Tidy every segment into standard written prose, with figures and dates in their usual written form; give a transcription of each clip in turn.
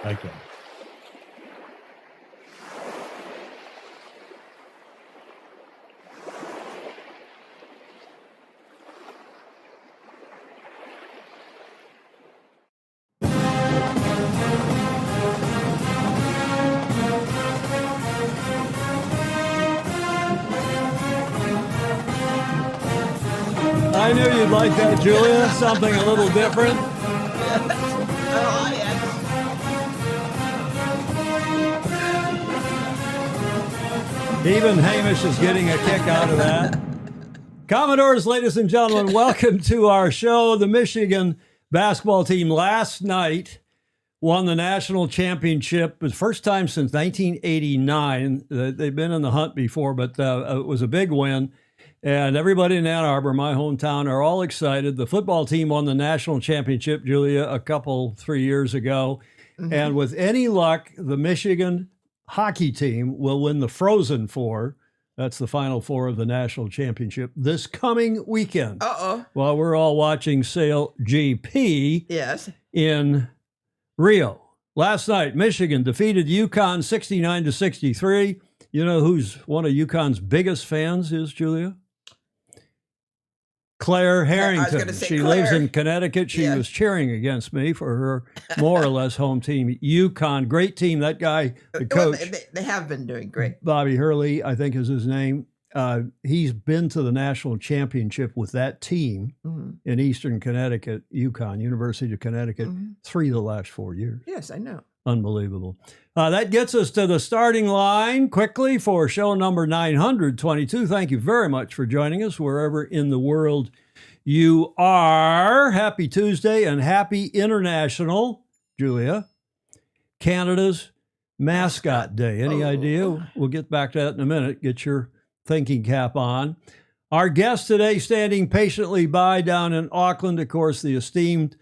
Okay. I knew you'd like that, Julia. Something a little different. Oh, yes. Even Hamish is getting a kick out of that. Commodores, ladies and gentlemen, welcome to our show. The Michigan basketball team last night won the national championship. It was the first time since 1989. They've been in the hunt before, but it was a big win. And everybody in Ann Arbor, my hometown, are all excited. The football team won the national championship, Julia, 3 years ago. Mm-hmm. And with any luck, the Michigan hockey team will win the Frozen Four. That's the Final Four of the national championship this coming weekend. While we're all watching Sail GP in Rio. Last night, Michigan defeated UConn 69-63. You know who's one of UConn's biggest fans is, Julia? Claire Harrington. She lives in Connecticut. She was cheering against me for her more or less home team. UConn, great team. That guy, the coach. Well, they have been doing great. Bobby Hurley, I think is his name. He's been to the national championship with that team in Eastern Connecticut, UConn, University of Connecticut, 3 of the last 4 years. Yes, I know. Unbelievable. That gets us to the starting line quickly for show number 922. Thank you very much for joining us wherever in the world you are. Happy Tuesday and happy International, Julia, Canada's Mascot Day. Any idea? We'll get back to that in a minute. Get your thinking cap on. Our guest today standing patiently by down in Auckland, of course, the esteemed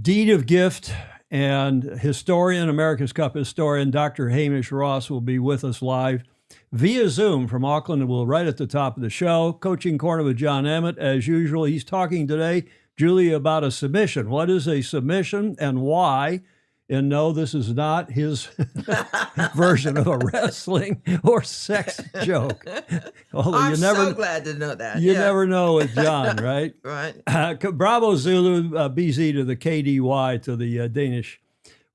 deed of gift and historian, America's Cup historian, Dr. Hamish Ross will be with us live via Zoom from Auckland, and we'll right at the top of the show. Coaching Corner with John Emmett, as usual. He's talking today, Julie, about a submission. What is a submission and why? And no, this is not his version of a wrestling or sex joke. Although I'm so glad to know that. You never know with John, right? Right. Bravo Zulu, BZ to the KDY, to the Danish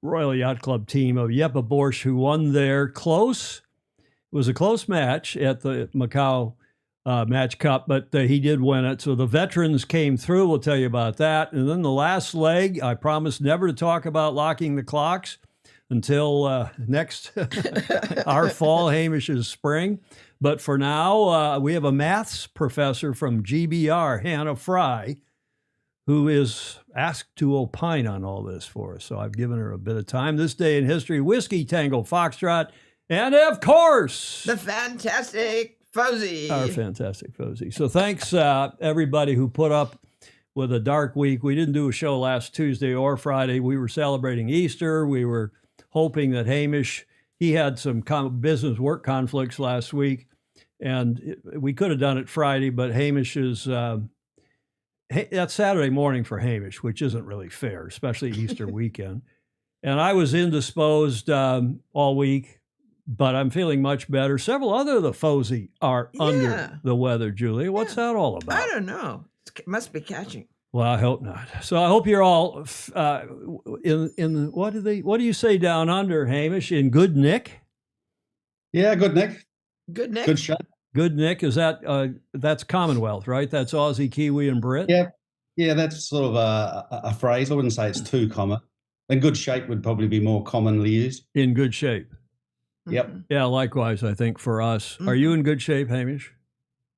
Royal Yacht Club team of Jeppe Borsch, who won their close. It was a close match at the Macau Match Cup, but he did win it. So the veterans came through. We'll tell you about that. And then the last leg, I promised never to talk about locking the clocks until next, our fall, Hamish's spring. But for now, we have a maths professor from GBR, Hannah Fry, who is asked to opine on all this for us. So I've given her a bit of time. This day in history, Whiskey Tango Foxtrot, and of course, the fantastic Fozzie. Our fantastic Fozzie. So thanks, everybody who put up with a dark week. We didn't do a show last Tuesday or Friday. We were celebrating Easter. We were hoping that Hamish, he had some business work conflicts last week, and we could have done it Friday, but Hamish is, that's Saturday morning for Hamish, which isn't really fair, especially Easter weekend. And I was indisposed all week. But I'm feeling much better. Several other of the Fozzie are under the weather, Julia. What's that all about? I don't know. It must be catching. Well, I hope not. So I hope you're all in what do you say down under, Hamish? In good nick? Yeah, good nick. Good nick. Good shot. Good nick. Is that that's Commonwealth, right? That's Aussie, Kiwi, and Brit? Yeah, that's sort of a phrase. I wouldn't say it's too common. And good shape would probably be more commonly used. In good shape. Yep. Yeah, likewise, I think, for us. Are you in good shape, Hamish?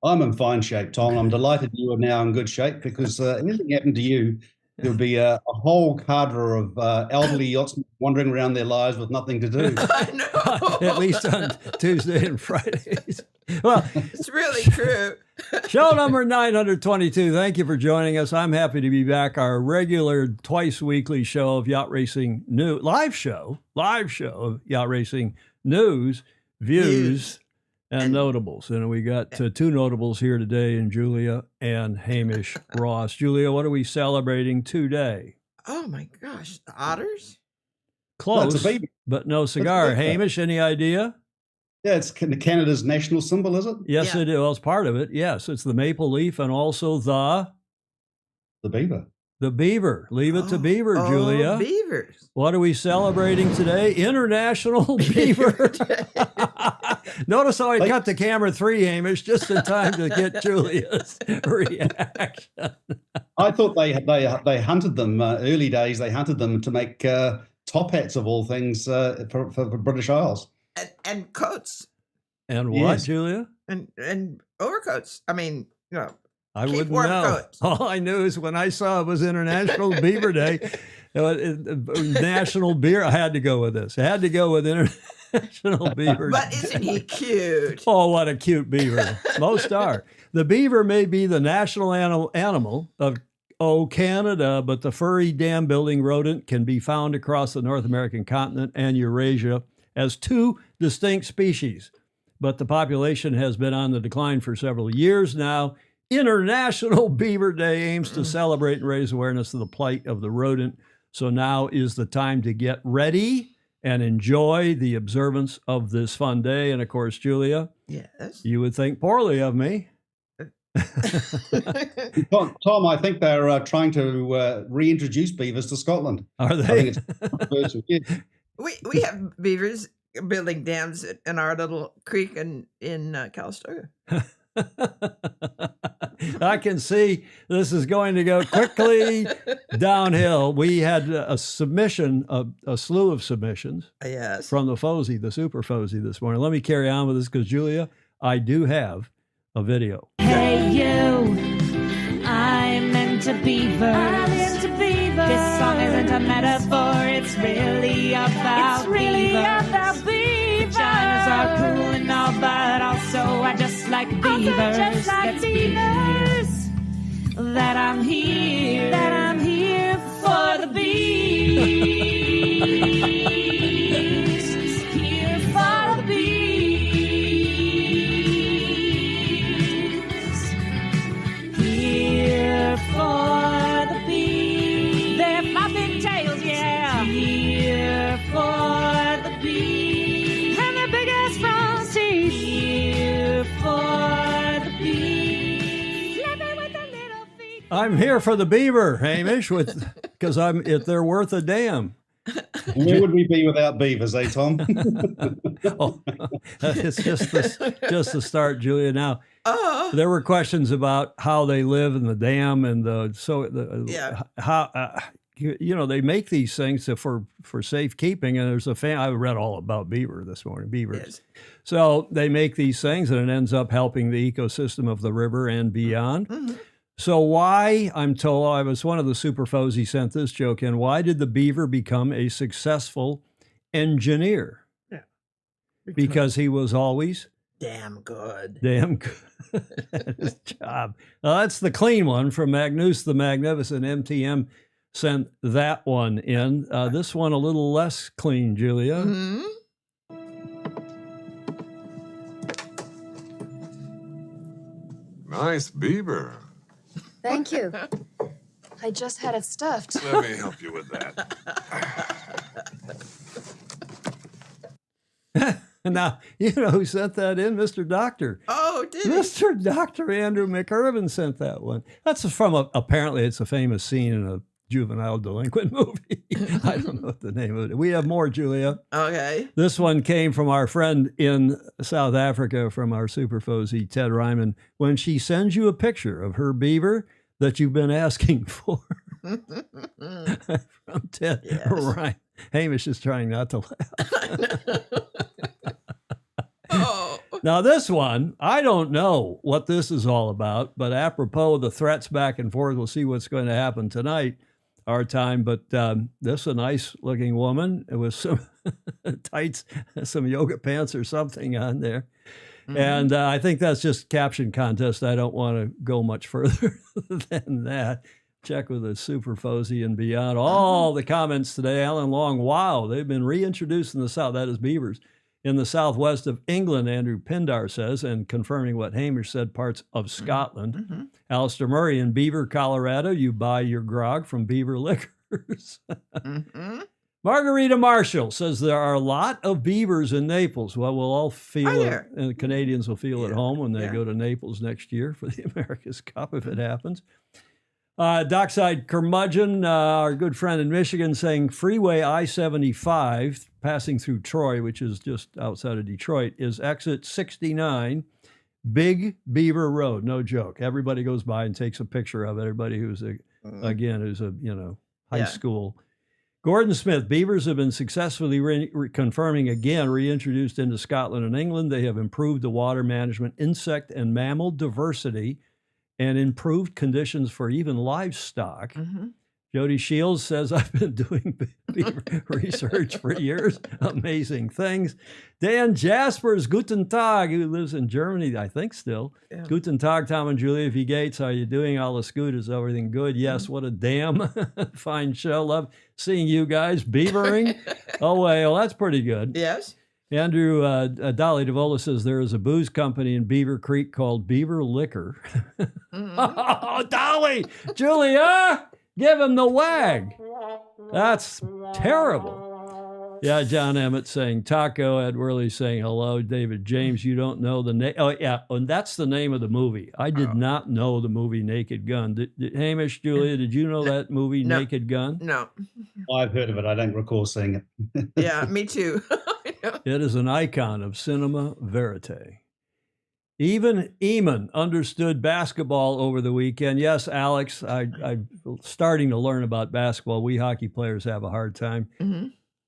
I'm in fine shape, Tom. I'm delighted you are now in good shape because anything happened to you, there'll be a whole cadre of elderly yachtsmen wandering around their lives with nothing to do. I know. At least on Tuesday and Fridays. Well, it's really true. Show number 922. Thank you for joining us. I'm happy to be back. Our regular twice weekly show of yacht racing news, live show of yacht racing news, views, and notables. And we got 2 notables here today in Julia and Hamish Ross. Julia, what are we celebrating today? Oh my gosh, the otters? Close, it's a beaver. but no cigar. beaver. Hamish, any idea? Yeah, it's Canada's national symbol, is it? Yes, Yeah. it is. Well, it's part of it. Yes, it's the maple leaf and also the The beaver. beaver. Leave it to beaver, Oh, Julia. beavers. What are we celebrating today? International Beaver. Notice how I cut the camera 3, Hamish, just in time to get Julia's reaction. I thought they hunted them early days. They hunted them to make top hats of all things for British Isles. And coats And what, Yes. Julia? and overcoats. I mean, I keep wouldn't warm know. coats. All I knew is when I saw it was International Beaver Day, National Beer. I had to go with this. I had to go with International Beaver But Day. isn't he cute? Oh, what a cute beaver. Most are. The beaver may be the national animal of Canada, but the furry dam-building rodent can be found across the North American continent and Eurasia as 2 distinct species. But the population has been on the decline for several years now. International Beaver Day aims to celebrate and raise awareness of the plight of the rodent. So now is the time to get ready and enjoy the observance of this fun day. And of course, Julia, Yes. you would think poorly of me. Tom, I think they're trying to reintroduce beavers to Scotland. Are I they? think it's controversial. Yeah. We have beavers building dams in our little creek in Calistoga. I can see this is going to go quickly downhill. We had a submission, a slew of submissions Yes. from the Fosey, the Super Fosey this morning. Let me carry on with this because, Julia, I do have a video. Hey you, I'm into beavers. I'm into beavers. This song isn't a metaphor, it's really about beavers. Vaginas are cool and all, but also I just like beavers. Let's be beavers. That I'm here for the bees. Here for the bees. Here for the bees. They're flopping tails, yeah. Here for the bees. And their big ass front teeth. Here for the bees. Flapping with their little feet. I'm here for the beaver, Hamish, because they're worth a damn. Where would we be without beavers, eh, Tom? Oh, it's just the start, Julia. Now, Oh, there were questions about how they live in the dam and Yeah. how they make these things for safekeeping. And there's I read all about beaver this morning. Beavers. yes. So they make these things, and it ends up helping the ecosystem of the river and beyond. Mhm. So why, I'm told, I was one of the Super Fosey sent this joke in, why did the beaver become a successful engineer? Because he was always Damn good. damn good at his job. Now, that's the clean one from Magnus the Magnificent. MTM sent that one in. This one a little less clean, Julia. Mhm. Nice beaver. Thank you. I just had it stuffed. Let me help you with that. Now, you know who sent that in? Mr. Doctor. Oh, did he? Mr. Dr. Andrew McIrvin sent that one. That's from apparently it's a famous scene in a juvenile delinquent movie. I don't know what the name of it. We have more, Julia. Okay. This one came from our friend in South Africa, from our Super Fosey, Ted Ryman. When she sends you a picture of her beaver that you've been asking for. From Ted Yes. Ryman. Hamish is trying not to laugh. Oh. Now, this one, I don't know what this is all about, but apropos of the threats back and forth, we'll see what's going to happen tonight, our time. But this is a nice looking woman with some tights, some yoga pants or something on there. Mhm. And I think that's just caption contest. I don't want to go much further than that. Check with the Super Fosey and beyond. All the comments today, Alan Long, wow, they've been reintroduced in the South. That is beavers. In the southwest of England, Andrew Pindar says, and confirming what Hamish said, parts of Scotland. Mhm. Alistair Murray, in Beaver, Colorado, you buy your grog from Beaver Liquors. Mhm. Margarita Marshall says there are a lot of beavers in Naples. Well, we'll all feel it, and Canadians will feel at home when they go to Naples next year for the America's Cup if it happens. Dockside Curmudgeon, our good friend in Michigan, saying Freeway I-75 passing through Troy, which is just outside of Detroit, is exit 69, Big Beaver Road. No joke. Everybody goes by and takes a picture of it. Everybody who's who's a high school. Gordon Smith, beavers have been successfully confirming again, reintroduced into Scotland and England. They have improved the water management, insect and mammal diversity, and improved conditions for even livestock. Jody Shields says, I've been doing beaver research for years. Amazing things. Dan Jaspers, Guten Tag, who lives in Germany, I think still. Yeah. Guten Tag, Tom and Julia V. Gates. How are you doing? Alles good. Is everything good? Yes, what a damn fine show. Love seeing you guys beavering. Oh, well, that's pretty good. Yes. Andrew Dolly DeVola says there is a booze company in Beaver Creek called Beaver Liquor. Oh, Dolly, Julia, give him the wag. That's terrible. Yeah, John Emmett saying taco. Ed Worley saying hello. David James, you don't know the name. Oh, yeah, and that's the name of the movie. I did not know the movie Naked Gun. Hamish, Julia, did you know that movie Naked Gun? No. I've heard of it. I don't recall seeing it. Yeah, me too. It is an icon of cinema verite. Even Eamon understood basketball over the weekend. Yes, Alex, I'm starting to learn about basketball. We hockey players have a hard time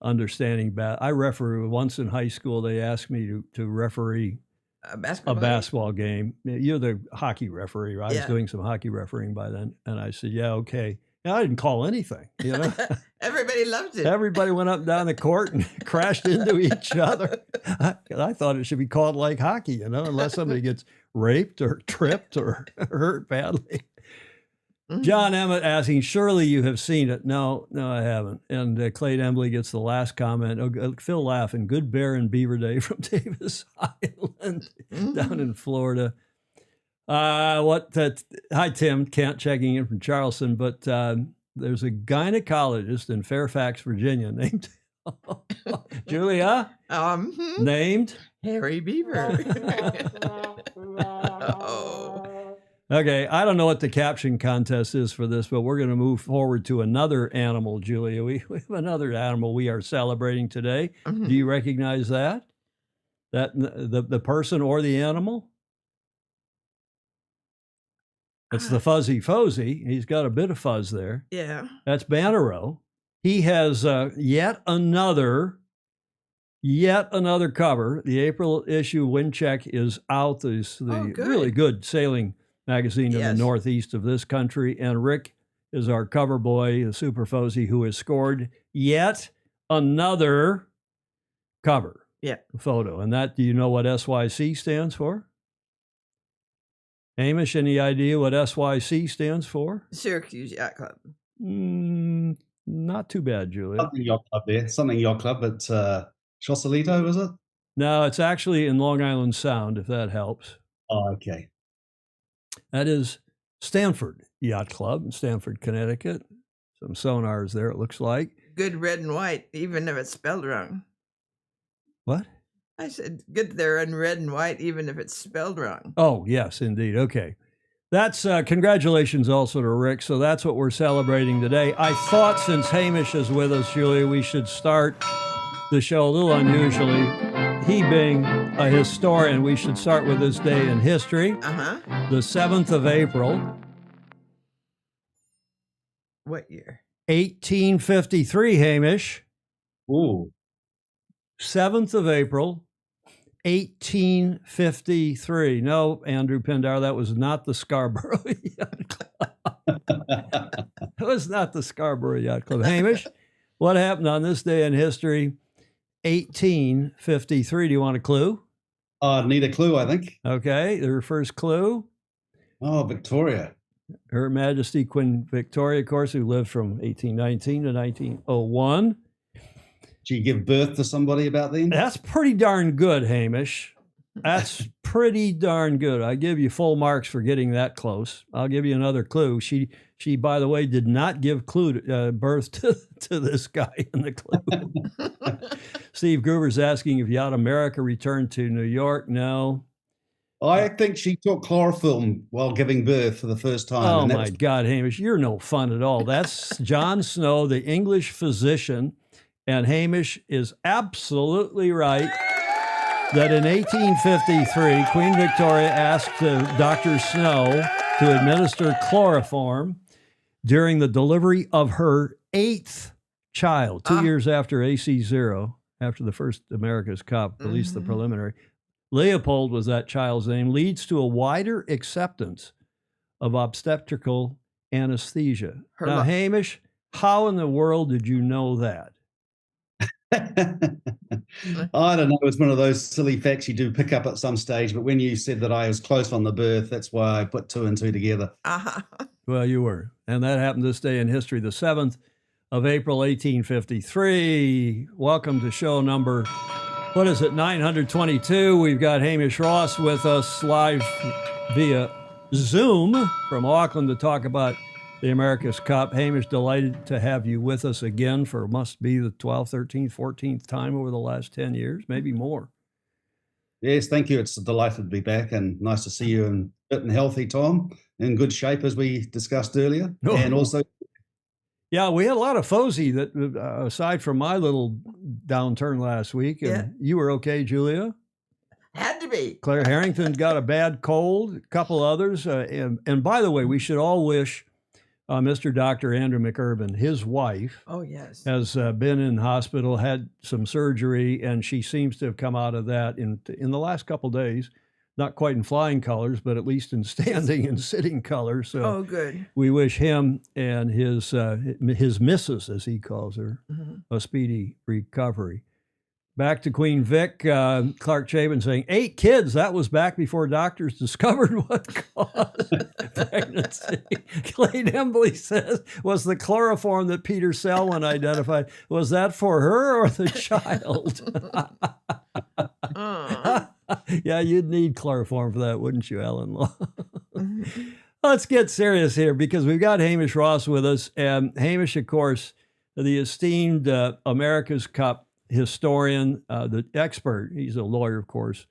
understanding. I referee once in high school. They asked me to referee a basketball game. You're the hockey referee. Right? I was doing some hockey refereeing by then. And I said, yeah, okay. Yeah, I didn't call anything, you know. Everybody loved it. Everybody went up and down the court and crashed into each other. I thought it should be called like hockey, you know, unless somebody gets raped or tripped or hurt badly. John Emmett asking, surely you have seen it. No, I haven't. And Clay Embley gets the last comment. Oh, Phil laughing. Good bear and beaver day from Davis Island down in Florida. Hi, Tim. Kent checking in from Charleston, but there's a gynecologist in Fairfax, Virginia named Julia. Named Harry Beaver. Okay, I don't know what the caption contest is for this, but we're going to move forward to another animal, Julia. We have another animal we are celebrating today. Do you recognize that? That the person or the animal? It's the fuzzy Fozzie. He's got a bit of fuzz there. Yeah. That's Banero. He has yet another cover. The April issue Windcheck is out. It's the really good sailing magazine in the northeast of this country. And Rick is our cover boy, the Super Fozzie, who has scored yet another cover photo. And that, do you know what SYC stands for? Hamish, any idea what SYC stands for? Syracuse Yacht Club. Not too bad, Julia. Something yacht club there. Something yacht club at Chosalito, was it? No, it's actually in Long Island Sound, if that helps. Oh, okay. That is Stanford Yacht Club in Stamford, Connecticut. Some sonars there, it looks like. Good red and white, even if it's spelled wrong. What? I said, good there in red and white, even if it's spelled wrong. Oh, yes, indeed. Okay. That's congratulations also to Rick. So that's what we're celebrating today. I thought since Hamish is with us, Julia, we should start the show a little unusually. He being a historian, we should start with this day in history. The 7th of April. What year? 1853, Hamish. Ooh. 7th of April, 1853. No, Andrew Pindar, that was not the Scarborough Yacht Club. It was not the Scarborough Yacht Club. Hamish, what happened on this day in history, 1853? Do you want a clue? I need a clue, I think. Okay, your first clue. Oh, Victoria. Her Majesty Queen Victoria, of course, who lived from 1819 to 1901. Did you give birth to somebody about then? That's pretty darn good, Hamish. That's pretty darn good. I give you full marks for getting that close. I'll give you another clue. She by the way, did not give birth to this guy in the clue. Steve Gruber's asking if Yacht America returned to New York. No. I think she took chloroform while giving birth for the first time. Oh, and that my was- God, Hamish, you're no fun at all. That's John Snow, the English physician. And Hamish is absolutely right that in 1853, Queen Victoria asked Dr. Snow to administer chloroform during the delivery of her 8th child, 2 years after AC0, after the first America's Cup, at least the preliminary. Leopold was that child's name, leads to a wider acceptance of obstetrical anesthesia. Now, Hamish, how in the world did you know that? I don't know. It's one of those silly facts you do pick up at some stage. But when you said that I was close on the birth, that's why I put 2 and 2 together. Well, you were. And that happened this day in history, the 7th of April, 1853. Welcome to show number, 922. We've got Hamish Ross with us live via Zoom from Auckland to talk about the America's Cup. Hamish, delighted to have you with us again for must be the 12th, 13th, 14th time over the last 10 years, maybe more. Yes, thank you. It's a delight to be back and nice to see you and fit and healthy, Tom, in good shape as we discussed earlier. Oh. And also, yeah, we had a lot of Fozy that, aside from my little downturn last week, and you were okay, Julia? Had to be. Claire Harrington got a bad cold, a couple others. And by the way, we should all wish Mr. Dr. Andrew McIrvin, his wife, has been in hospital, had some surgery, and she seems to have come out of that in the last couple of days. Not quite in flying colors, but at least in standing and sitting colors. So good. we wish him and his missus, as he calls her, a speedy recovery. Back to Queen Vic, Clark Chabin saying, 8 kids. That was back before doctors discovered what caused pregnancy. Clayton Embley says, was the chloroform that Peter Selwyn identified, was that for her or the child? Yeah, you'd need chloroform for that, wouldn't you, Ellen Law? Let's get serious here because we've got Hamish Ross with us. And Hamish, of course, the esteemed America's Cup historian, the expert. He's a lawyer, of course,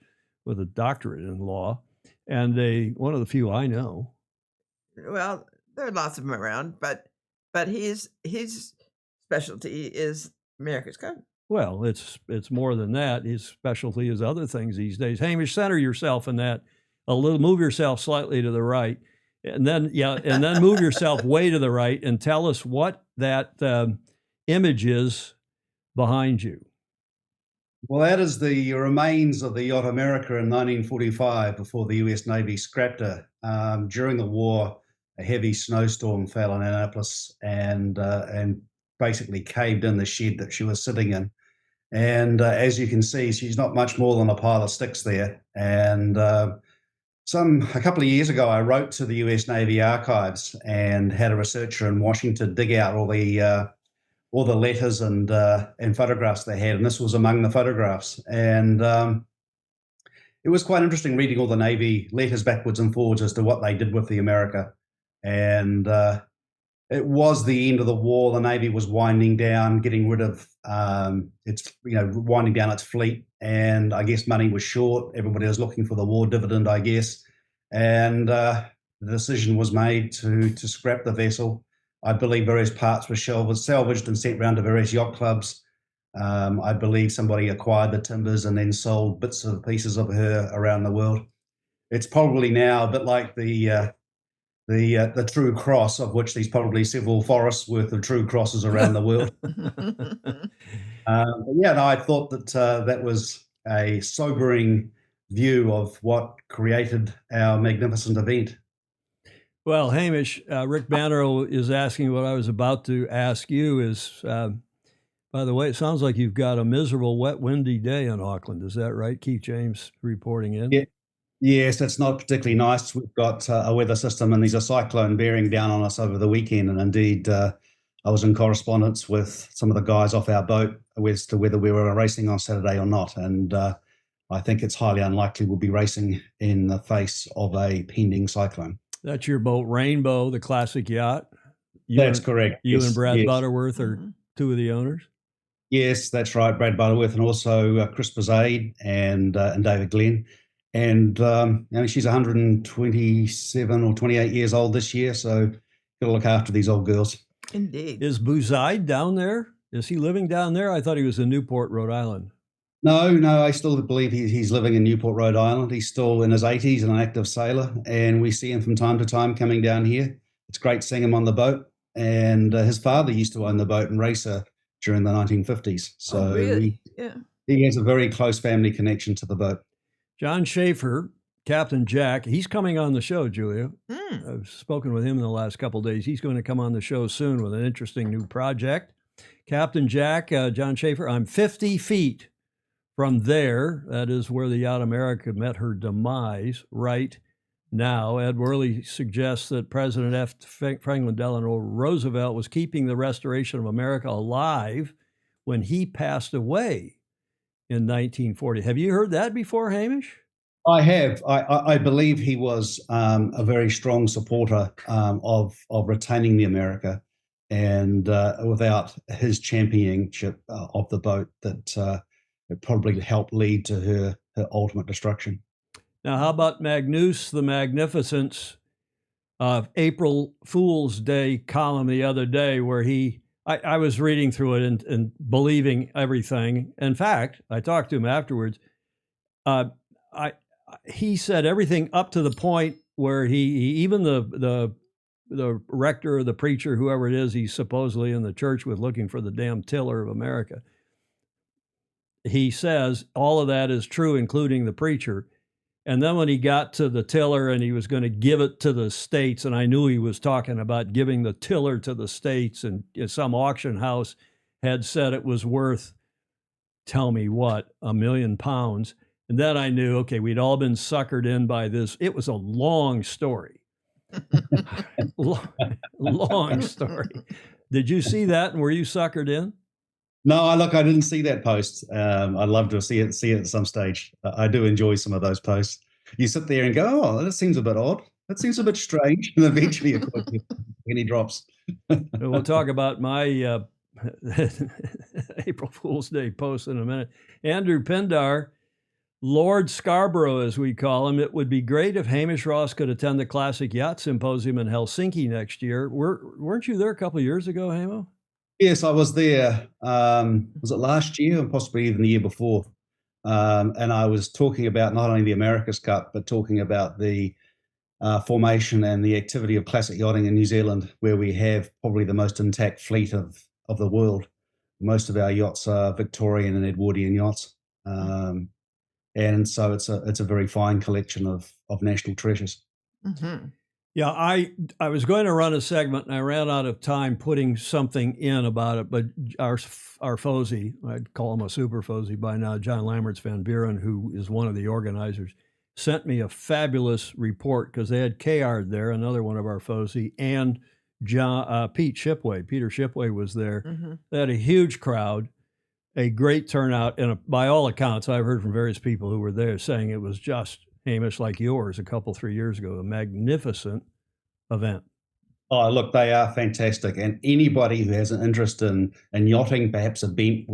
with a doctorate in law, and one of the few I know. Well, there are lots of them around, but his specialty is America's Cup. Well, it's more than that. His specialty is other things these days. Hamish, center yourself in that a little. Move yourself slightly to the right, and then move yourself way to the right, and tell us what that image is behind you. Well, that is the remains of the Yacht America in 1945 before the US Navy scrapped her. During the war, a heavy snowstorm fell on Annapolis and basically caved in the shed that she was sitting in. And as you can see, she's not much more than a pile of sticks there. And a couple of years ago, I wrote to the US Navy Archives and had a researcher in Washington dig out all the letters and photographs they had, and this was among the photographs. And it was quite interesting reading all the Navy letters backwards and forwards as to what they did with the America. And it was the end of the war. The Navy was winding down, getting rid of winding down its fleet, and I guess money was short. Everybody was looking for the war dividend, I guess, and the decision was made to scrap the vessel. I believe various parts were salvaged and sent round to various yacht clubs. I believe somebody acquired the timbers and then sold bits and pieces of her around the world. It's probably now a bit like the True Cross, of which there's probably several forests worth of True Crosses around the world. I thought that that was a sobering view of what created our magnificent event. Well, Hamish, Rick Banner is asking what I was about to ask you is, by the way, it sounds like you've got a miserable, wet, windy day in Auckland. Is that right? Keith James reporting in. Yeah. Yes, it's not particularly nice. We've got a weather system and there's a cyclone bearing down on us over the weekend. And indeed, I was in correspondence with some of the guys off our boat as to whether we were racing on Saturday or not. And I think it's highly unlikely we'll be racing in the face of a pending cyclone. That's your boat, Rainbow, the classic yacht. That's correct. You Yes, and Brad yes. Butterworth are two of the owners. Yes, that's right. Brad Butterworth and also Chris Bazade and David Glenn. And she's 127 or 28 years old this year, so got to look after these old girls. Indeed. Is Buzide down there? Is he living down there? I thought he was in Newport, Rhode Island. No, I still believe he's living in Newport, Rhode Island. He's still in his 80s and an active sailor, and we see him from time to time coming down here. It's great seeing him on the boat, and his father used to own the boat and race her during the 1950s. So really? Yeah. He has a very close family connection to the boat. John Schaefer, Captain Jack, he's coming on the show, Julia. I've spoken with him in the last couple of days. He's going to come on the show soon with an interesting new project. Captain Jack, John Schaefer, I'm 50 feet from there. That is where the Yacht America met her demise right now. Ed Worley suggests that President Franklin Delano Roosevelt was keeping the restoration of America alive when he passed away in 1940. Have you heard that before, Hamish? I have. I believe he was a very strong supporter of retaining the America, and without his championship of the boat, that it probably helped lead to her ultimate destruction. Now, how about Magnus the Magnificent's April Fool's Day column the other day, where I was reading through it and believing everything. In fact, I talked to him afterwards. He said everything up to the point where he even the rector or the preacher, whoever it is, he's supposedly in the church with looking for the damn tiller of America. He says all of that is true, including the preacher. And then when he got to the tiller and he was going to give it to the states, and I knew he was talking about giving the tiller to the states, and some auction house had said it was worth, tell me what, £1 million. And then I knew, okay, we'd all been suckered in by this. It was a long story. long story. Did you see that, and were you suckered in? No, look, I didn't see that post. I'd love to see it at some stage. I do enjoy some of those posts. You sit there and go, oh, that seems a bit odd. That seems a bit strange. And eventually, of course, he drops. We'll talk about my April Fool's Day post in a minute. Andrew Pindar, Lord Scarborough, as we call him. It would be great if Hamish Ross could attend the Classic Yacht Symposium in Helsinki next year. Weren't you there a couple of years ago, Hamo? Yes, I was there. Was it last year or possibly even the year before? And I was talking about not only the America's Cup, but talking about the formation and the activity of classic yachting in New Zealand, where we have probably the most intact fleet of the world. Most of our yachts are Victorian and Edwardian yachts. And so it's a very fine collection of national treasures. Mm-hmm. Yeah, I was going to run a segment and I ran out of time putting something in about it, but our Fozy, I'd call him a super Fozy by now, John Lamberts Van Buren, who is one of the organizers, sent me a fabulous report because they had Kayard there, another one of our Fozy, and Peter Shipway was there. Mm-hmm. They had a huge crowd, a great turnout, and by all accounts, I've heard from various people who were there saying it was just, Hamish, like yours a couple, 3 years ago, a magnificent event. Oh, look, they are fantastic. And anybody who has an interest in yachting, perhaps a bent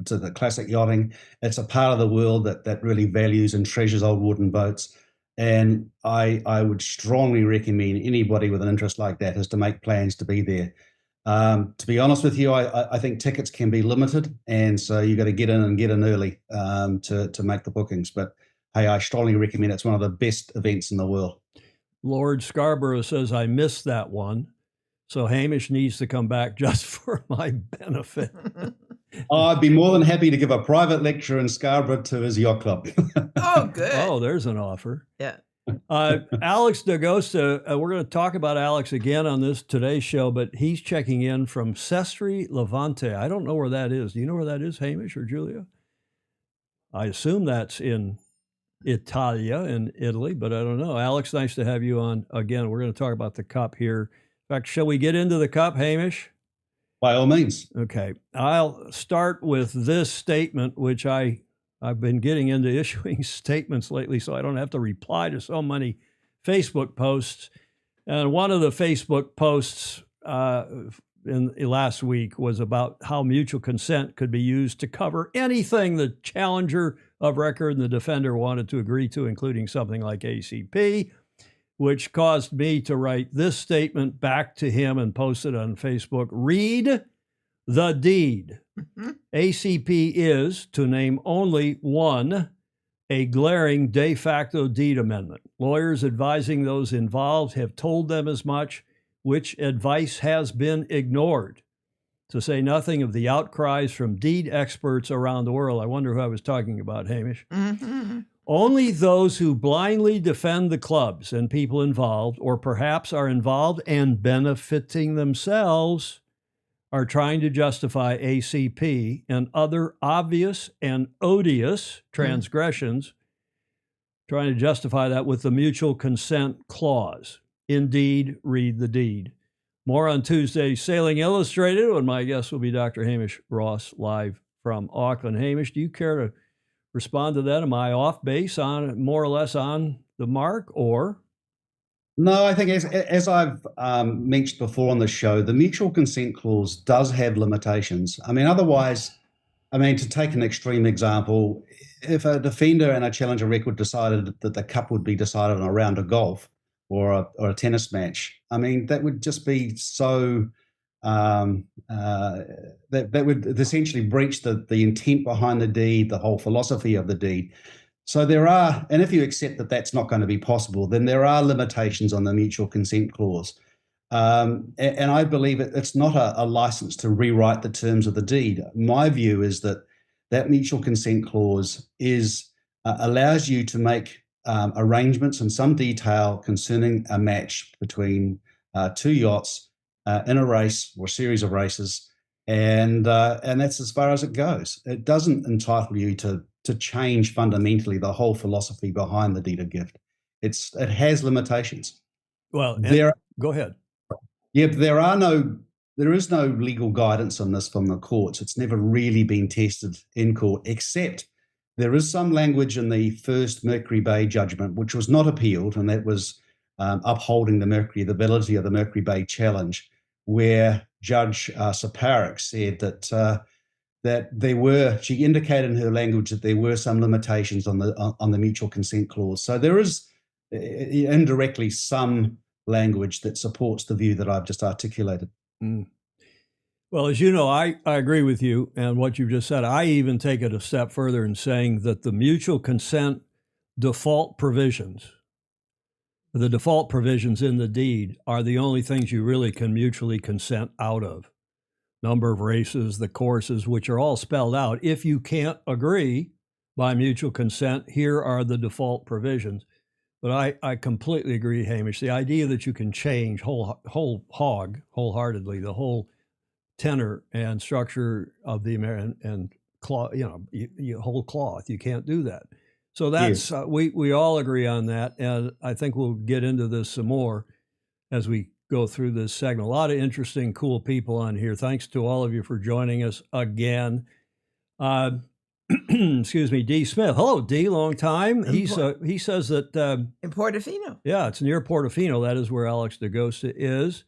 to the classic yachting, it's a part of the world that really values and treasures old wooden boats. And I would strongly recommend anybody with an interest like that is to make plans to be there. To be honest with you, I think tickets can be limited. And so you got to get in early to make the bookings. But hey, I strongly recommend it. It's one of the best events in the world. Lord Scarborough says, I missed that one. So Hamish needs to come back just for my benefit. I'd be more than happy to give a private lecture in Scarborough to his yacht club. Oh, good. Oh, there's an offer. Yeah. Alex D'Agosta, we're going to talk about Alex again on today's show, but he's checking in from Sestri Levante. I don't know where that is. Do you know where that is, Hamish or Julia? I assume that's in Italia, in Italy, but I don't know. Alex, nice to have you on again. We're going to talk about the cup here. In fact, shall we get into the cup, Hamish? By all means. Okay. I'll start with this statement, which I I've been getting into issuing statements lately so I don't have to reply to so many Facebook posts. And one of the Facebook posts in last week was about how mutual consent could be used to cover anything the challenger of record and the defender wanted to agree to, including something like ACP, which caused me to write this statement back to him and post it on Facebook. Read the deed. ACP is, to name only one, a glaring de facto deed amendment. Lawyers advising those involved have told them as much, which advice has been ignored, to say nothing of the outcries from deed experts around the world. I wonder who I was talking about, Hamish. Only those who blindly defend the clubs and people involved, or perhaps are involved and benefiting themselves, are trying to justify ACP and other obvious and odious transgressions, trying to justify that with the mutual consent clause. Indeed, read the deed. More on Tuesday's Sailing Illustrated, when my guest will be Dr. Hamish Ross, live from Auckland. Hamish, do you care to respond to that? Am I off base, on more or less on the mark, or? No, I think as I've mentioned before on the show, the mutual consent clause does have limitations. I mean, otherwise, to take an extreme example, if a defender and a challenger record decided that the cup would be decided on a round of golf or a tennis match, that would just be so that would essentially breach the intent behind the deed, the whole philosophy of the deed. So there are, and if you accept that that's not going to be possible, then there are limitations on the mutual consent clause. And I believe it's not a license to rewrite the terms of the deed. My view is that mutual consent clause allows you to make arrangements in some detail concerning a match between two yachts in a race or a series of races, and that's as far as it goes. It doesn't entitle you to change fundamentally the whole philosophy behind the deed of gift. It has limitations. Well, go ahead. Yeah, there is no legal guidance on this from the courts. It's never really been tested in court, except there is some language in the first Mercury Bay judgment, which was not appealed, and that was upholding the validity of the Mercury Bay challenge, where Judge Saparik said that she indicated in her language that there were some limitations on the mutual consent clause. So there is indirectly some language that supports the view that I've just articulated. Well, as you know, I agree with you and what you've just said. I even take it a step further in saying that the mutual consent default provisions, the default provisions in the deed, are the only things you really can mutually consent out of. Number of races, the courses, which are all spelled out. If you can't agree by mutual consent, here are the default provisions. But I completely agree, Hamish. The idea that you can change wholeheartedly the whole tenor and structure of the American and cloth, whole cloth, you can't do that. So that's we all agree on that, and I think we'll get into this some more as we go through this segment. A lot of interesting, cool people on here. Thanks to all of you for joining us again. Excuse me, D. Smith. Hello, D. Long time. He says that in Portofino. Yeah, it's near Portofino. That is where Alex DaGosta is.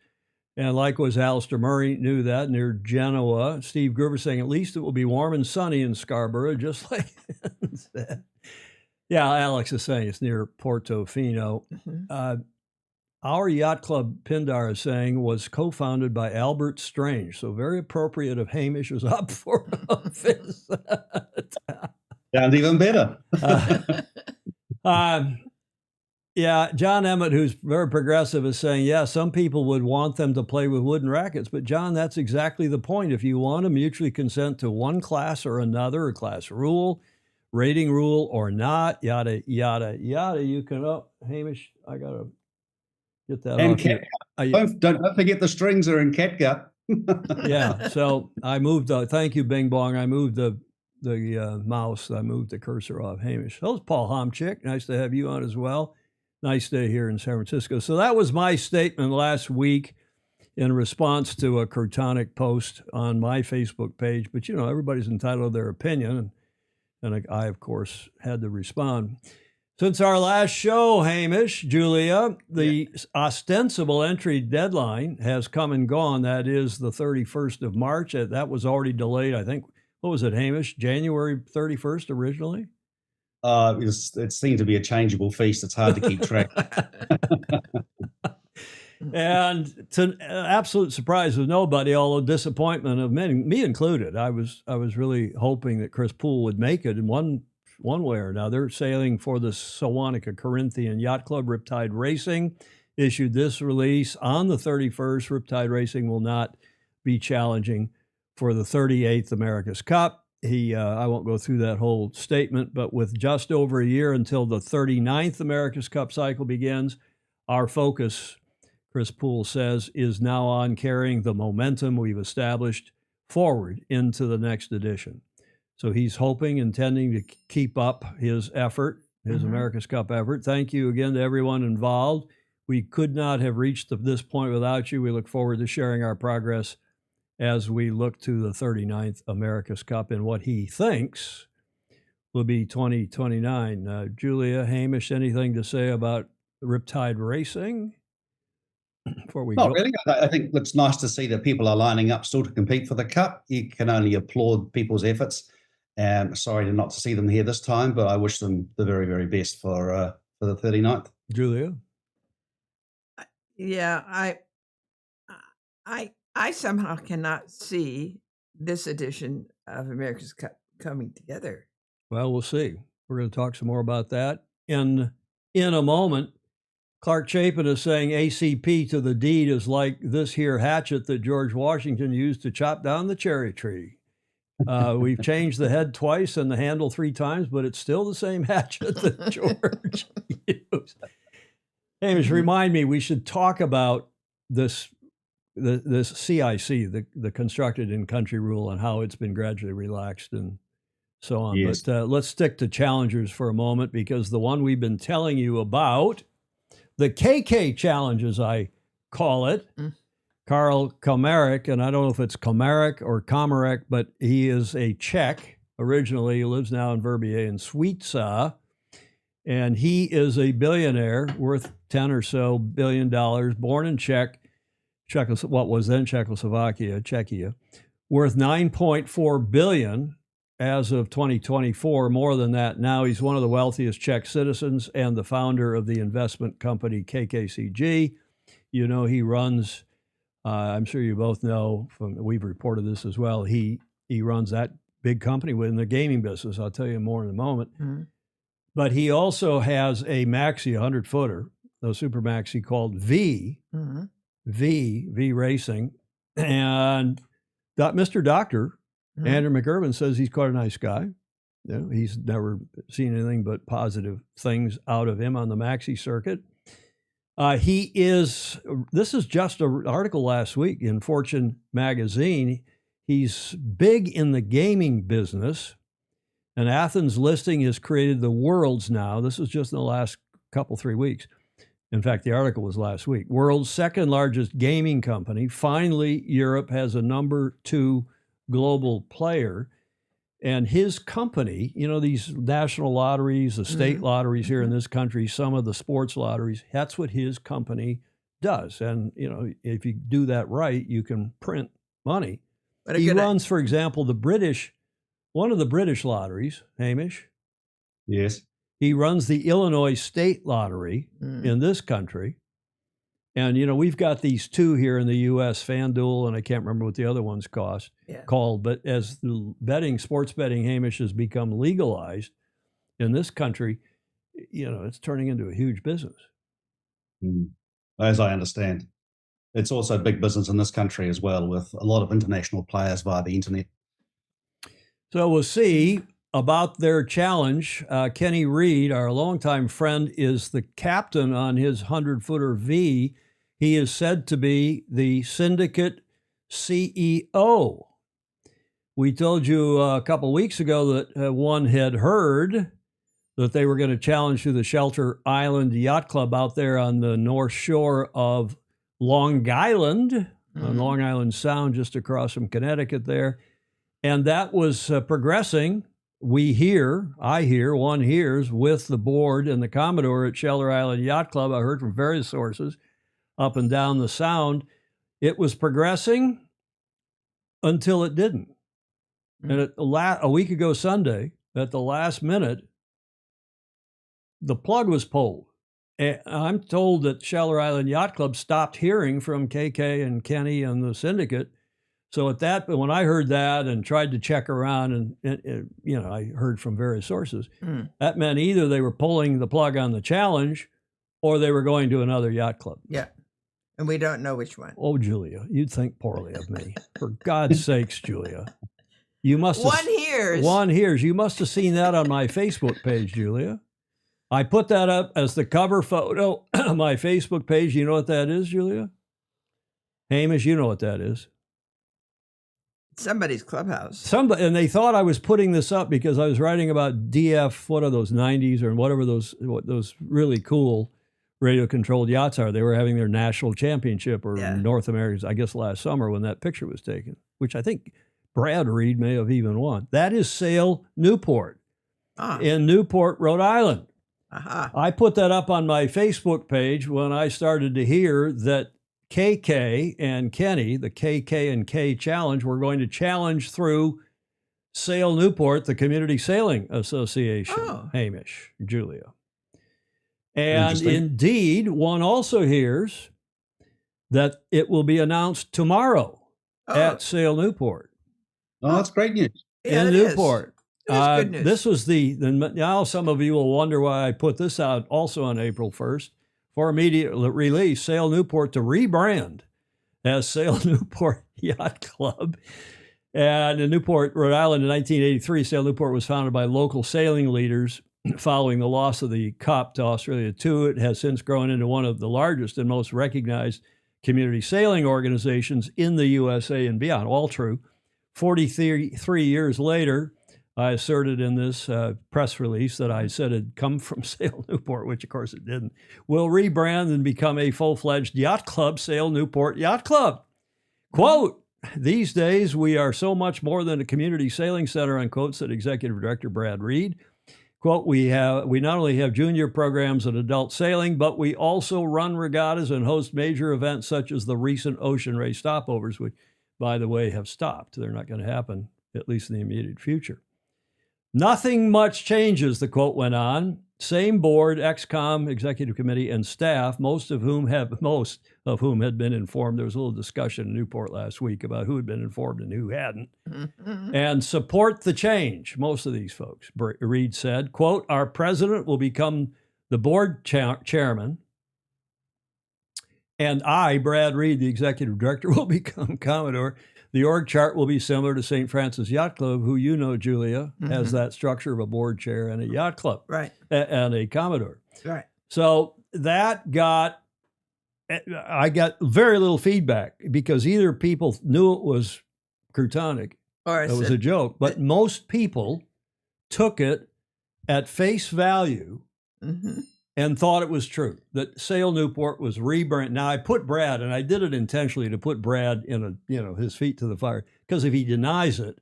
And likewise, Alistair Murray knew that, near Genoa. Steve Gruber saying, at least it will be warm and sunny in Scarborough, just like that. Yeah, Alex is saying it's near Portofino. Our yacht club, Pindar, is saying, was co-founded by Albert Strange. So very appropriate if Hamish is up for a visit. Sounds even better. Yeah, John Emmett, who's very progressive, is saying, yeah, some people would want them to play with wooden rackets. But, John, that's exactly the point. If you want to mutually consent to one class or another, a class rule, rating rule or not, yada, yada, yada, you can, Hamish, I got to get that and off here. Don't forget the strings are in catgut. Yeah, so I moved, thank you, Bing Bong. I moved the mouse, I moved the cursor off Hamish. Hello, Paul Homchick. Nice to have you on as well. Nice day here in San Francisco. So that was my statement last week in response to a Crotonic post on my Facebook page. But, everybody's entitled to their opinion. And And I, of course, had to respond. Since our last show, Hamish, Julia, the ostensible entry deadline has come and gone. That is the 31st of March. That was already delayed, I think. What was it, Hamish? January 31st originally? It seemed to be a changeable feast. It's hard to keep track. And to absolute surprise of nobody, although disappointment of many, me included, I was really hoping that Chris Poole would make it in one way or another. Sailing for the Sewanaka Corinthian Yacht Club, Riptide Racing issued this release on the 31st. Riptide Racing will not be challenging for the 38th America's Cup. I won't go through that whole statement, but with just over a year until the 39th America's Cup cycle begins, our focus, Chris Poole says, is now on carrying the momentum we've established forward into the next edition. So he's intending to keep up his effort, his America's Cup effort. Thank you again to everyone involved. We could not have reached this point without you. We look forward to sharing our progress as we look to the 39th America's Cup in what he thinks will be 2029. Julia, Hamish, anything to say about Riptide Racing before we Not go? really. I think it's nice to see that people are lining up still to compete for the Cup. You can only applaud people's efforts. Sorry not to see them here this time, but I wish them the very, very best for the 39th. Julia? Yeah, I somehow cannot see this edition of America's Cup coming together. Well, we'll see. We're going to talk some more about that in a moment. Clark Chapin is saying ACP to the deed is like this here hatchet that George Washington used to chop down the cherry tree. We've changed the head twice and the handle 3 times, but it's still the same hatchet that George used. Hamish, remind me, we should talk about this CIC, the constructed in country rule, and how it's been gradually relaxed and so on. Yes. But let's stick to challengers for a moment, because the one we've been telling you about, the KK Challenge, as I call it, Karl Komarek, and I don't know if it's Komarek or Komarek, but he is a Czech originally. He lives now in Verbier in Suiza, and he is a billionaire worth $10 billion or so, born in what was then Czechia, worth $9.4 billion as of 2024, more than that now. He's one of the wealthiest Czech citizens and the founder of the investment company KKCG. You know, he runs, I'm sure you both know, we've reported this as well, he runs that big company within the gaming business. I'll tell you more in a moment. But he also has a maxi 100-footer, a super maxi called V Racing. And Mr. Doctor, Andrew McIrvin, says he's quite a nice guy. You know, he's never seen anything but positive things out of him on the maxi circuit. This is just an article last week in Fortune magazine. He's big in the gaming business. And Athens listing has created the world's now, this is just in the last 3 weeks. In fact, the article was last week. World's second largest gaming company. Finally, Europe has a number 2 global player. And his company, you know, these national lotteries, the state lotteries here in this country, some of the sports lotteries, that's what his company does. And, you know, if you do that right, you can print money. But he runs, for example, one of the British lotteries, Hamish. Yes. He runs the Illinois State Lottery in this country. And, you know, we've got these 2 here in the U.S., FanDuel, and I can't remember what the other ones called. But as the sports betting, Hamish, has become legalized in this country, you know, it's turning into a huge business. As I understand. It's also big business in this country as well, with a lot of international players via the internet. So we'll see about their challenge. Kenny Reed, our longtime friend, is the captain on his 100-footer V. He is said to be the syndicate CEO. We told you a couple weeks ago that one had heard that they were going to challenge through the Shelter Island Yacht Club out there on the north shore of Long Island, on Long Island Sound, just across from Connecticut there. And that was progressing one hears with the board and the Commodore at Shelter Island Yacht Club. I heard from various sources up and down the Sound. It was progressing until it didn't. And a week ago Sunday, at the last minute, the plug was pulled. And I'm told that Shelter Island Yacht Club stopped hearing from KK and Kenny and the syndicate. So when I heard that and tried to check around, and I heard from various sources, that meant either they were pulling the plug on the challenge or they were going to another yacht club. Yeah. And we don't know which one. Oh, Julia, you'd think poorly of me. For God's sakes, Julia. You must have, One hears. You must have seen that on my Facebook page, Julia. I put that up as the cover photo on my Facebook page. You know what that is, Julia? Hamish, you know what that is. Somebody's clubhouse. And they thought I was putting this up because I was writing about DF, what are those, 90s or whatever those really cool radio-controlled yachts are. They were having their national championship or North America's, I guess, last summer when that picture was taken, which I think Brad Reed may have even won. That is Sail Newport in Newport, Rhode Island. I put that up on my Facebook page when I started to hear that KK and Kenny, the KK and K Challenge, were going to challenge through Sail Newport, the Community Sailing Association, Hamish, Julia. And indeed, one also hears that it will be announced tomorrow at Sail Newport. Oh, that's great news. In Newport. Good news. This was now some of you will wonder why I put this out also on April 1st for immediate release. Sail Newport to rebrand as Sail Newport Yacht Club. And in Newport, Rhode Island in 1983, Sail Newport was founded by local sailing leaders following the loss of the Cup to Australia 2. It has since grown into one of the largest and most recognized community sailing organizations in the USA and beyond. All true. 43 years later, I asserted in this press release that I said had come from Sail Newport, which of course it didn't, will rebrand and become a full-fledged yacht club, Sail Newport Yacht Club. Quote, these days we are so much more than a community sailing center, unquote, said Executive Director Brad Reed. Quote, we not only have junior programs in adult sailing, but we also run regattas and host major events such as the recent ocean race stopovers, which, by the way, have stopped. They're not going to happen, at least in the immediate future. Nothing much changes, the quote went on. Same board, XCOM, executive committee, and staff, most of whom had been informed. There was a little discussion in Newport last week about who had been informed and who hadn't. And support the change, most of these folks. Reed said, quote, our president will become the board chairman, and I, Brad Reed, the executive director, will become Commodore. The org chart will be similar to St. Francis Yacht Club, who you know, Julia, has that structure of a board chair and a yacht club. Right. And a Commodore. Right. So I got very little feedback because either people knew it was Croutonic or it was a joke, but most people took it at face value and thought it was true, that Sail Newport was rebranded. Now, I put Brad, and I did it intentionally to put Brad in his feet to the fire, because if he denies it,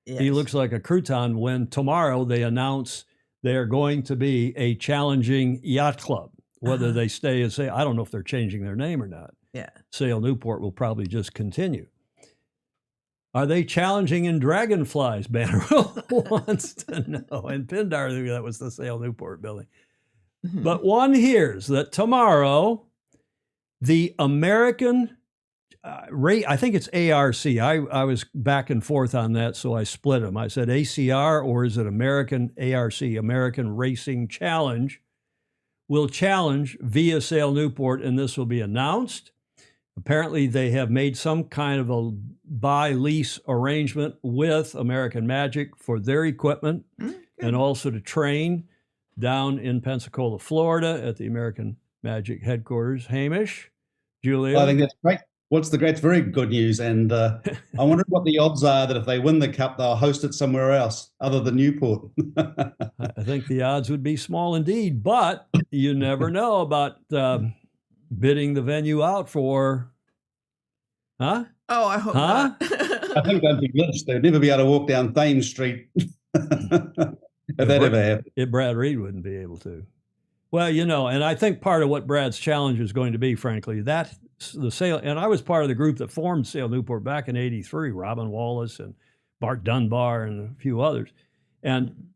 he looks like a crouton when tomorrow they announce they're going to be a challenging yacht club. Whether they stay and say, I don't know if they're changing their name or not. Yeah. Sail Newport will probably just continue. Are they challenging in Dragonflies? Banner wants to know. And Pindar, that was the Sail Newport building. But one hears that tomorrow, the American, I think it's ARC. I was back and forth on that, so I split them. I said ACR, or is it American ARC, American Racing Challenge, will challenge via Sail Newport, and this will be announced. Apparently, they have made some kind of a buy-lease arrangement with American Magic for their equipment and also to train down in Pensacola, Florida at the American Magic headquarters. Hamish, Julia? I think that's great. That's very good news. And I wonder what the odds are that if they win the Cup, they'll host it somewhere else other than Newport. I think the odds would be small indeed, but you never know about bidding the venue out for, Oh, I hope not. I think they'd be lynched. They'd never be able to walk down Thames Street If that ever happened. If Brad Reed wouldn't be able to. Well, and I think part of what Brad's challenge is going to be, frankly, that the Sail, and I was part of the group that formed Sail Newport back in '83, Robin Wallace and Bart Dunbar and a few others, and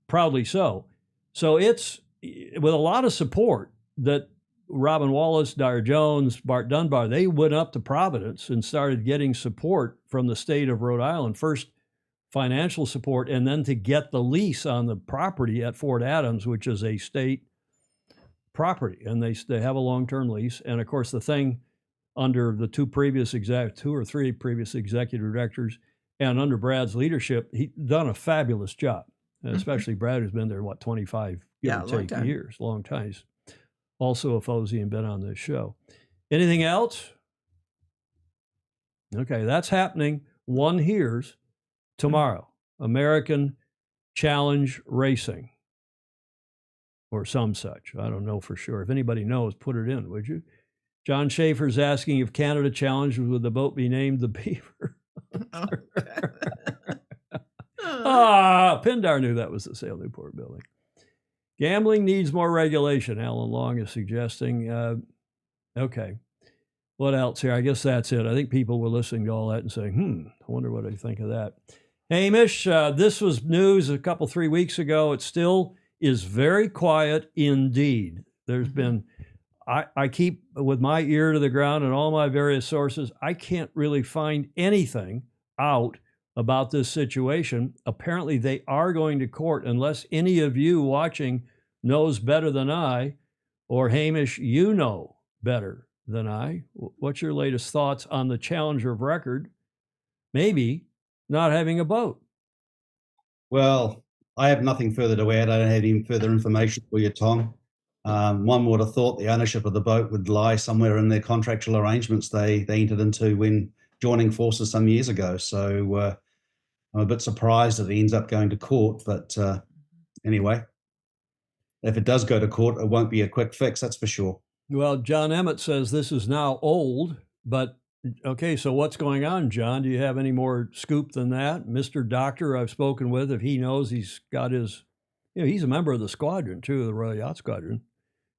proudly so. So it's with a lot of support that Robin Wallace, Dyer Jones, Bart Dunbar, they went up to Providence and started getting support from the state of Rhode Island. First, financial support, and then to get the lease on the property at Fort Adams, which is a state property, and they have a long-term lease. And of course, the thing under the two or three previous executive directors, and under Brad's leadership, he done a fabulous job. And especially Brad, who's been there 25 years, long time. He's also a Fozy and been on this show. Anything else? Okay, that's happening. One hears tomorrow. American Challenge Racing, or some such. I don't know for sure. If anybody knows, put it in, would you? John Schaefer's asking if Canada Challenge would the boat be named the Beaver. Pindar knew that was the Sail Newport building. Gambling needs more regulation, Alan Long is suggesting. Okay. What else here? I guess that's it. I think people were listening to all that and saying, I wonder what I think of that. Hamish, this was news 3 weeks ago. It still is very quiet indeed. There's been, I keep with my ear to the ground and all my various sources, I can't really find anything out about this situation. Apparently they are going to court, unless any of you watching knows better than I, or Hamish, you know better than I. What's your latest thoughts on the Challenger of Record maybe not having a boat? Well, I have nothing further to add. I don't have any further information for you, Tom. One would have thought the ownership of the boat would lie somewhere in their contractual arrangements they entered into when joining forces some years ago. So I'm a bit surprised that it ends up going to court. But anyway, if it does go to court, it won't be a quick fix, that's for sure. Well, John Emmett says this is now old, but okay, so what's going on, John? Do you have any more scoop than that? Mr. Doctor I've spoken with, if he knows, he's got his, he's a member of the squadron too, the Royal Yacht Squadron.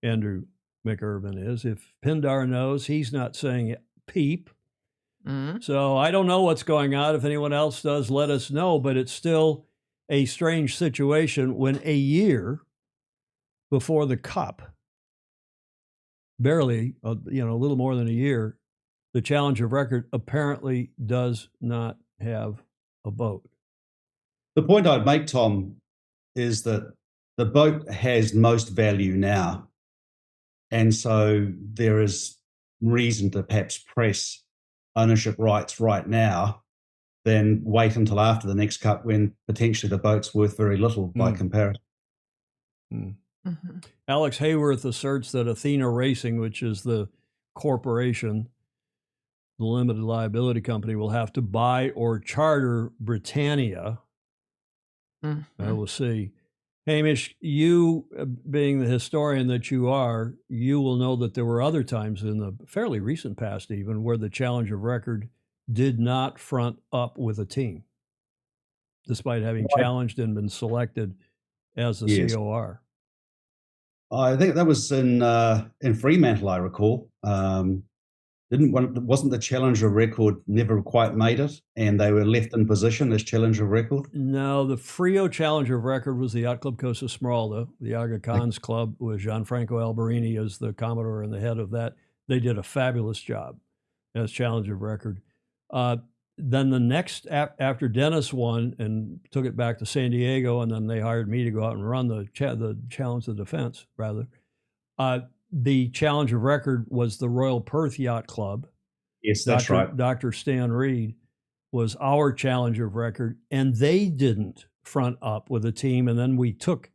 Andrew McIrvin is. If Pindar knows, he's not saying peep. Mm-hmm. So I don't know what's going on. If anyone else does, let us know, but it's still a strange situation when a year before the Cup, barely, a little more than a year, the Challenger of Record apparently does not have a boat. The point I'd make, Tom, is that the boat has most value now. And so there is reason to perhaps press ownership rights right now than wait until after the next Cup when potentially the boat's worth very little by comparison. Mm-hmm. Alex Hayworth asserts that Athena Racing, which is the corporation, the limited liability company, will have to buy or charter Britannia. I will see. Hamish, you being the historian that you are, you will know that there were other times in the fairly recent past even where the Challenger of Record did not front up with a team, despite having challenged and been selected as the COR. I think that was in Fremantle, I recall. Wasn't the Challenger record never quite made it, and they were left in position as Challenger record? No, the Frio Challenger record was the Yacht Club Costa Smeralda, the Aga Khan's club, with Gianfranco Alberini as the Commodore and the head of that. They did a fabulous job as Challenger record. Then the next, after Dennis won and took it back to San Diego, and then they hired me to go out and run the Challenge of Defense, rather. The Challenger record was the Royal Perth Yacht Club. Yes, that's right. Dr. Stan Reed was our Challenger record, and they didn't front up with a team. And then we took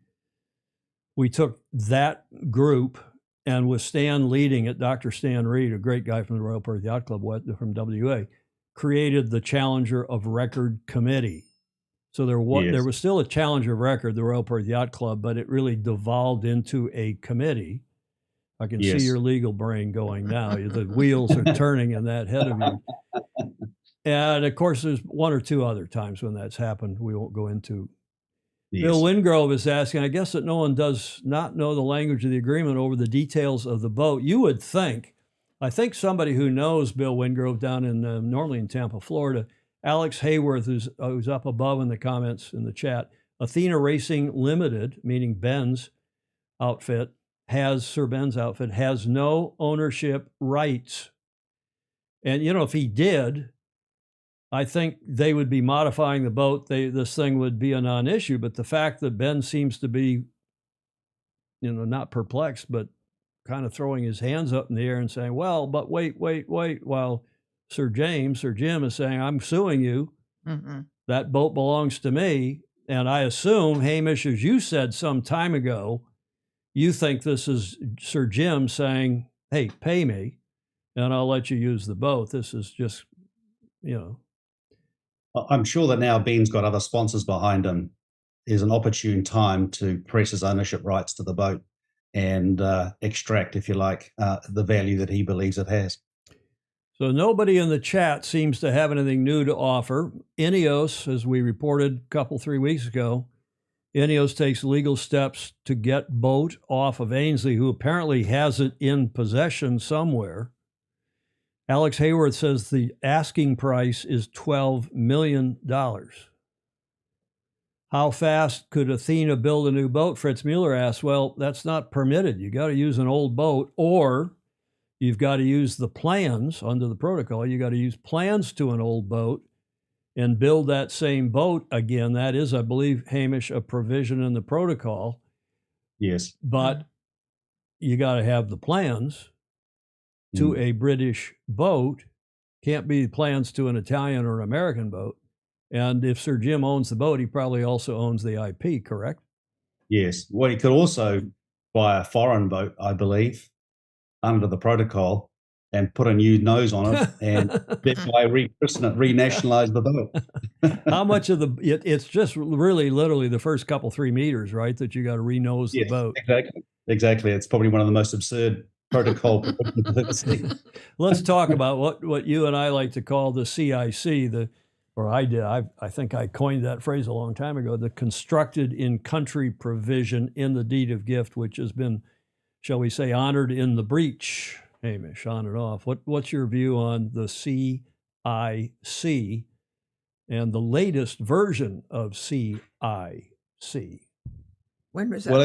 that group, and with Stan leading it, Dr. Stan Reed, a great guy from the Royal Perth Yacht Club from WA, created the Challenger of Record Committee. So there was still a Challenger of Record, the Royal Perth Yacht Club, but it really devolved into a committee. I can see your legal brain going now. The wheels are turning in that head of you. And of course, there's one or two other times when that's happened. We won't go into Yes. Bill Wingrove is asking, I guess that no one does not know the language of the agreement over the details of the boat. You would think, I think somebody who knows Bill Wingrove down in, normally in Tampa, Florida, Alex Hayworth, who's up above in the comments in the chat, Athena Racing Limited, meaning Ben's outfit, Sir Ben's outfit, has no ownership rights. And, if he did, I think they would be modifying the boat. This thing would be a non-issue. But the fact that Ben seems to be, not perplexed, but kind of throwing his hands up in the air and saying, well, but wait, while Sir Jim is saying, I'm suing you. Mm-hmm. That boat belongs to me. And I assume, Hamish, as you said some time ago, you think this is Sir Jim saying, hey, pay me, and I'll let you use the boat. This is just, I'm sure that now Ben's got other sponsors behind him. Is an opportune time to press his ownership rights to the boat and extract, if you like, the value that he believes it has. So nobody in the chat seems to have anything new to offer. Ineos, as we reported a 3 weeks ago, Ineos takes legal steps to get boat off of Ainsley, who apparently has it in possession somewhere. Alex Hayworth says the asking price is $12 million. How fast could Athena build a new boat? Fritz Mueller asks, well, that's not permitted. You got to use an old boat, or you've got to use the plans under the protocol. You got to use plans to an old boat and build that same boat again. That is, I believe, Hamish, a provision in the protocol. Yes. But you got to have the plans to a British boat. Can't be plans to an Italian or American boat. And if Sir Jim owns the boat, he probably also owns the IP, correct? Yes. Well, he could also buy a foreign boat, I believe, under the protocol and put a new nose on it and thereby rechristen it, renationalize the boat. How much of it's just really literally the first 3 meters, right? That you got to renose the boat. Exactly. It's probably one of the most absurd protocol provisions I've ever seen. Let's talk about what you and I like to call the CIC, I think I coined that phrase a long time ago, the constructed in country provision in the deed of gift, which has been, shall we say, honored in the breach. Hamish, on and off. What's your view on the CIC and the latest version of CIC? When was that? Well,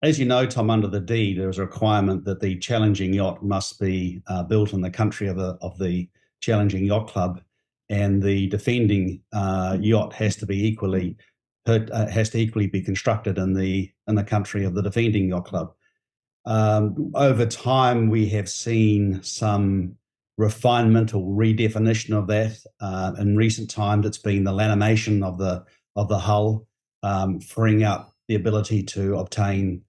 as you know, Tom, under the deed, there was a requirement that the challenging yacht must be built in the country of the challenging yacht club, and the defending yacht has to equally be constructed in the country of the defending yacht club. Over time, we have seen some refinement or redefinition of that. In recent times, it's been the lamination of the hull, freeing up the ability to obtain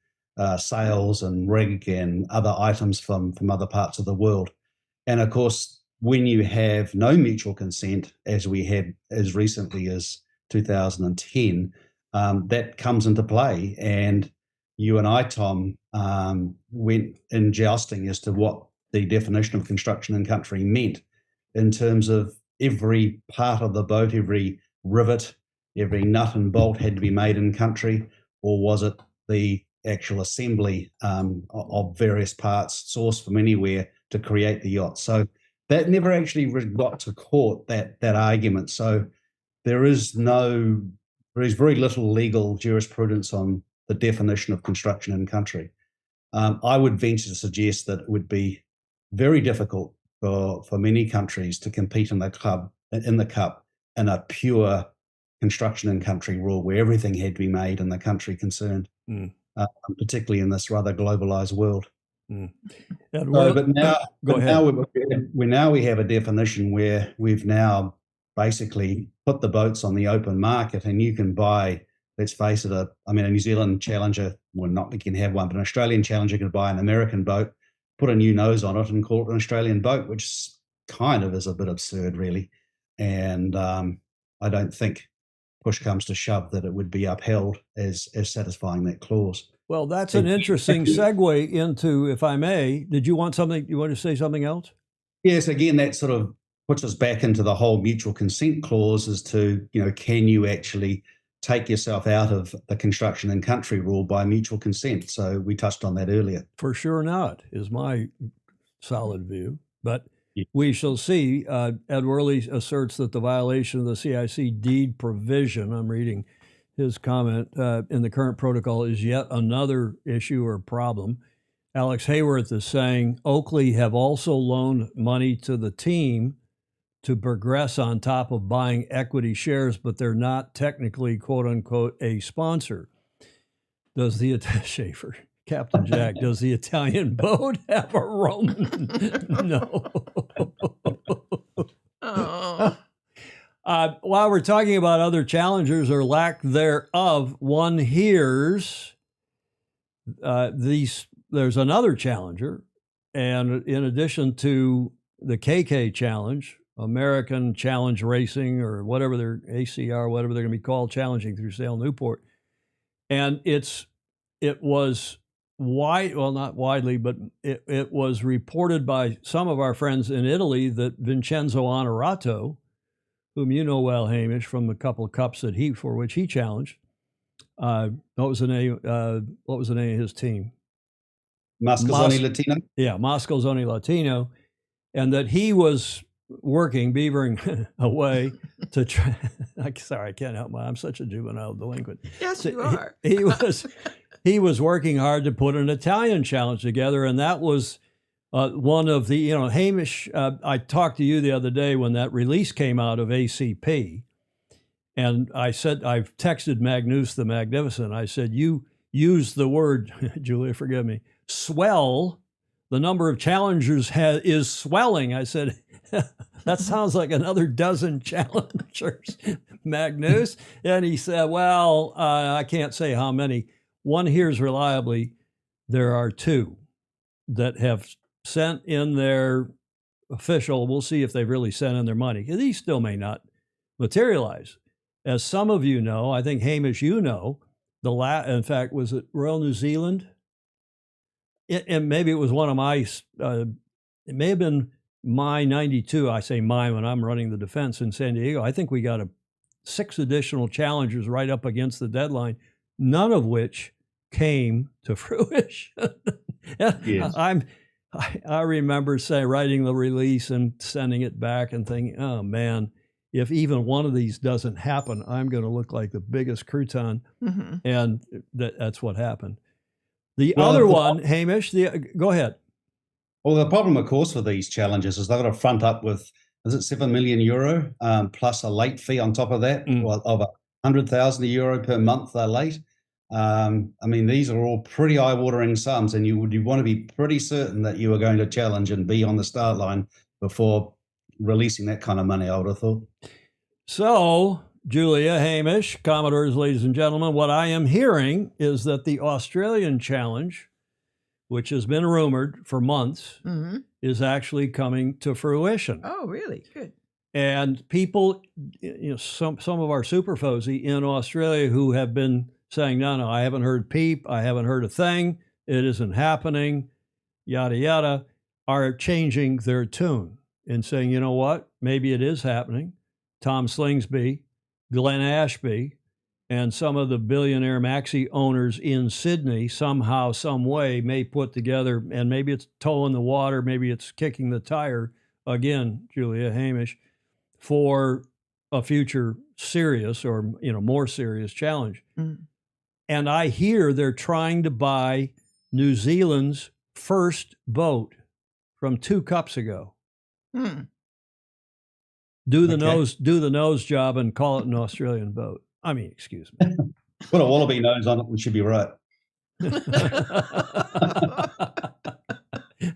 sails and rig and other items from other parts of the world. And of course, when you have no mutual consent, as we had as recently as 2010, that comes into play. And you and I, Tom, went in jousting as to what the definition of construction in country meant in terms of every part of the boat, every rivet, every nut and bolt had to be made in country, or was it the actual assembly of various parts sourced from anywhere to create the yacht? So that never actually got to court, that argument. So there is very little legal jurisprudence on the definition of construction in country. I would venture to suggest that it would be very difficult for many countries to compete in the cup in a pure construction in country rule where everything had to be made in the country concerned, particularly in this rather globalized world. But now we have a definition where we've now basically put the boats on the open market, and you can buy, let's face it, a New Zealand Challenger, well, not we can have one, but an Australian Challenger can buy an American boat, put a new nose on it and call it an Australian boat, which kind of is a bit absurd, really. And I don't think, push comes to shove, that it would be upheld as satisfying that clause. Well, that's an interesting segue into, if I may, you want to say something else? Yes, again, that sort of puts us back into the whole mutual consent clause as to, can you actually take yourself out of the construction and country rule by mutual consent. So we touched on that earlier. For sure not, is my solid view. But Yeah. we shall see. Ed Worley asserts that the violation of the CIC deed provision, I'm reading his comment, in the current protocol is yet another issue or problem. Alex Hayworth is saying Oakley have also loaned money to the team to progress on top of buying equity shares, but they're not technically, quote unquote, a sponsor. Does the Schaefer, Captain Jack, does the Italian boat have a Roman? No. Oh. While we're talking about other challengers or lack thereof, one hears there's another challenger, and in addition to the KK Challenge, American Challenge Racing, or whatever their ACR, whatever they're going to be called, challenging through Sale Newport, and it was not widely, but it was reported by some of our friends in Italy that Vincenzo Onorato, whom you know well, Hamish, from a couple of cups for which he challenged. What was the name of his team? Mascazoni Latino? Yeah, Mascazoni Latino. And that he was beavering away to try. Sorry, I can't help I'm such a juvenile delinquent. Yes, So you are. He was working hard to put an Italian challenge together, and that was one of the, Hamish, I talked to you the other day when that release came out of ACP, and I said, I've texted Magnus the Magnificent. I said, you use the word, Julia, forgive me, swell. The number of challengers is swelling. I said, that sounds like another dozen challengers, Magnus. And he said, well, I can't say how many. One hears reliably, there are two that have sent in their official. We'll see if they've really sent in their money. These still may not materialize. As some of you know, I think, Hamish, in fact, was it Royal New Zealand? And maybe it was one of my, it may have been my 92. I say mine when I'm running the defense in San Diego. I think we got 6 additional challengers right up against the deadline, none of which came to fruition. Yes. I remember writing the release and sending it back and thinking, oh man, if even one of these doesn't happen, I'm going to look like the biggest crouton. Mm-hmm. And that's what happened. The other one, Hamish, go ahead. Well, the problem, of course, with these challenges is they've got to front up with, is it €7 million plus a late fee on top of that, of 100,000 euro per month they're late. I mean, these are all pretty eye-watering sums, and you want to be pretty certain that you are going to challenge and be on the start line before releasing that kind of money, I would have thought. So, Julia, Hamish, Commodores, ladies and gentlemen, what I am hearing is that the Australian Challenge, which has been rumored for months, Mm-hmm. is actually coming to fruition. Oh, really? Good. And people, some of our superfozy in Australia who have been saying, no, I haven't heard peep, I haven't heard a thing, it isn't happening, yada, yada, are changing their tune and saying, you know what, maybe it is happening. Tom Slingsby, Glenn Ashby, and some of the billionaire maxi owners in Sydney somehow, some way may put together, and maybe it's toe in the water, maybe it's kicking the tire, again, Julia, Hamish, for a future serious or, more serious challenge. Mm. And I hear they're trying to buy New Zealand's first boat from 2 cups ago. Mm. Do the nose job and call it an Australian boat. I mean, excuse me. Put a wallaby nose on it and should be right.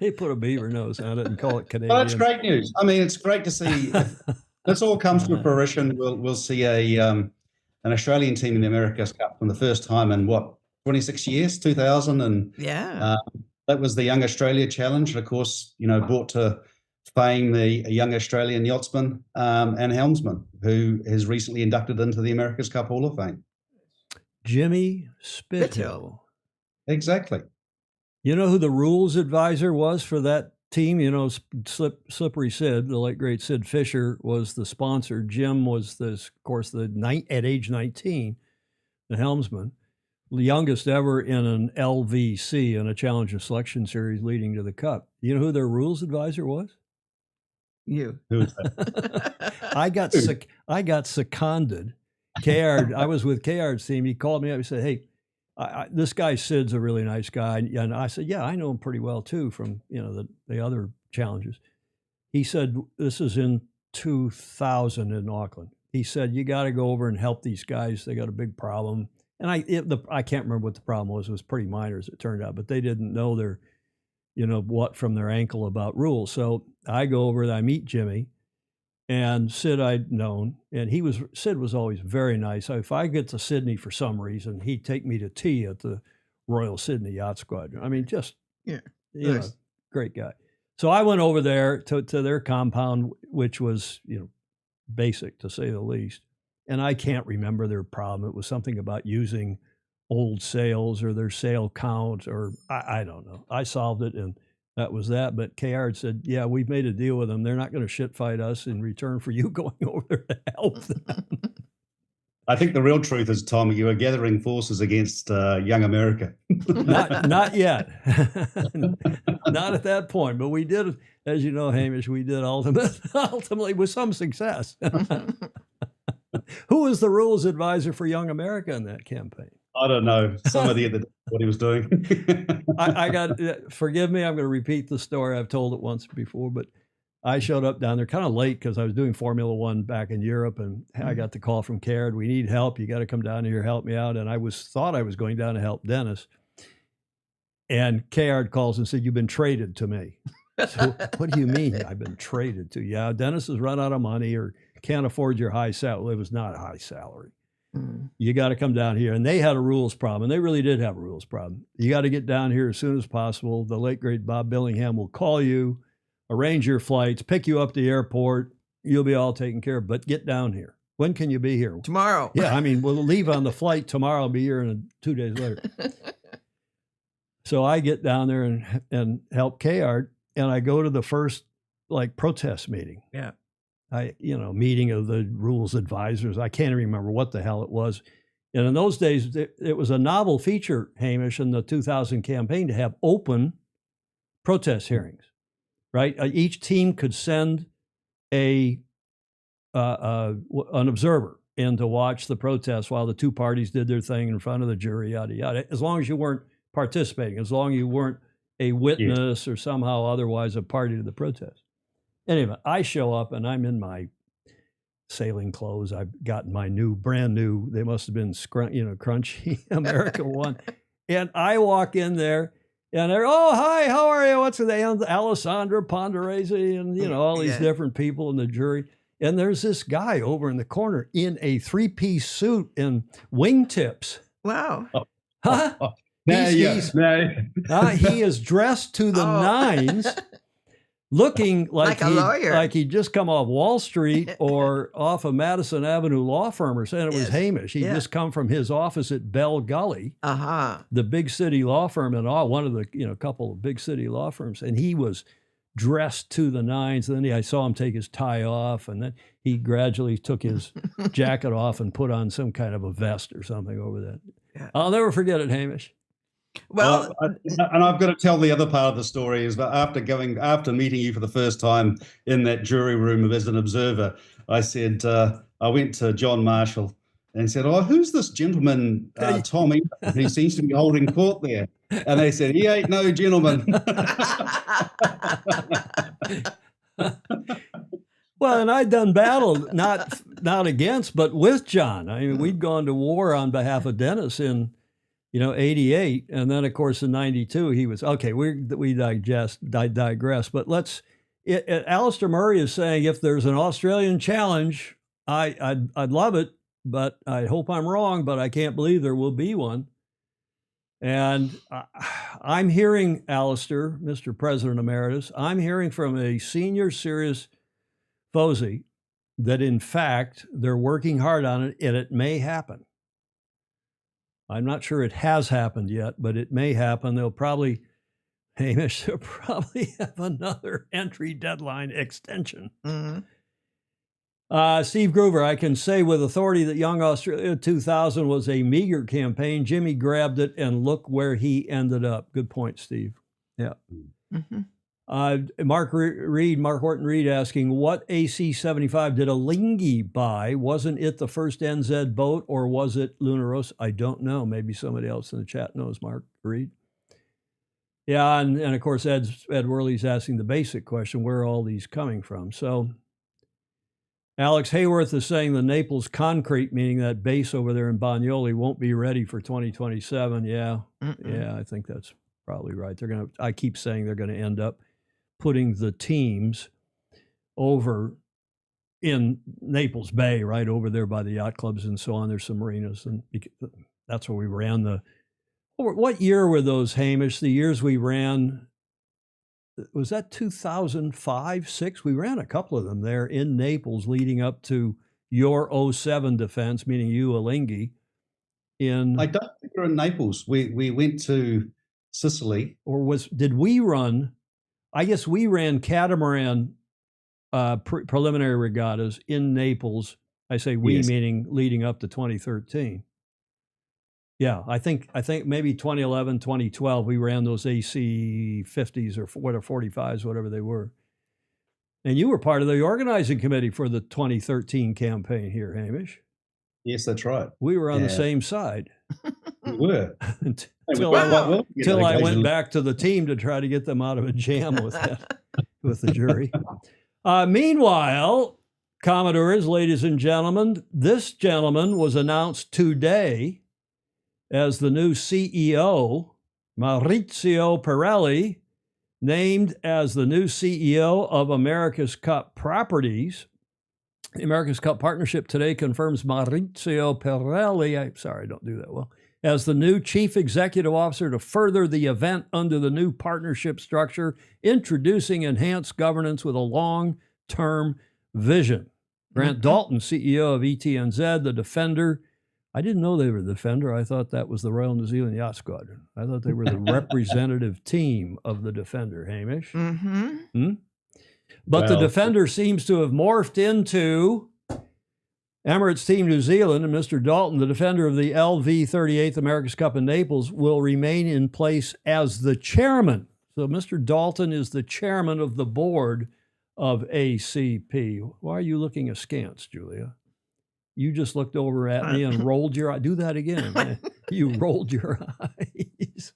They put a beaver nose on it and call it Canadian. Well, that's great news. I mean, it's great to see. If this all comes to fruition, we'll see an Australian team in the America's Cup for the first time in 26 years, 2000, and Yeah. that was the Young Australia Challenge. Of course, brought to fame the young Australian yachtsman and helmsman who is recently inducted into the America's Cup Hall of Fame. Jimmy Spithill. Exactly. You know who the rules advisor was for that team? Slippery Sid, the late great Sid Fisher, was the sponsor. Jim was, at age 19, the helmsman, the youngest ever in an LVC, in a Challenger Selection Series leading to the Cup. You know who their rules advisor was? You. Who was that? I got seconded. Kayard, I was with Kayard's team. He called me up. He said, "Hey, this guy Sid's a really nice guy." And I said, "Yeah, I know him pretty well too from the other challenges." He said, "This is in 2000 in Auckland." He said, "You got to go over and help these guys. They got a big problem." And I can't remember what the problem was. It was pretty minor as it turned out, but they didn't know their, what from their ankle about rules. So I go over and I meet Jimmy, and Sid I'd known, and Sid was always very nice. If I get to Sydney for some reason, he'd take me to tea at the Royal Sydney Yacht Squadron. I mean, just Nice. great guy. So I went over there to their compound, which was basic to say the least. And I can't remember their problem. It was something about using old sails or their sail count, or I don't know. I solved it, and that was that. But Kayard said, "Yeah, we've made a deal with them. They're not going to shit fight us in return for you going over there to help them." I think the real truth is, Tom, you were gathering forces against young America. Not yet. Not at that point. But we did, as you know, Hamish, we did ultimately with some success. Who was the rules advisor for Young America in that campaign? I don't know. Somebody at what he was doing. I got, forgive me, I'm going to repeat the story. I've told it once before, but I showed up down there kind of late because I was doing Formula One back in Europe, and I got the call from Kayard, "We need help. You got to come down here, help me out." And I thought I was going down to help Dennis. And Kayard calls and said, "You've been traded to me." So what do you mean I've been traded to? Yeah, Dennis has run out of money or can't afford your high salary. Well, it was not a high salary. You got to come down here. And they had a rules problem, and they really did have a rules problem. You got to get down here as soon as possible. The late, great Bob Billingham will call you, arrange your flights, pick you up to the airport. You'll be all taken care of, but get down here. When can you be here? Tomorrow. Yeah, I mean, we'll leave on the flight tomorrow. I'll be here in 2 days later. So I get down there and help Kayard, and I go to the first protest meeting. Yeah. Meeting of the rules advisors. I can't even remember what the hell it was. And in those days, it was a novel feature, Hamish, in the 2000 campaign to have open protest hearings, right? Each team could send an observer in to watch the protest while the two parties did their thing in front of the jury, yada, yada, as long as you weren't participating, as long as you weren't a witness or somehow otherwise a party to the protest. Anyway, I show up and I'm in my sailing clothes. I've gotten my brand new, they must have been crunchy America one. And I walk in there and they're, "Oh, hi, how are you? What's the name? Alessandra Ponderese," and all these different people in the jury. And there's this guy over in the corner in a 3-piece suit and wingtips. Wow. Huh? He is dressed to the nines. Looking like a lawyer, like he'd just come off Wall Street or off of Madison Avenue law firm or something. It was Hamish. He'd just come from his office at Bell Gully, the big city law firm, and one of the couple of big city law firms. And he was dressed to the nines. And then I saw him take his tie off, and then he gradually took his jacket off and put on some kind of a vest or something over that. Yeah. I'll never forget it, Hamish. Well, and I've got to tell the other part of the story is that after meeting you for the first time in that jury room as an observer, I said, I went to John Marshall and said, "Oh, who's this gentleman, Tommy? He seems to be holding court there." And they said, "He ain't no gentleman." Well, and I'd done battle, not against, but with John. I mean, we'd gone to war on behalf of Dennis in 88. And then, of course, in 92, he was, okay, we digress. But Alistair Murray is saying if there's an Australian challenge, I'd love it, but I hope I'm wrong, but I can't believe there will be one. And I'm hearing, Alistair, Mr. President Emeritus, I'm hearing from a senior serious Fozy that, in fact, they're working hard on it, and it may happen. I'm not sure it has happened yet, but it may happen. They'll probably have another entry deadline extension. Mm-hmm. Steve Groover, I can say with authority that Young Australia 2000 was a meager campaign. Jimmy grabbed it, and look where he ended up. Good point, Steve. Yeah. Mm-hmm. Mark Horton Reed asking, what AC-75 did Alinghi buy? Wasn't it the first NZ boat, or was it Lunaros? I don't know. Maybe somebody else in the chat knows, Mark Reed. Yeah, and of course, Ed Worley's asking the basic question, where are all these coming from? So Alex Hayworth is saying the Naples concrete, meaning that base over there in Bagnoli, won't be ready for 2027. Yeah, yeah, I think that's probably right. I keep saying they're going to end up putting the teams over in Naples Bay, right over there by the yacht clubs and so on. There's some marinas, and that's where we ran what year were those, Hamish? The years we ran, was that 2005, 6? We ran a couple of them there in Naples leading up to your 07 defense, meaning you, Alinghi. I don't think we're in Naples. We went to Sicily. Or did we run? I guess we ran catamaran preliminary regattas in Naples. I say we, yes, meaning leading up to 2013. Yeah, I think maybe 2011, 2012, we ran those AC 50s or 45s, whatever they were. And you were part of the organizing committee for the 2013 campaign here, Hamish. Yes, that's right. We were on the same side. We were. Until I went back to the team to try to get them out of a jam with the jury. Meanwhile, Commodores, ladies and gentlemen, this gentleman was announced today as the new CEO, Maurizio Pirelli, named as the new CEO of America's Cup Properties. The America's Cup Partnership today confirms Maurizio Pirelli, I don't do that well, as the new chief executive officer to further the event under the new partnership structure, introducing enhanced governance with a long-term vision. Grant Dalton, CEO of ETNZ, the Defender. I didn't know they were the Defender. I thought that was the Royal New Zealand Yacht Squadron. I thought they were the representative team of the Defender, Hamish. Mm-hmm. But the Defender seems to have morphed into Emirates Team New Zealand, and Mr. Dalton, the Defender of the LV38th America's Cup in Naples, will remain in place as the chairman. So Mr. Dalton is the chairman of the board of ACP. Why are you looking askance, Julia? You just looked over at me and rolled your eye. Do that again. You rolled your eyes.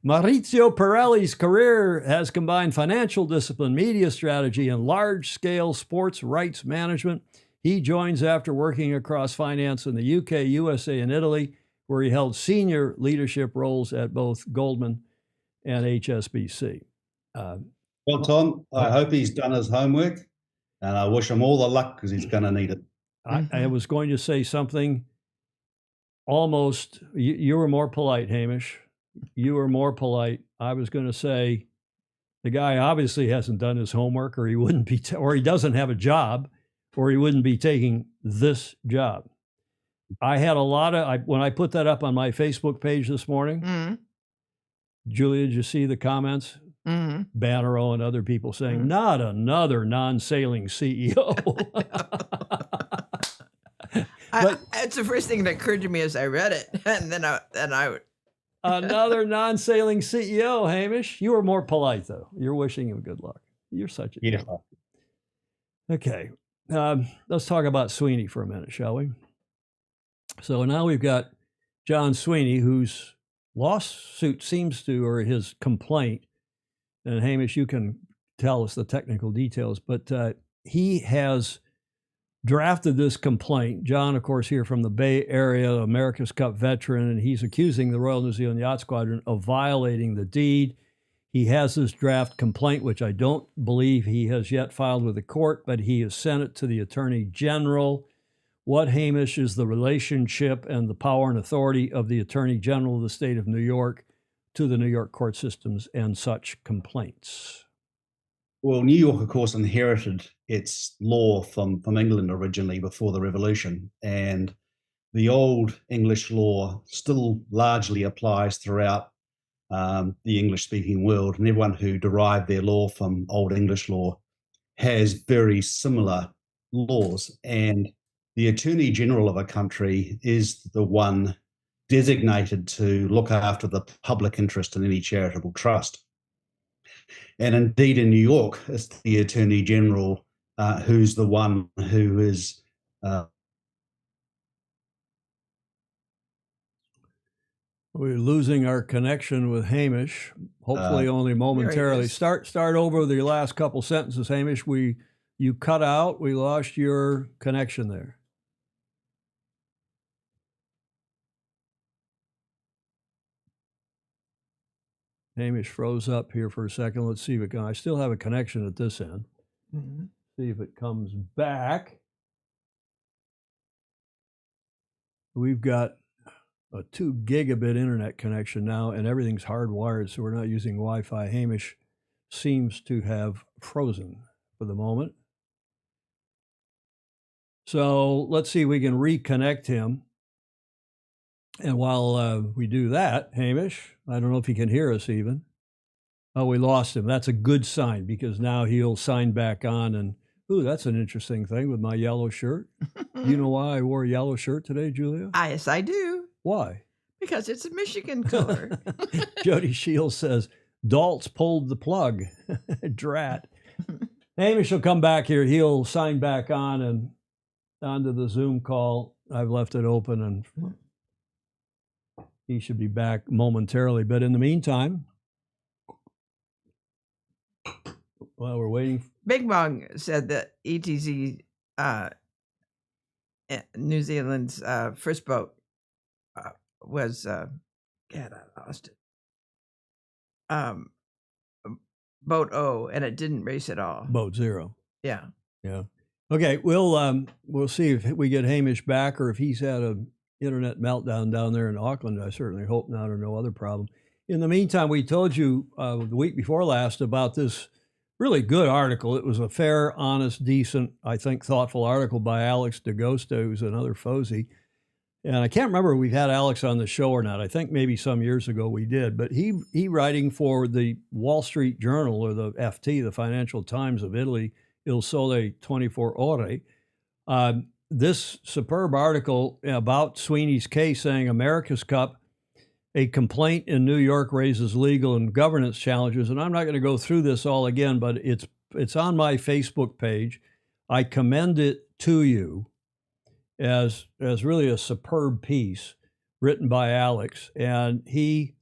Maurizio Pirelli's career has combined financial discipline, media strategy, and large-scale sports rights management. He joins after working across finance in the UK, USA, and Italy, where he held senior leadership roles at both Goldman and HSBC. Well, Tom, I hope he's done his homework, and I wish him all the luck because he's going to need it. I was going to say something almost, you were more polite, Hamish. You were more polite. I was going to say the guy obviously hasn't done his homework, or he wouldn't be, or he doesn't have a job, or he wouldn't be taking this job. I had a lot of, when I put that up on my Facebook page this morning, Julia, did you see the comments? Bannero and other people saying, not another non-sailing CEO. That's the first thing that occurred to me as I read it. And then I another non-sailing CEO, Hamish. You were more polite, though. You're wishing him good luck. You're such a yeah. Okay. Let's talk about Sweeney for a minute, shall we? So now we've got John Sweeney, whose lawsuit seems to, or his complaint, and Hamish, you can tell us the technical details, but he has drafted this complaint. John, of course, here from the Bay Area, America's Cup veteran, and he's accusing the Royal New Zealand Yacht Squadron of violating the deed. He has this draft complaint, which I don't believe he has yet filed with the court, but he has sent it to the Attorney General. What, Hamish, is the relationship and the power and authority of the Attorney General of the state of New York to the New York court systems and such complaints? Well, New York, of course, inherited its law from England originally before the Revolution, and the old English law still largely applies throughout the English-speaking world, and everyone who derived their law from Old English law has very similar laws, and the Attorney General of a country is the one designated to look after the public interest in any charitable trust. And indeed, in New York, it's the Attorney General who's the one who is we're losing our connection with Hamish, hopefully only momentarily. Start over the last couple sentences, Hamish. You cut out. We lost your connection there. Hamish froze up here for a second. Let's see if it can. I still have a connection at this end. Mhm. See if it comes back. We've got a 2 gigabit internet connection now, and everything's hardwired, so we're not using Wi-Fi. Hamish seems to have frozen for the moment. So let's see if we can reconnect him. And while we do that, Hamish, I don't know if he can hear us even. Oh, we lost him. That's a good sign, because now he'll sign back on. And, ooh, that's an interesting thing with my yellow shirt. You know why I wore a yellow shirt today, Julia? Yes, I do. Why? Because it's a Michigan color. Jody Shields says, Dalt's pulled the plug. Drat. Hamish will come back here. He'll sign back on and onto the Zoom call. I've left it open, and he should be back momentarily. But in the meantime, while we're waiting. Big Bong said that ETZ, New Zealand's first boat, was, God, I lost it. Boat O, and it didn't race at all. Boat 0. Yeah. Yeah. Okay, we'll see if we get Hamish back, or if he's had an internet meltdown down there in Auckland. I certainly hope not, or no other problem. In the meantime, we told you the week before last about this really good article. It was a fair, honest, decent, I think, thoughtful article by Alex DeGosta, who's another Fozy. And I can't remember if we've had Alex on the show or not. I think maybe some years ago we did. But he writing for the Wall Street Journal, or the FT, the Financial Times of Italy, Il Sole 24 Ore, this superb article about Sweeney's case, saying America's Cup, a complaint in New York raises legal and governance challenges. And I'm not going to go through this all again, but it's on my Facebook page. I commend it to you as really a superb piece written by Alex. And he,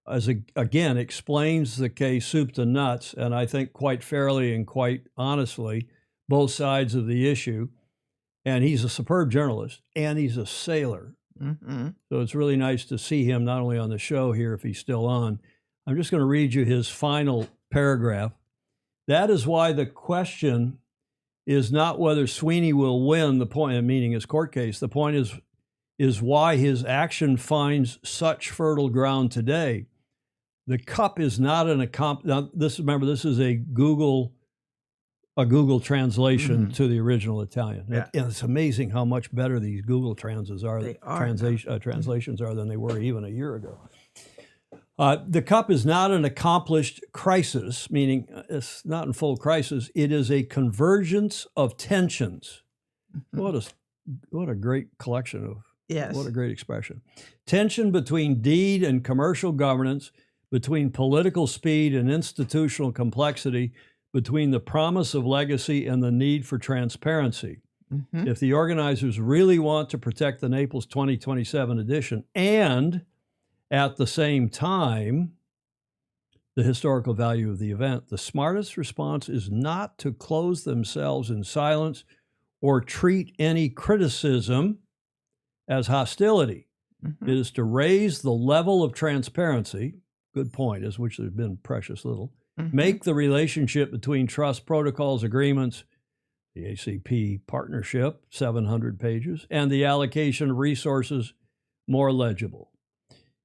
again, explains the case soup to nuts, and I think quite fairly and quite honestly, both sides of the issue. And he's a superb journalist, and he's a sailor. Mm-hmm. So it's really nice to see him not only on the show here, if he's still on. I'm just going to read you his final paragraph. That is why the question is not whether Sweeney will win, the point, meaning his court case. The point is why his action finds such fertile ground today. The cup is not an now this is a Google translation to the original Italian. Yeah. And it's amazing how much better these Google translations are than they were even a year ago. The cup is not an accomplished crisis, meaning it's not in full crisis. It is a convergence of tensions. What a great collection of, Yes. What a great expression. Tension between deed and commercial governance, between political speed and institutional complexity, between the promise of legacy and the need for transparency. Mm-hmm. If the organizers really want to protect the Naples 2027 edition and at the same time, the historical value of the event, the smartest response is not to close themselves in silence or treat any criticism as hostility. Mm-hmm. It is to raise the level of transparency, good point, as which there's been precious little, make the relationship between trust protocols, agreements, the ACP partnership, 700 pages, and the allocation of resources more legible.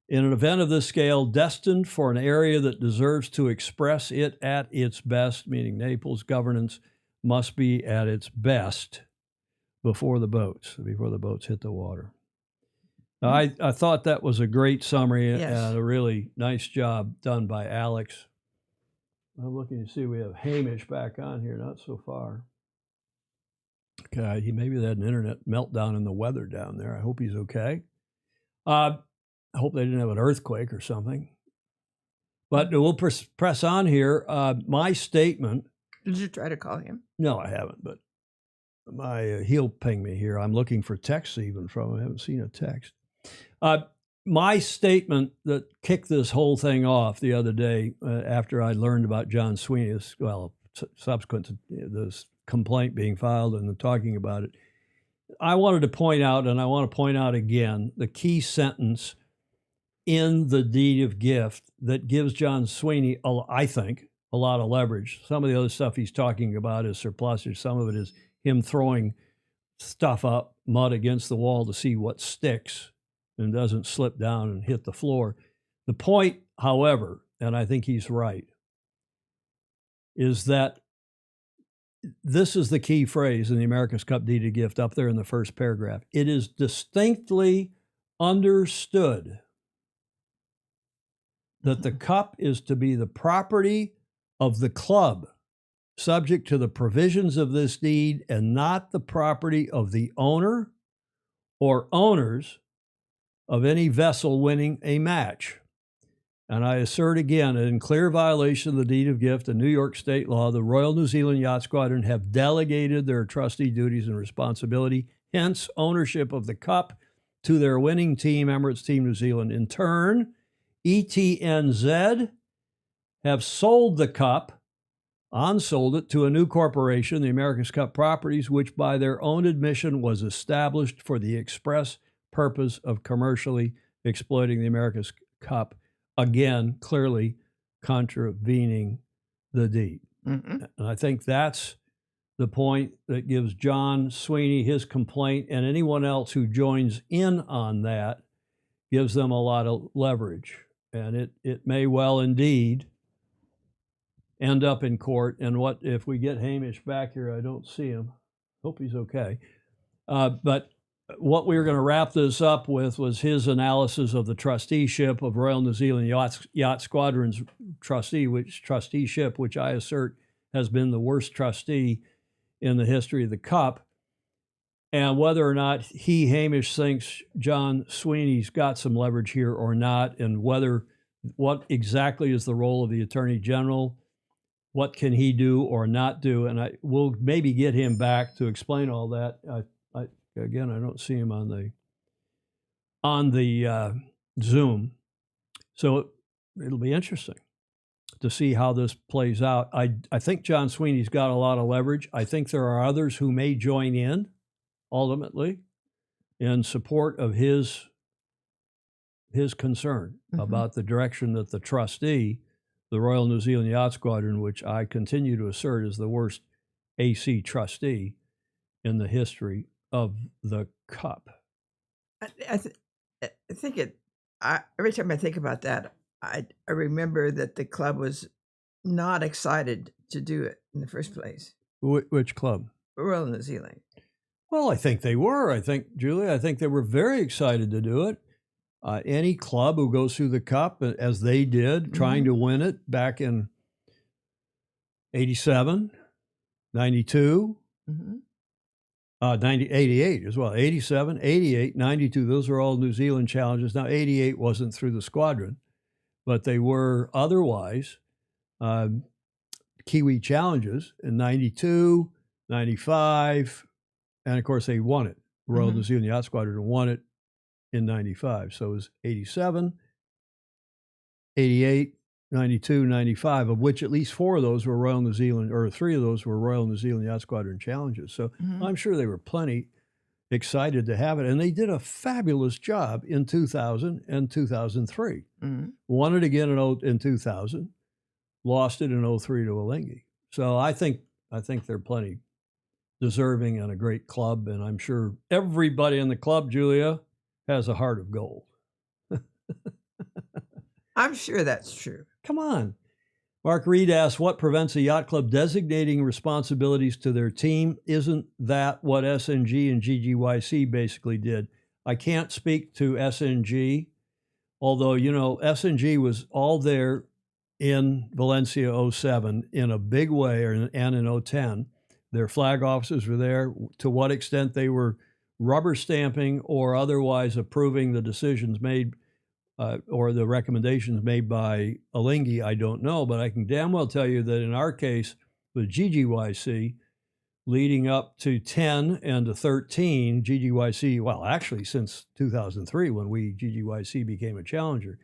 In an event of this scale, destined for an area that deserves to express it at its best, meaning Naples, governance must be at its best before the boats hit the water. Now, I thought that was a great summary. Yes. And a really nice job done by Alex. I'm looking to see we have Hamish back on here, not so far. Okay, maybe they had an internet meltdown in the weather down there. I hope he's okay. I hope they didn't have an earthquake or something. But we'll press on here. My statement. Did you try to call him? No, I haven't. But he'll ping me here. I'm looking for texts even from him. I haven't seen a text. My statement that kicked this whole thing off the other day, after I learned about John Sweeney, subsequent to this complaint being filed and talking about it, I wanted to point out, and I want to point out again, the key sentence in the deed of gift that gives John Sweeney, I think, a lot of leverage. Some of the other stuff he's talking about is surplusage. Some of it is him throwing stuff up, mud against the wall to see what sticks and doesn't slip down and hit the floor. The point, however, and I think he's right, is that this is the key phrase in the America's Cup deed of gift up there in the first paragraph. It is distinctly understood that the cup is to be the property of the club, subject to the provisions of this deed, and not the property of the owner or owners of any vessel winning a match. And I assert again that in clear violation of the deed of gift and New York state law, the Royal New Zealand Yacht Squadron have delegated their trustee duties and responsibility, hence ownership of the cup, to their winning team, Emirates Team New Zealand. In turn, ETNZ have sold the cup, on-sold it to a new corporation, the America's Cup Properties, which by their own admission was established for the express purpose of commercially exploiting the America's Cup, again, clearly contravening the deed. Mm-hmm. And I think that's the point that gives John Sweeney his complaint, and anyone else who joins in on that gives them a lot of leverage. And it may well indeed end up in court. And what if we get Hamish back here? I don't see him. Hope he's okay. But what we were going to wrap this up with was his analysis of the trusteeship of Royal New Zealand Yacht Squadron's trusteeship, which I assert has been the worst trustee in the history of the Cup, and whether or not Hamish, thinks John Sweeney's got some leverage here or not, and what exactly is the role of the Attorney General, what can he do or not do, and we'll maybe get him back to explain all that. Again, I don't see him on the Zoom, so it'll be interesting to see how this plays out. I think John Sweeney's got a lot of leverage. I think there are others who may join in ultimately in support of his concern about the direction that the trustee, the Royal New Zealand Yacht Squadron, which I continue to assert is the worst AC trustee in the history of the Cup. I think every time I think about that, I remember that the club was not excited to do it in the first place. Which club? Royal New Zealand. Well, I think they were. I think they were very excited to do it. Any club who goes through the Cup, as they did, trying to win it back in 87, 92, 88 as well, 87, 88, 92. Those are all New Zealand challenges. Now, 88 wasn't through the squadron, but they were otherwise Kiwi challenges in 92, 95, and of course they won it. Royal New Zealand Yacht Squadron won it in 95. So it was 87, 88, 92, 95, of which at least 4 of those were Royal New Zealand, or 3 of those were Royal New Zealand Yacht Squadron challenges. So I'm sure they were plenty excited to have it. And they did a fabulous job in 2000 and 2003. Won it again in 2000, lost it in 03 to Alinghi. So I think they're plenty deserving and a great club. And I'm sure everybody in the club, Julia, has a heart of gold. I'm sure that's true. Come on. Mark Reed asks, what prevents a yacht club designating responsibilities to their team? Isn't that what SNG and GGYC basically did? I can't speak to SNG, although, SNG was all there in Valencia 07 in a big way, and in 010. Their flag officers were there. To what extent they were rubber stamping or otherwise approving the decisions made or the recommendations made by Alinghi, I don't know. But I can damn well tell you that in our case with GGYC, leading up to 10 and to 13, GGYC, well, actually since 2003 when GGYC became a challenger,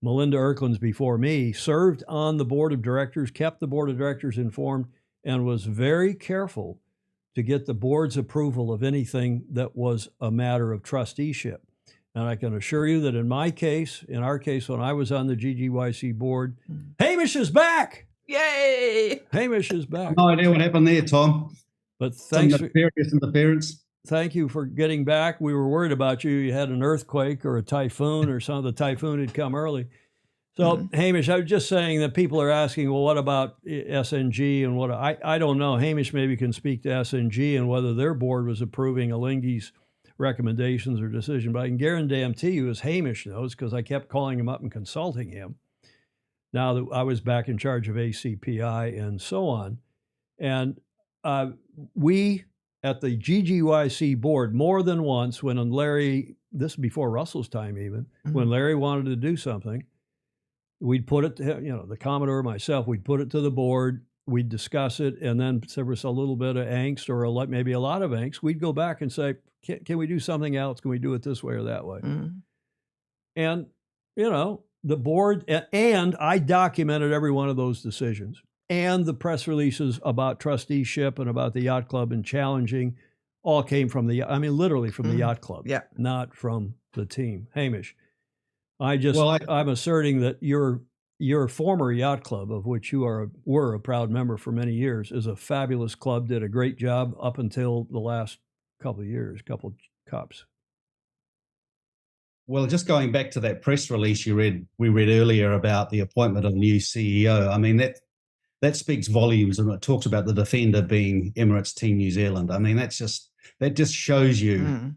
Melinda Erklands before me served on the board of directors, kept the board of directors informed, and was very careful to get the board's approval of anything that was a matter of trusteeship. And I can assure you that in our case, when I was on the GGYC board, Hamish is back. Yay! Hamish is back. No idea what happened there, Tom. But Some thanks. nefarious interference. Thank you for getting back. We were worried about you. You had an earthquake or a typhoon or something. The typhoon had come early. So, Hamish, I was just saying that people are asking, well, what about SNG and what? I don't know. Hamish maybe can speak to SNG and whether their board was approving Alinghi's recommendations or decision. But I can guarantee you, as Hamish knows, because I kept calling him up and consulting him, now that I was back in charge of ACPI and so on. And we at the GGYC board more than once when Larry, this is before Russell's time even, when Larry wanted to do something, we'd put it to, the Commodore, myself, we'd put it to the board, we'd discuss it, and then there was a little bit of angst or maybe a lot of angst. We'd go back and say, can we do something else? Can we do it this way or that way? And, the board, and I documented every one of those decisions and the press releases about trusteeship and about the yacht club and challenging all came from literally from the yacht club, not from the team. Hamish, I'm asserting that your former yacht club, of which you were a proud member for many years, is a fabulous club, did a great job up until the last couple of cups. Well, just going back to that press release we read earlier about the appointment of a new CEO. I mean, that speaks volumes, and it talks about the defender being Emirates Team New Zealand. I mean, that just shows you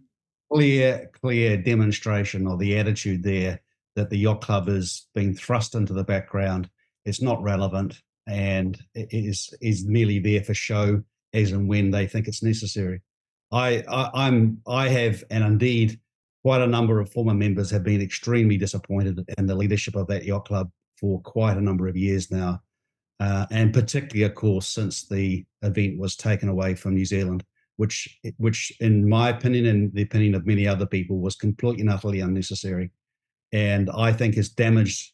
clear demonstration of the attitude there that the yacht club is being thrust into the background. It's not relevant, and it is merely there for show as and when they think it's necessary. I have, and indeed quite a number of former members have been extremely disappointed in the leadership of that yacht club for quite a number of years now. And particularly, of course, since the event was taken away from New Zealand, which in my opinion and the opinion of many other people was completely and utterly unnecessary. And I think has damaged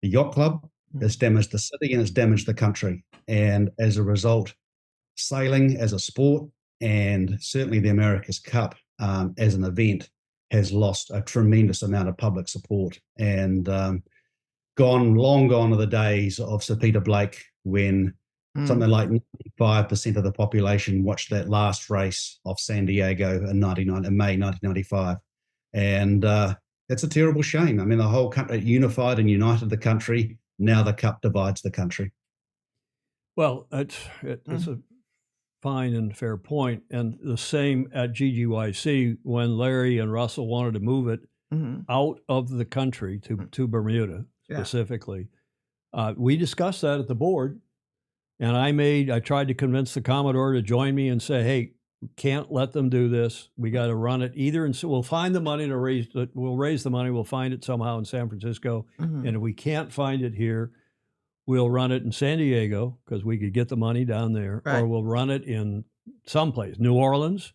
the yacht club, it's damaged the city, and it's damaged the country. And as a result, sailing as a sport and certainly the America's Cup as an event has lost a tremendous amount of public support, and long gone are the days of Sir Peter Blake when something like 95% of the population watched that last race off San Diego in May 1995. And it's a terrible shame. I mean, the whole country unified and united the country. Now the Cup divides the country. Well, it's a fine and fair point. And the same at GGYC when Larry and Russell wanted to move it out of the country to Bermuda specifically. We discussed that at the board, and I tried to convince the Commodore to join me and say, hey, we can't let them do this. We got to run it either. And so we'll find the money we'll raise the money. We'll find it somehow in San Francisco. And if we can't find it here, we'll run it in San Diego because we could get the money down there, or we'll run it in someplace, New Orleans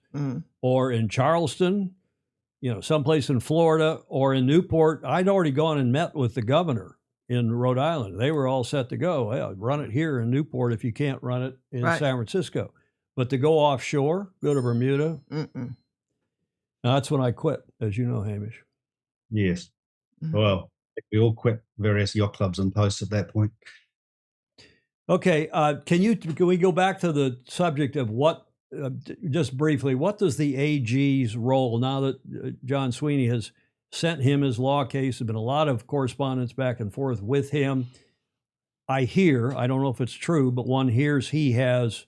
or in Charleston, someplace in Florida or in Newport. I'd already gone and met with the governor in Rhode Island. They were all set to go. Hey, run it here in Newport if you can't run it in San Francisco. But to go offshore, go to Bermuda, that's when I quit, as you know, Hamish. Yes. Well, we all quit various yacht clubs and posts at that point. Okay. Can we go back to the subject of what, just briefly, what does the AG's role, now that John Sweeney has sent him his law case, there's been a lot of correspondence back and forth with him. I don't know if it's true, but one hears he has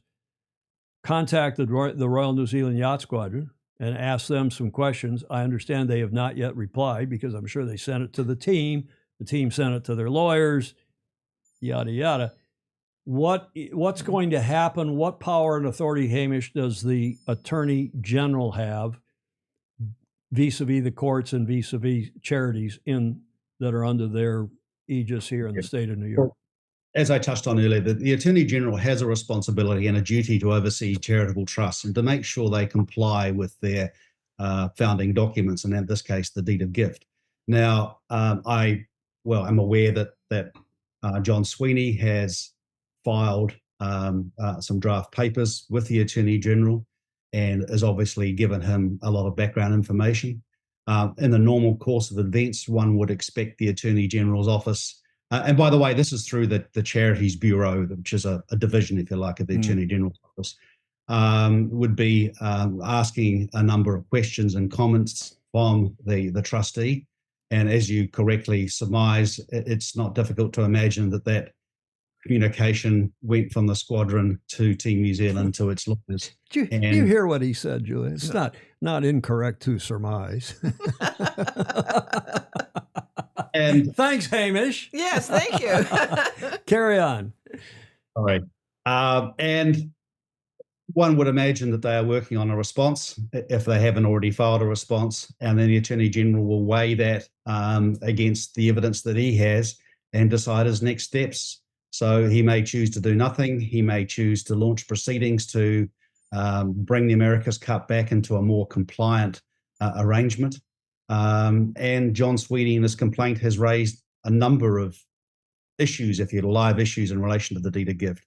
contacted the Royal New Zealand Yacht Squadron and asked them some questions. I understand they have not yet replied because I'm sure they sent it to the team. The team sent it to their lawyers, yada, yada. what's going to happen? What power and authority, Hamish, does the Attorney General have vis-a-vis the courts and vis-a-vis charities that are under their aegis here in the state of New York? As I touched on earlier, the Attorney General has a responsibility and a duty to oversee charitable trusts and to make sure they comply with their founding documents, and in this case, the deed of gift. Now, I'm aware that John Sweeney has filed some draft papers with the Attorney General and has obviously given him a lot of background information. In the normal course of events, one would expect the Attorney General's office, and by the way, this is through the Charities Bureau, which is a division, if you like, of the Attorney General's office, would be asking a number of questions and comments from the trustee. And as you correctly surmise, it's not difficult to imagine that communication went from the squadron to Team New Zealand to its lawyers. Did you hear what he said, Julia? It's not incorrect to surmise. And thanks, Hamish. Yes, thank you. Carry on. All right. And one would imagine that they are working on a response if they haven't already filed a response, and then the Attorney General will weigh that against the evidence that he has and decide his next steps. So he may choose to do nothing. He may choose to launch proceedings to bring the America's Cup back into a more compliant arrangement. And John Sweeney in his complaint has raised a number of issues, if you like, live issues in relation to the deed of gift.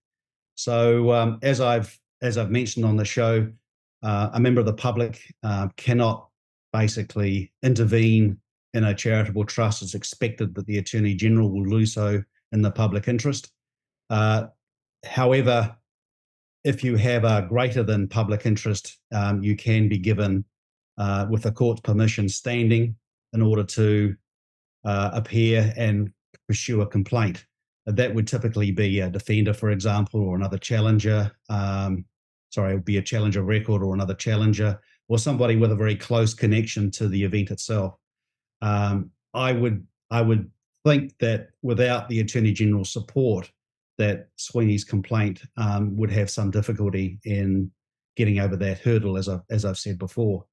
So as I've mentioned on the show, a member of the public cannot basically intervene in a charitable trust. It's expected that the Attorney General will do so in the public interest. However, if you have a greater than public interest, you can be given, with the court's permission, standing in order to appear and pursue a complaint. That would typically be a defender, for example, or another challenger. It would be a challenger record or another challenger, or somebody with a very close connection to the event itself. I would think that without the Attorney General's support, that Sweeney's complaint would have some difficulty in getting over that hurdle, as I've said before.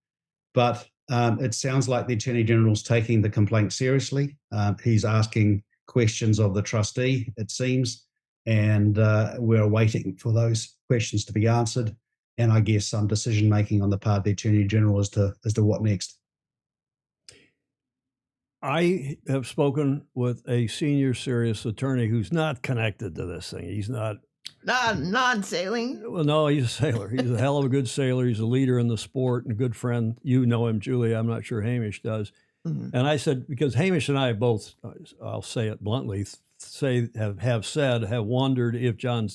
But it sounds like the Attorney General's taking the complaint seriously. He's asking questions of the trustee, it seems, and we're waiting for those questions to be answered, and I guess some decision making on the part of the Attorney General as to what next. I have spoken with a senior serious attorney who's not connected to this thing. He's not non-sailing. Well, no, he's a sailor. He's a hell of a good sailor. He's a leader in the sport and a good friend. You know him, Julia. I'm not sure Hamish does. Mm-hmm. And I said, because Hamish and I both, I'll say it bluntly, have wondered if John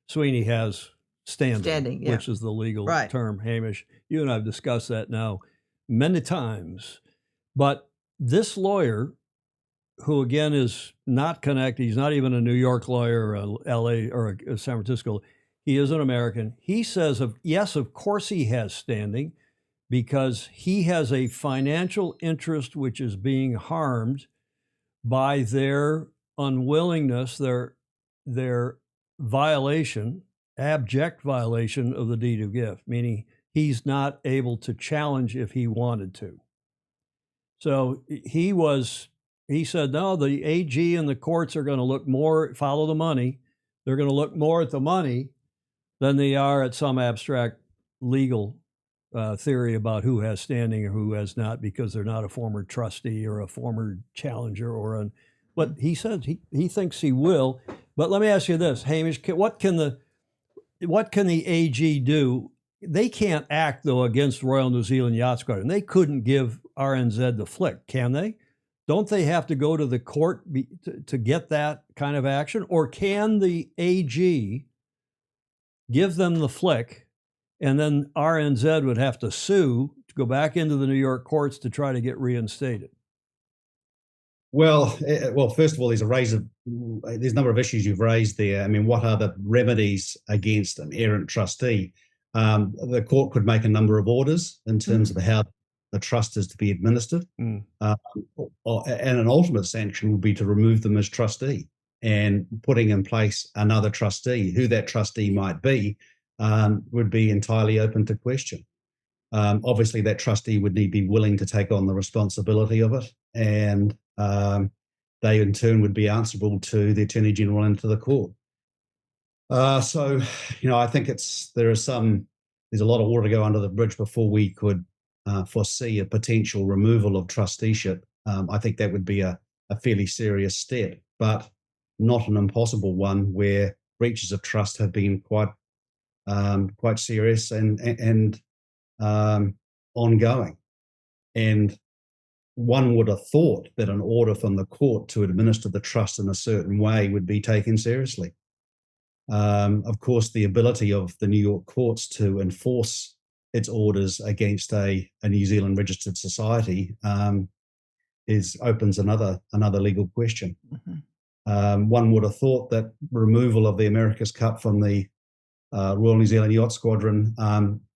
Sweeney has standing, which is the legal term. Hamish, you and I have discussed that now many times. But this lawyer, who again is not connected, he's not even a New York lawyer or a LA or a San Francisco, he is an American. He says, yes, of course he has standing, because he has a financial interest which is being harmed by their unwillingness, their violation, abject violation of the deed of gift, meaning he's not able to challenge if he wanted to. So he said, no, the AG and the courts are going to follow the money. They're going to look more at the money than they are at some abstract legal theory about who has standing or who has not, because they're not a former trustee or a former challenger but he says he thinks he will. But let me ask you this, Hamish, what can the AG do? They can't act, though, against Royal New Zealand Yacht Squadron. They couldn't give RNZ the flick, can they? Don't they have to go to the court to get that kind of action? Or can the AG give them the flick, and then RNZ would have to sue to go back into the New York courts to try to get reinstated? Well, first of all, there's a number of issues you've raised there. I mean, what are the remedies against an errant trustee? The court could make a number of orders in terms of how the trust is to be administered, and an ultimate sanction would be to remove them as trustee. and putting in place another trustee. Who that trustee might be would be entirely open to question. Obviously, that trustee would need to be willing to take on the responsibility of it, and they in turn would be answerable to the Attorney General and to the court. So, I think there's a lot of water to go under the bridge before we could foresee a potential removal of trusteeship. I think that would be a fairly serious step, but not an impossible one where breaches of trust have been quite serious and ongoing. And one would have thought that an order from the court to administer the trust in a certain way would be taken seriously. Of course, the ability of the New York courts to enforce its orders against a New Zealand registered society opens another legal question. Mm-hmm. One would have thought that removal of the America's Cup from the Royal New Zealand Yacht Squadron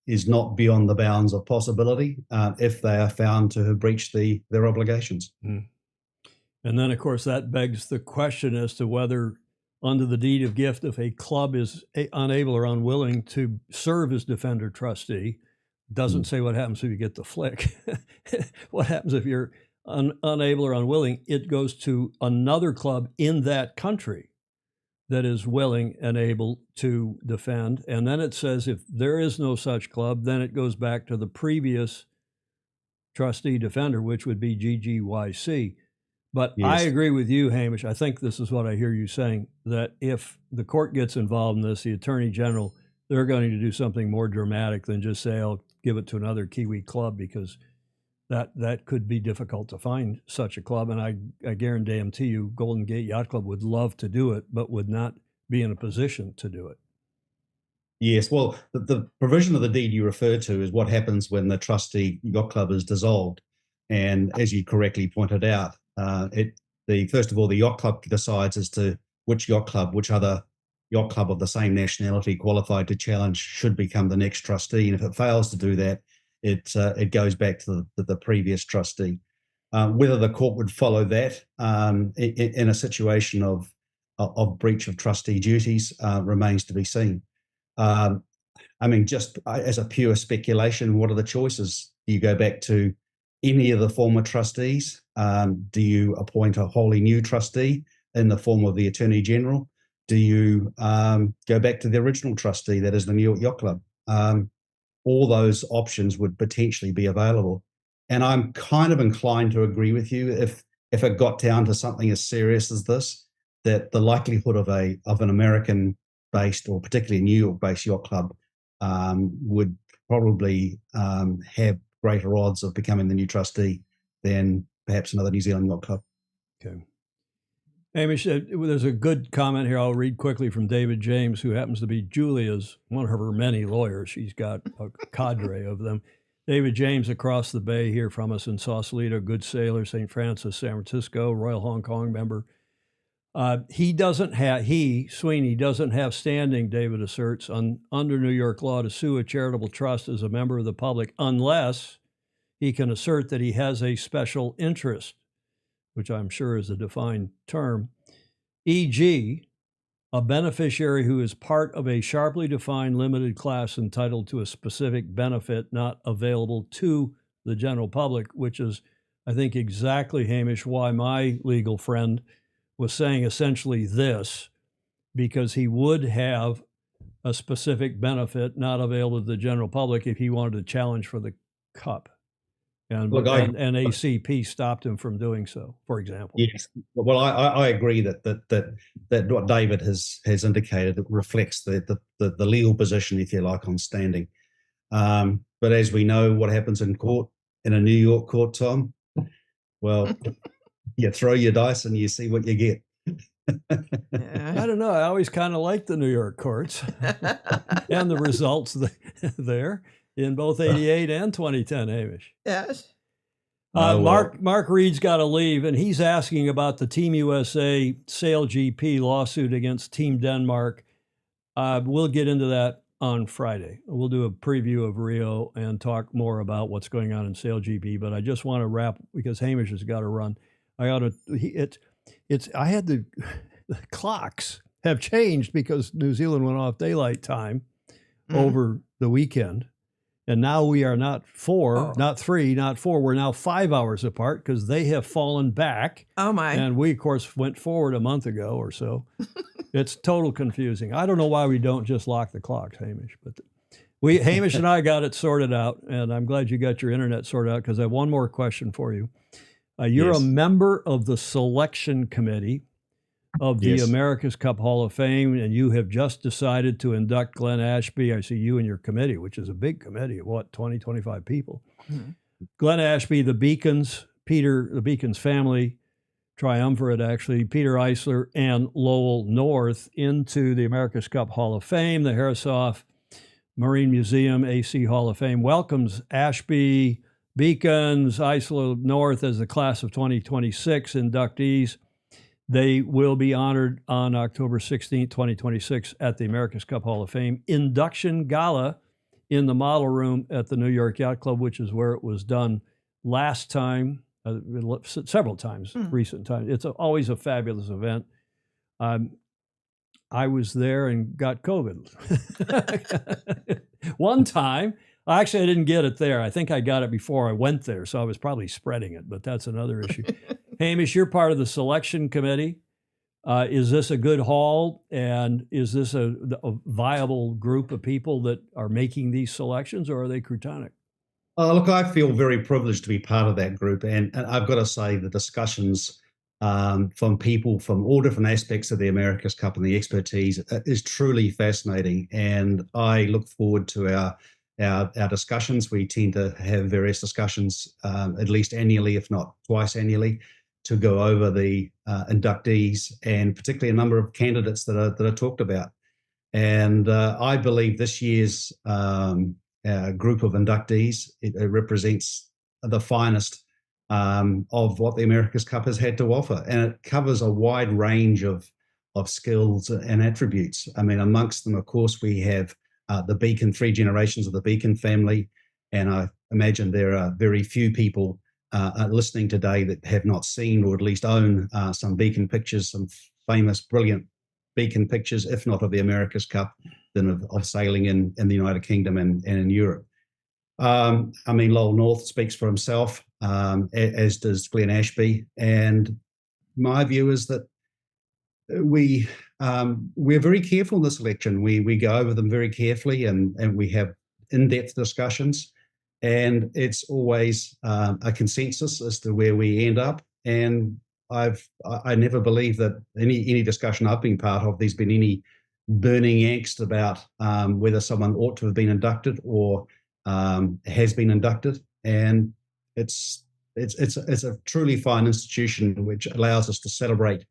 is not beyond the bounds of possibility if they are found to have breached their obligations. Mm. And then, of course, that begs the question as to whether, under the deed of gift, if a club is unable or unwilling to serve as defender trustee, doesn't say what happens if you get the flick. What happens if you're unable or unwilling? It goes to another club in that country that is willing and able to defend. And then it says if there is no such club, then it goes back to the previous trustee defender, which would be GGYC. But yes. I agree with you, Hamish. I think this is what I hear you saying, that if the court gets involved in this, the Attorney General, they're going to do something more dramatic than just say, I'll give it to another Kiwi club, because that could be difficult to find such a club. And I guarantee you, Golden Gate Yacht Club would love to do it, but would not be in a position to do it. Yes, well, the provision of the deed you refer to is what happens when the trustee yacht club is dissolved. And as you correctly pointed out, first of all, the yacht club decides as to which other yacht club of the same nationality qualified to challenge should become the next trustee. And if it fails to do that, it goes back to the previous trustee. Whether the court would follow that in a situation of breach of trustee duties remains to be seen. Just as a pure speculation, what are the choices? Do you go back to any of the former trustees? Do you appoint a wholly new trustee in the form of the Attorney General? Do you go back to the original trustee, that is the New York Yacht Club? All those options would potentially be available. And I'm kind of inclined to agree with you if it got down to something as serious as this, that the likelihood of an American-based or particularly a New York-based yacht club would probably have greater odds of becoming the new trustee than perhaps another New Zealand yacht club. Okay. Hamish, there's a good comment here I'll read quickly from David James, who happens to be Julia's, one of her many lawyers. She's got a cadre of them. David James across the bay here from us in Sausalito, good sailor, St. Francis, San Francisco, Royal Hong Kong member. Sweeney doesn't have standing, David asserts, under New York law to sue a charitable trust as a member of the public unless he can assert that he has a special interest, which I'm sure is a defined term, e.g., a beneficiary who is part of a sharply defined limited class entitled to a specific benefit not available to the general public, which is, I think, exactly, Hamish, why my legal friend was saying essentially this, because he would have a specific benefit not available to the general public if he wanted to challenge for the cup. And ACP stopped him from doing so, for example. Yes. Well, I agree that what David has indicated reflects the legal position, if you like, on standing. But as we know, what happens in court, in a New York court, Tom, well, you throw your dice and you see what you get. I don't know. I always kind of like the New York courts and the results there in both 88 and 2010, Hamish. Yes. Mark Reed's got to leave, and he's asking about the Team USA Sail GP lawsuit against Team Denmark. We'll get into that on Friday. We'll do a preview of Rio and talk more about what's going on in Sail GP, but I just want to wrap, because Hamish has got to run. the clocks have changed because New Zealand went off daylight time over the weekend. And now we are not 4, not 3, not 4. We're now 5 hours apart because they have fallen back. Oh, my. And we, of course, went forward a month ago or so. It's total confusing. I don't know why we don't just lock the clocks, Hamish. But Hamish and I got it sorted out. And I'm glad you got your internet sorted out because I have one more question for you. You're Yes. a member of the selection committee of the Yes. America's Cup Hall of Fame, and you have just decided to induct Glenn Ashby. I see you and your committee, which is a big committee of 20, 25 people. Mhm. Glenn Ashby, the Beacons, the Beacons family, triumvirate actually, Peter Eisler and Lowell North into the America's Cup Hall of Fame. The Harrisoff Marine Museum AC Hall of Fame welcomes Ashby, Beacons, Eisler, North as the class of 2026 inductees. They will be honored on October 16th, 2026 at the America's Cup Hall of Fame induction gala in the model room at the New York Yacht Club, which is where it was done last time, several times, recent times. It's always a fabulous event. I was there and got COVID. One time, actually, I didn't get it there. I think I got it before I went there, so I was probably spreading it, but that's another issue. Hamish, you're part of the selection committee. Is this a good hall, and is this a viable group of people that are making these selections, or are they croutonic? Look, I feel very privileged to be part of that group, and I've got to say the discussions from people from all different aspects of the America's Cup and the expertise is truly fascinating, and I look forward to our discussions. We tend to have various discussions at least annually, if not twice annually, to go over the inductees and particularly a number of candidates that are talked about. And I believe this year's group of inductees, it represents the finest of what the America's Cup has had to offer. And it covers a wide range of skills and attributes. I mean, amongst them, of course, we have the Beacon, 3 generations of the Beacon family. And I imagine there are very few people listening today that have not seen or at least own some Beacon pictures, some famous, brilliant Beacon pictures, if not of the America's Cup, then of sailing in the United Kingdom and in Europe. I mean, Lowell North speaks for himself, as does Glenn Ashby. And my view is that we're very careful in this election. We go over them very carefully and we have in-depth discussions. And it's always a consensus as to where we end up. And I never believe that any discussion I've been part of, there's been any burning angst about whether someone ought to have been inducted or has been inducted. And it's a truly fine institution which allows us to celebrate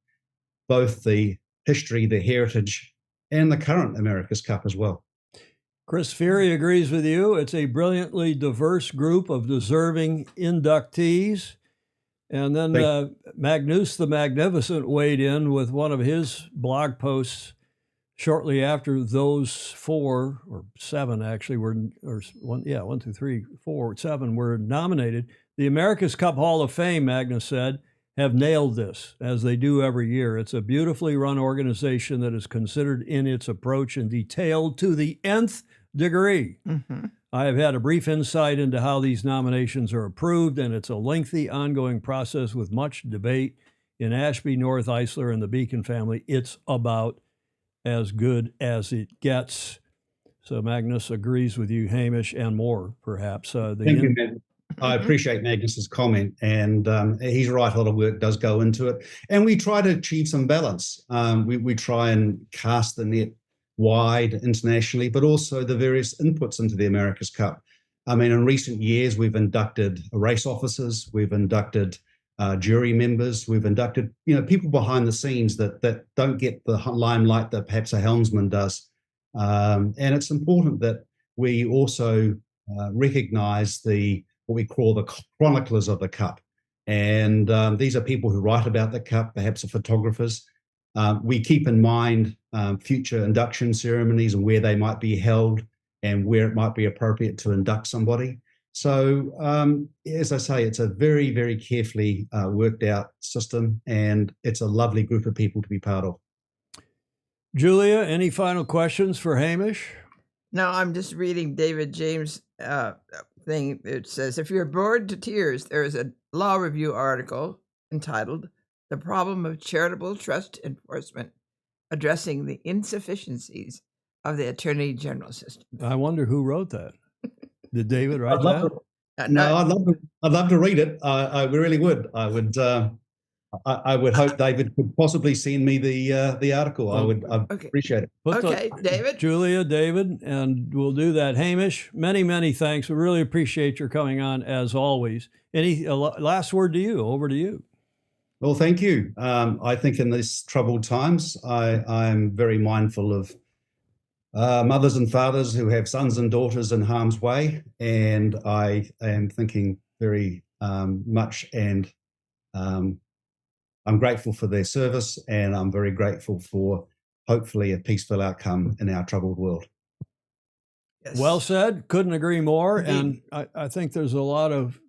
both the history, the heritage, and the current America's Cup as well. Chris Feary agrees with you. It's a brilliantly diverse group of deserving inductees. And then Magnus the Magnificent weighed in with one of his blog posts shortly after those 4 or 7 actually were, or 1, 2, 3, 4, 7 were nominated. The America's Cup Hall of Fame, Magnus said, have nailed this, as they do every year. It's a beautifully run organization that is considered in its approach and detailed to the nth degree. Mm-hmm. I have had a brief insight into how these nominations are approved, and it's a lengthy, ongoing process with much debate in Ashby, North, Eisler, and the Beacon family. It's about as good as it gets. So Magnus agrees with you, Hamish, and more, perhaps. Thank you, Magnus. I appreciate Magnus's comment, and he's right. A lot of work does go into it, and we try to achieve some balance. We try and cast the net wide internationally, but also the various inputs into the America's Cup. I mean, in recent years, we've inducted race officers, we've inducted jury members, we've inducted people behind the scenes that don't get the limelight that perhaps a helmsman does. And it's important that we also recognize what we call the chroniclers of the Cup. And these are people who write about the Cup, perhaps are photographers. We keep in mind future induction ceremonies and where they might be held and where it might be appropriate to induct somebody. So, as I say, it's a very, very carefully worked out system, and it's a lovely group of people to be part of. Julia, any final questions for Hamish? No, I'm just reading David James' thing. It says, if you're bored to tears, there is a law review article entitled The Problem of Charitable Trust Enforcement, Addressing the Insufficiencies of the Attorney General System. I wonder who wrote that. Did David write I'd love that? to, no, I'd love to read it. I really would. I would hope David could possibly send me the article. I'd Okay. appreciate it. Okay, David. Julia, David, and we'll do that. Hamish, many, many thanks. We really appreciate your coming on as always. Any last word to you? Over to you. Well, thank you. I think in these troubled times, I'm very mindful of mothers and fathers who have sons and daughters in harm's way, and I am thinking very much, and I'm grateful for their service, and I'm very grateful for hopefully a peaceful outcome in our troubled world. Yes. Well said. Couldn't agree more. Indeed. And I think there's a lot of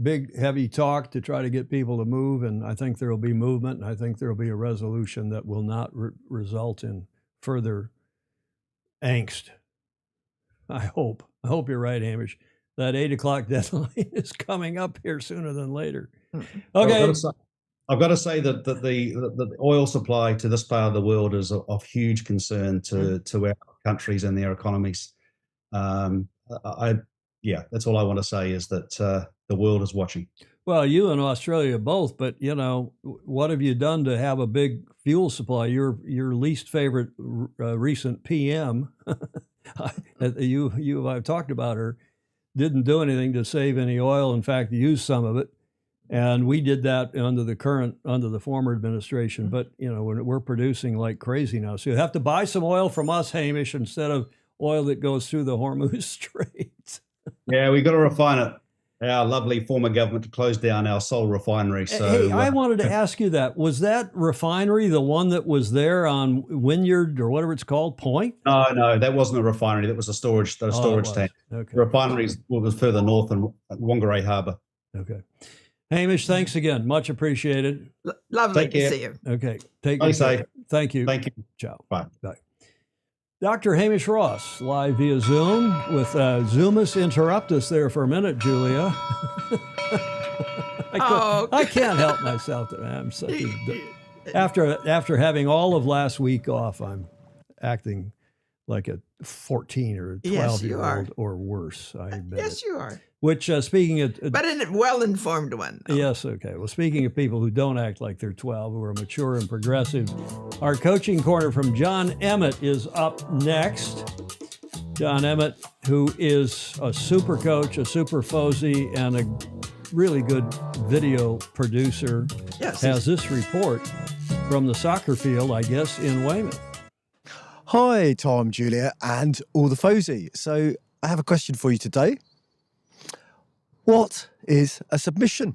big, heavy talk to try to get people to move. And I think there will be movement. And I think there will be a resolution that will not result in further angst. I hope you're right, Hamish. That 8 o'clock deadline is coming up here sooner than later. Okay. I've got to say that the oil supply to this part of the world is of huge concern to our countries and their economies. That's all I want to say is that the world is watching. Well, you and Australia both, but what have you done to have a big fuel supply? Your least favorite recent PM, I've talked about her, didn't do anything to save any oil. In fact, used some of it. And we did that under the former administration. But, we're producing like crazy now. So you have to buy some oil from us, Hamish, instead of oil that goes through the Hormuz Strait. Yeah, we've got to refine it. Our lovely former government closed down our sole refinery. So hey, I wanted to ask you that. Was that refinery the one that was there on Wynyard or whatever it's called, Point? No, that wasn't a refinery. That was a storage tank. Okay. The refinery was further north in Whangarei Harbour. Okay. Hamish, thanks again. Much appreciated. Lovely to see you. Okay. Take Stay care. safe. Thank you. Thank you. Ciao. Bye. Bye. Dr. Hamish Ross, live via Zoom with Zoomus Interruptus there for a minute, Julia. I can't help myself. I'm such after having all of last week off, I'm acting like a 14 or 12-year-old or worse. I admit Yes, you are. Which, speaking of... but a well-informed one. Though. Yes, okay. Well, speaking of people who don't act like they're 12, who are mature and progressive, our coaching corner from John Emmett is up next. John Emmett, who is a super coach, a super Fozy, and a really good video producer, has this report from the soccer field, I guess, in Weymouth. Hi, Tom, Julia, and all the Fozy. So I have a question for you today. What is a submission?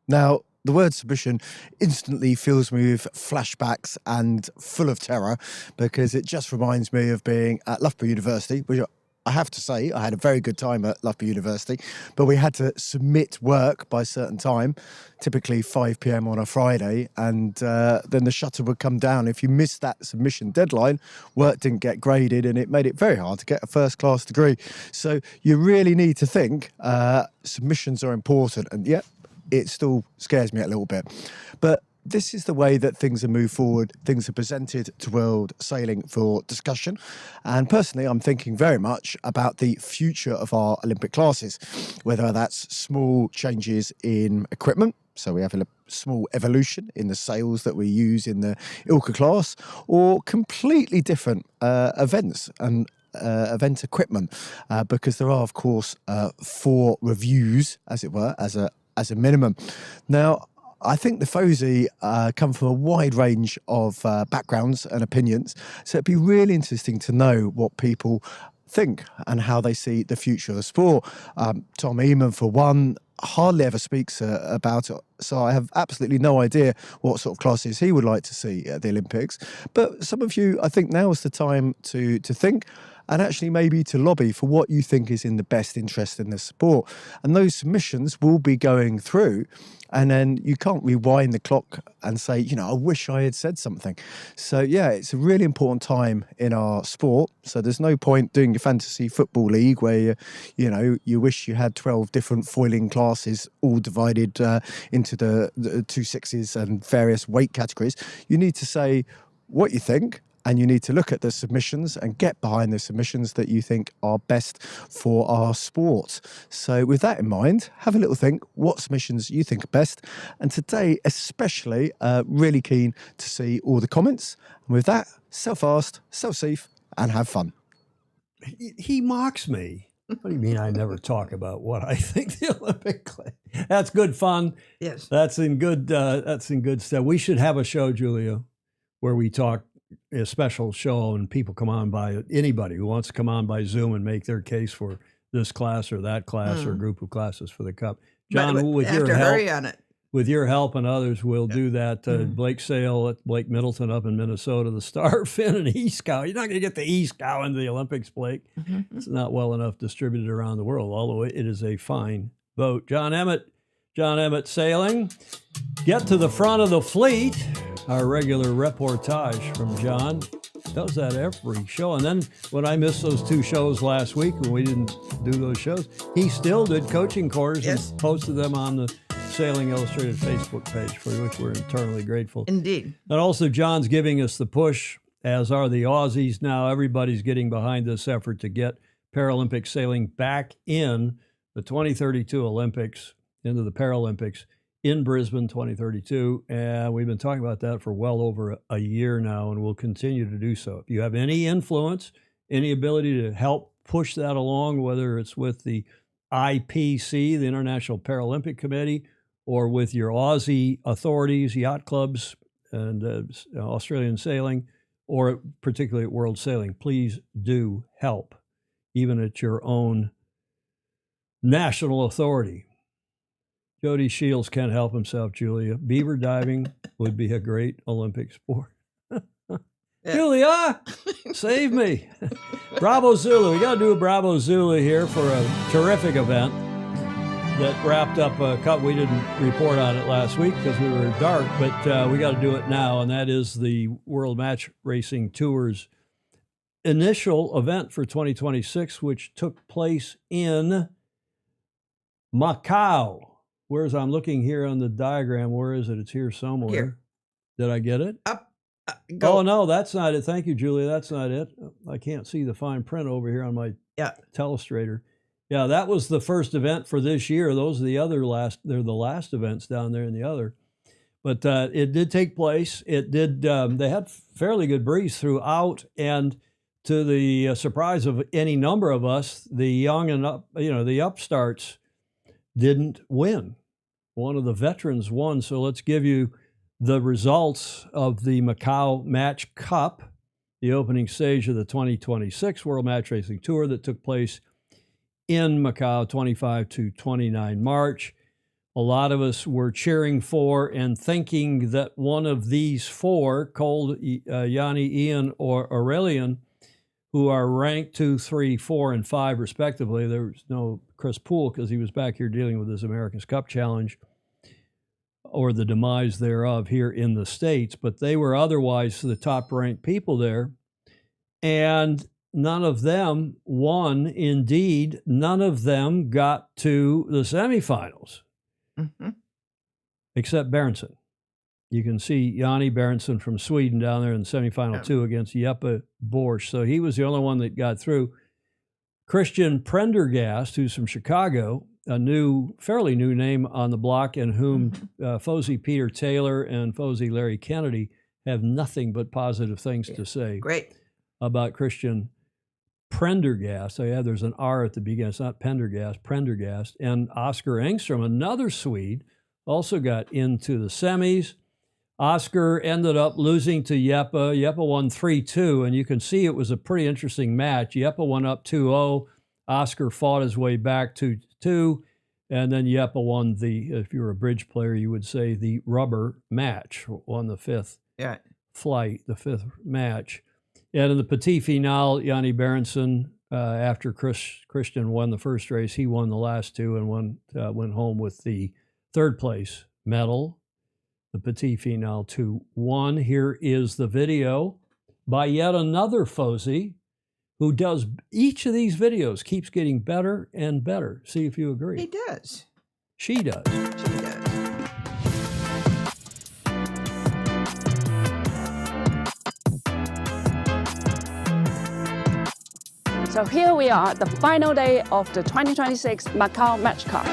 Now, the word submission instantly fills me with flashbacks and full of terror because it just reminds me of being at Loughborough University, which I have to say, I had a very good time at Loughborough University, but we had to submit work by a certain time, typically 5 p.m. on a Friday, and then the shutter would come down. If you missed that submission deadline, work didn't get graded, and it made it very hard to get a first-class degree. So you really need to think submissions are important, and yet it still scares me a little bit. But this is the way that things are moved forward. Things are presented to World Sailing for discussion. And personally, I'm thinking very much about the future of our Olympic classes, whether that's small changes in equipment. So we have a small evolution in the sails that we use in the Ilka class, or completely different events and event equipment, because there are, of course, 4 reviews, as it were, as a minimum. Now, I think the Fozy come from a wide range of backgrounds and opinions, so it'd be really interesting to know what people think and how they see the future of the sport. Tom Eamon, for one, hardly ever speaks about it, so I have absolutely no idea what sort of classes he would like to see at the Olympics. But some of you, I think now is the time to think. and actually maybe to lobby for what you think is in the best interest in the sport. And those submissions will be going through. And then you can't rewind the clock and say, I wish I had said something. So, yeah, it's a really important time in our sport. So there's no point doing your fantasy football league where, you wish you had 12 different foiling classes all divided into the two sixes and various weight categories. You need to say what you think, and you need to look at the submissions and get behind the submissions that you think are best for our sport. So with that in mind, have a little think what submissions you think are best. And today, especially, really keen to see all the comments. And with that, sell fast, sell safe, and have fun. He mocks me. What do you mean I never talk about what I think the Olympic That's good fun. Yes. That's in good stuff. We should have a show, Julia, where we talk, a special show, and people come on by, anybody who wants to come on by Zoom and make their case for this class or that class or group of classes for the Cup. John, But with your have to help, hurry on it. with your help and others, we'll do that. Blake Sale at Blake Middleton up in Minnesota, the Star, Finn, and E-Scow. You're not going to get the E-Scow into the Olympics, Blake. It's not well enough distributed around the world, although it is a fine boat. John Emmett Sailing. Get to the front of the fleet. Our regular reportage from John. Does that every show. And then when I missed those 2 shows last week, when we didn't do those shows, he still did coaching quarters and posted them on the Sailing Illustrated Facebook page, for which we're eternally grateful. Indeed. And also John's giving us the push, as are the Aussies now. Everybody's getting behind this effort to get Paralympic sailing back in the 2032 Olympics, into the Paralympics in Brisbane 2032. And we've been talking about that for well over a year now, and we'll continue to do so. If you have any influence, any ability to help push that along, whether it's with the IPC, the International Paralympic Committee, or with your Aussie authorities, yacht clubs, and Australian Sailing, or particularly at World Sailing, please do help, even at your own national authority. Jody Shields can't help himself, Julia. Beaver diving would be a great Olympic sport. Julia, save me. Bravo Zulu. We got to do a Bravo Zulu here for a terrific event that wrapped up a cut. We didn't report on it last week because we were dark, but we got to do it now, and that is the World Match Racing Tour's initial event for 2026, which took place in Macau. Whereas I'm looking here on the diagram, where is it? It's here somewhere. Here. Did I get it? Up. Go. Oh, no, that's not it. Thank you, Julia. That's not it. I can't see the fine print over here on my telestrator. Yeah, that was the first event for this year. Those are they're the last events down there in the other. But it did take place. It did, they had fairly good breeze throughout, and to the surprise of any number of us, the young and the upstarts didn't win. One of the veterans won. So let's give you the results of the Macau Match Cup, the opening stage of the 2026 World Match Racing Tour that took place in Macau, 25 to 29 March. A lot of us were cheering for and thinking that one of these 4, Cole, Yanni, Ian, or Aurelian, who are ranked 2, 3, 4, and 5 respectively. There was no Chris Poole because he was back here dealing with his America's Cup Challenge, or the demise thereof here in the States, but they were otherwise the top-ranked people there, and none of them won. Indeed, none of them got to the semifinals, except Berenson. You can see Yanni Berenson from Sweden down there in semifinal 2 against Jeppe Borsch. So he was the only one that got through. Christian Prendergast, who's from Chicago, a fairly new name on the block, and whom Fozy Peter Taylor and Fozy Larry Kennedy have nothing but positive things to say about Christian Prendergast. So yeah, there's an R at the beginning. It's not Pendergast, Prendergast. And Oscar Engstrom, another Swede, also got into the semis. Oscar ended up losing to Jeppe. Jeppe won 3-2, and you can see it was a pretty interesting match. Jeppe went up 2-0. Oscar fought his way back 2-2, and then Jeppe won if you were a bridge player, you would say the rubber match, won the 5th flight, the 5th match. And in the petit finale, Yanni Berenson, after Christian won the first race, he won the last two and went home with the third place medal. The petit finale 2-1. Here is the video by yet another Fozy, who does each of these videos, keeps getting better and better. See if you agree. He does. She does. She does. So here we are, the final day of the 2026 Macau Match Cup.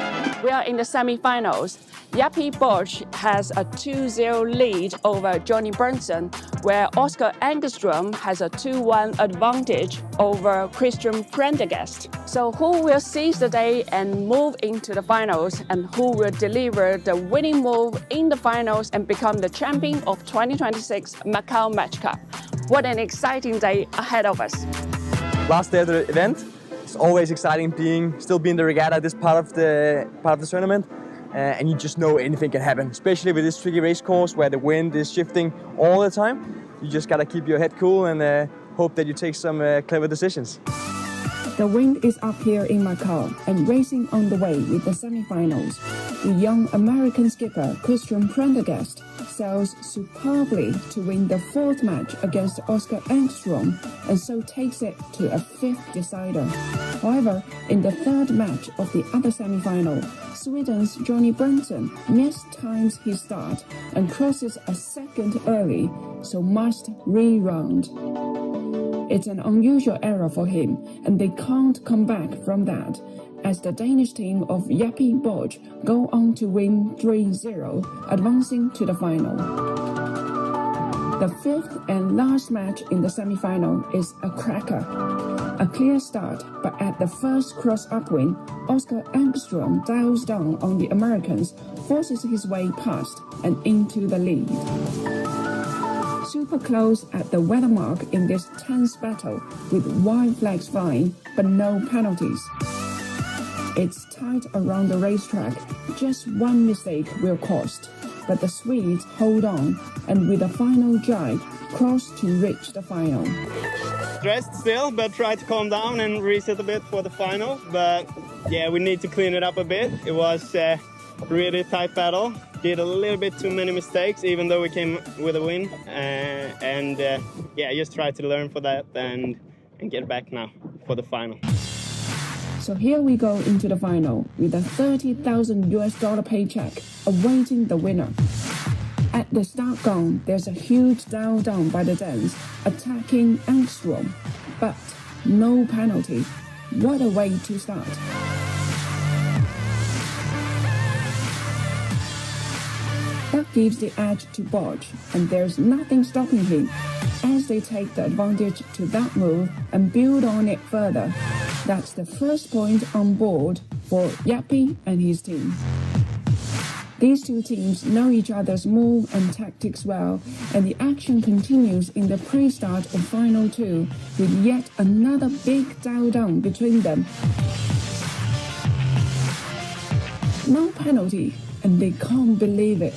We are in the semi-finals. Yappy Borch has a 2-0 lead over Johnny Burnson, where Oscar Engstrom has a 2-1 advantage over Christian Prendergast. So who will seize the day and move into the finals, and who will deliver the winning move in the finals and become the champion of 2026 Macau Match Cup? What an exciting day ahead of us. Last day of the event. It's always exciting still being the regatta, this part of the tournament. And you just know anything can happen, especially with this tricky race course where the wind is shifting all the time. You just gotta keep your head cool and hope that you take some clever decisions. The wind is up here in Macau and racing on the way with the semi-finals. The young American skipper Christian Prendergast sails superbly to win the fourth match against Oscar Engstrom and so takes it to a fifth decider. However, in the third match of the other semi-final, Sweden's Johnny Burnson mistimes his start and crosses a second early, so must re-round. It's an unusual error for him, and they can't come back from that, as the Danish team of Yappy Borch go on to win 3-0, advancing to the final. The fifth and last match in the semi-final is a cracker. A clear start, but at the first cross upwind, Oscar Engstrom dials down on the Americans, forces his way past and into the lead. Super close at the weather mark in this tense battle, with white flags flying, but no penalties. It's tight around the racetrack. Just one mistake will cost, but the Swedes hold on, and with a final jibe, cross to reach the final. Stressed still, but try to calm down and reset a bit for the final. But yeah, we need to clean it up a bit. It was a really tight battle. Did a little bit too many mistakes, even though we came with a win. Yeah, just try to learn for that and get back now for the final. So here we go into the final with a $30,000 paycheck awaiting the winner. At the start gun, there's a huge dial down by the Danes, attacking Engstrom, but no penalty. What a way to start. That gives the edge to Borch, and there's nothing stopping him as they take the advantage to that move and build on it further. That's the first point on board for Yappy and his team. These two teams know each other's move and tactics well, and the action continues in the pre-start of Final 2 with yet another big dial down between them. No penalty, and they can't believe it.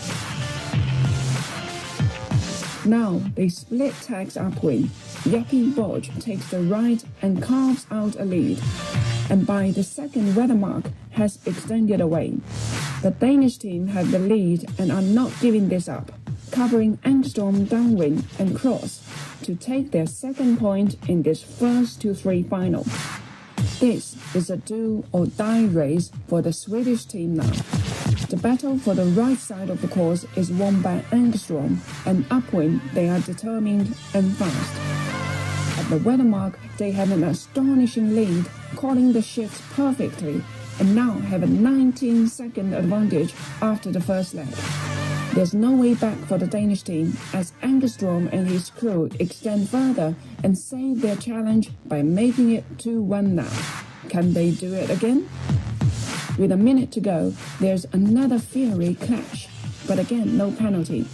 Now they split tags upwind. Yappy Borch takes the right and carves out a lead, and by the second weather mark has extended away. The Danish team have the lead and are not giving this up, covering Engstrom downwind and cross to take their second point in this first 2-3 final. This is a do or die race for the Swedish team now. The battle for the right side of the course is won by Engstrom, and upwind they are determined and fast. At the weather mark, they have an astonishing lead, calling the shifts perfectly, and now have a 19-second advantage after the first leg. There's no way back for the Danish team, as Engstrom and his crew extend further and save their challenge by making it 2-1 now. Can they do it again? With a minute to go, there's another fiery clash, but again no penalty,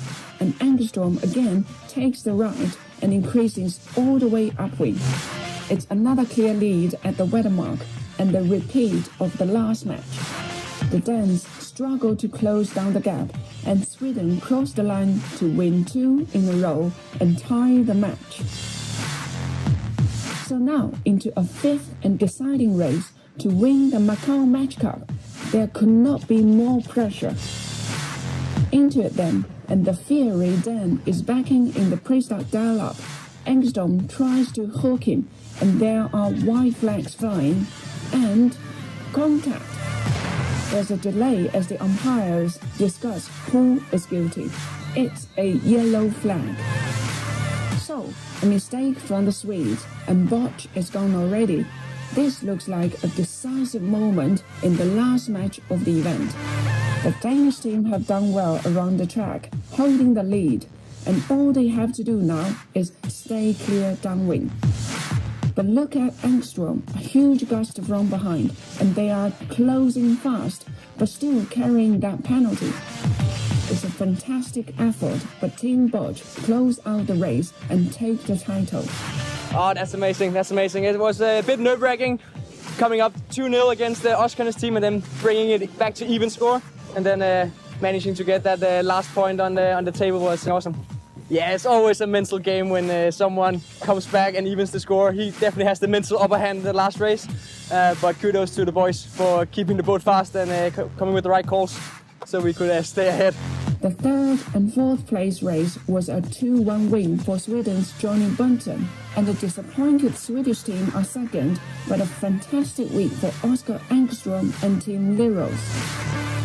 and Engstrom again takes the right and increases all the way upwind. It's another clear lead at the weather mark, and the repeat of the last match. The Danes struggle to close down the gap, and Sweden cross the line to win 2 in a row and tie the match. So now into a fifth and deciding race to win the Macau Match Cup. There could not be more pressure. Into it then, and the fiery Dan is backing in the pre-start dial-up. Engstrom tries to hook him, and there are white flags flying, and contact. There's a delay as the umpires discuss who is guilty. It's a yellow flag. So, a mistake from the Swedes, and Bosch is gone already. This looks like a decisive moment in the last match of the event. The Danish team have done well around the track, holding the lead, and all they have to do now is stay clear downwind. But look at Engstrom, a huge gust from behind, and they are closing fast, but still carrying that penalty. It's a fantastic effort, but Team Bosch close out the race and take the title. Oh, that's amazing. That's amazing. It was a bit nerve-wracking coming up 2-0 against the Oscar's team and then bringing it back to even score. And then managing to get that last point on the table was awesome. Yeah, it's always a mental game when someone comes back and evens the score. He definitely has the mental upper hand in the last race. But kudos to the boys for keeping the boat fast and coming with the right calls so we could stay ahead. The third and fourth place race was a 2-1 win for Sweden's Johnny Bunton, and the disappointed Swedish team are second, but a fantastic week for Oscar Engstrom and Team Leros.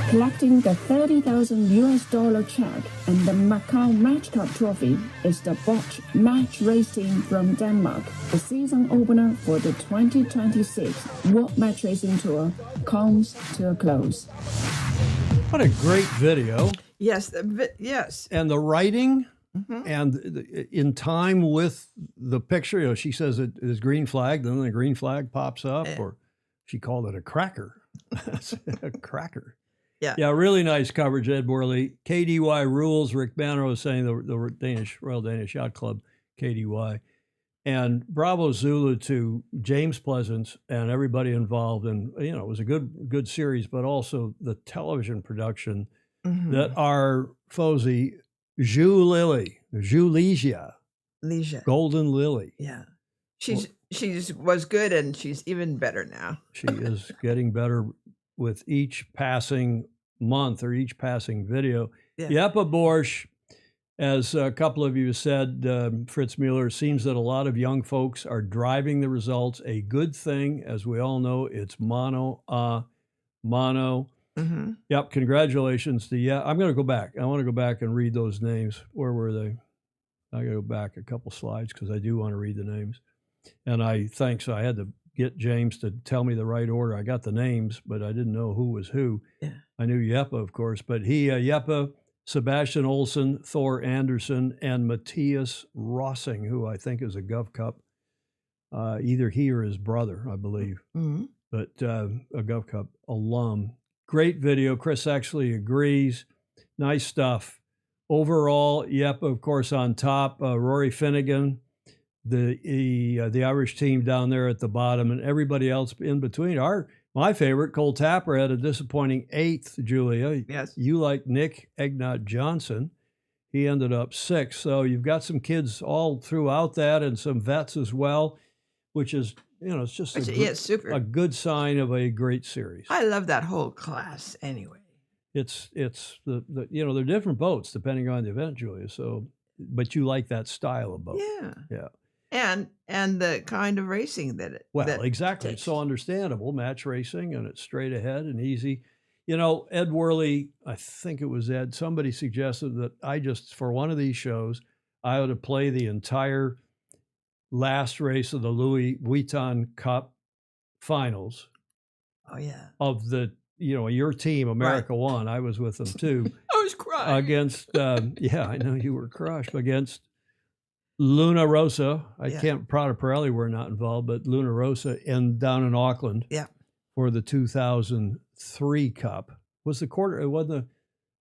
Collecting the $30,000 check and the Macau Match Cup trophy is the Bosch match race team from Denmark. The season opener for the 2026 World Match Racing Tour comes to a close. What a great video. Yes, yes. And the writing and in time with the picture, you know, she says it is green flag, then the green flag pops up, or she called it a cracker. A cracker. Yeah. Yeah, really nice coverage, Ed Worley. KDY rules. Rick Banner was saying the Danish Royal Danish Yacht Club, KDY. And bravo Zulu to James Pleasance and everybody involved. And, you know, it was a good series, but also the television production that our Fozy, Legia, Golden Lily. Yeah. She's was good, and she's even better now. She is getting better with each passing month or each passing video. Yeah. Jeppe Borsch, as a couple of you said, Fritz Mueller, seems that a lot of young folks are driving the results. A good thing, as we all know, it's mono. Yep, congratulations to I'm going to go back. I want to go back and read those names. Where were they? I got to go back a couple slides because I do want to read the names. And I had to get James to tell me the right order. I got the names, but I didn't know who was who. Yeah. I knew Jeppe, of course, but Jeppe, Sebastian Olsen, Thor Anderson, and Matthias Rossing, who I think is a Gov Cup. Either he or his brother, I believe, but a Gov Cup alum. Great video. Chris actually agrees. Nice stuff. Overall, Jeppe, of course, on top. Rory Finnegan, the Irish team down there at the bottom, and everybody else in between. My favorite, Cole Tapper, had a disappointing 8th, Julia. Yes. You like Nick Egnott Johnson. He ended up 6th. So you've got some kids all throughout that and some vets as well, which is, you know, it's just super. A good sign of a great series. I love that whole class anyway. It's the you know, they're different boats depending on the event, Julia. So, but you like that style of boat. Yeah. And the kind of racing that exactly. It's so understandable, match racing, and it's straight ahead and easy. You know, Ed Worley, I think it was Ed, somebody suggested that for one of these shows, I ought to play the entire last race of the Louis Vuitton Cup finals. Oh, yeah. Of the, you know, your team, America won. I was with them too. I was crying. Against, I know you were crushed, against Luna Rossa. Prada Pirelli were not involved, but Luna Rossa down in Auckland. Yeah. For the 2003 Cup. It wasn't the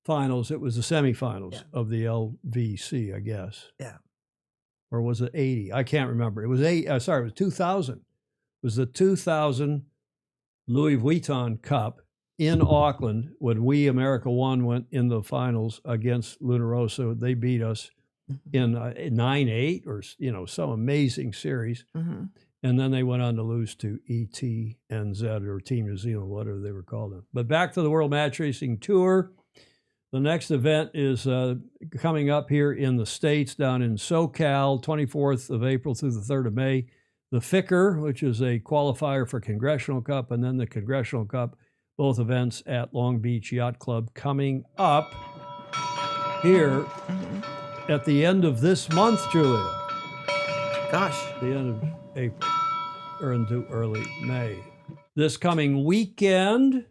finals, it was the semifinals of the LVC, I guess. Yeah. Or was it 80? I can't remember. It was it was 2000. It was the 2000 Louis Vuitton Cup in Auckland when America One went in the finals against Luna Rossa. They beat us in 9-8 or, you know, some amazing series. And then they went on to lose to ETNZ or Team New Zealand, whatever they were called. But back to the World Match Racing Tour. The next event is coming up here in the States, down in SoCal, 24th of April through the 3rd of May. The FICR, which is a qualifier for Congressional Cup, and then the Congressional Cup, both events at Long Beach Yacht Club coming up here at the end of this month, Julia. Gosh. The end of April or into early May. This coming weekend,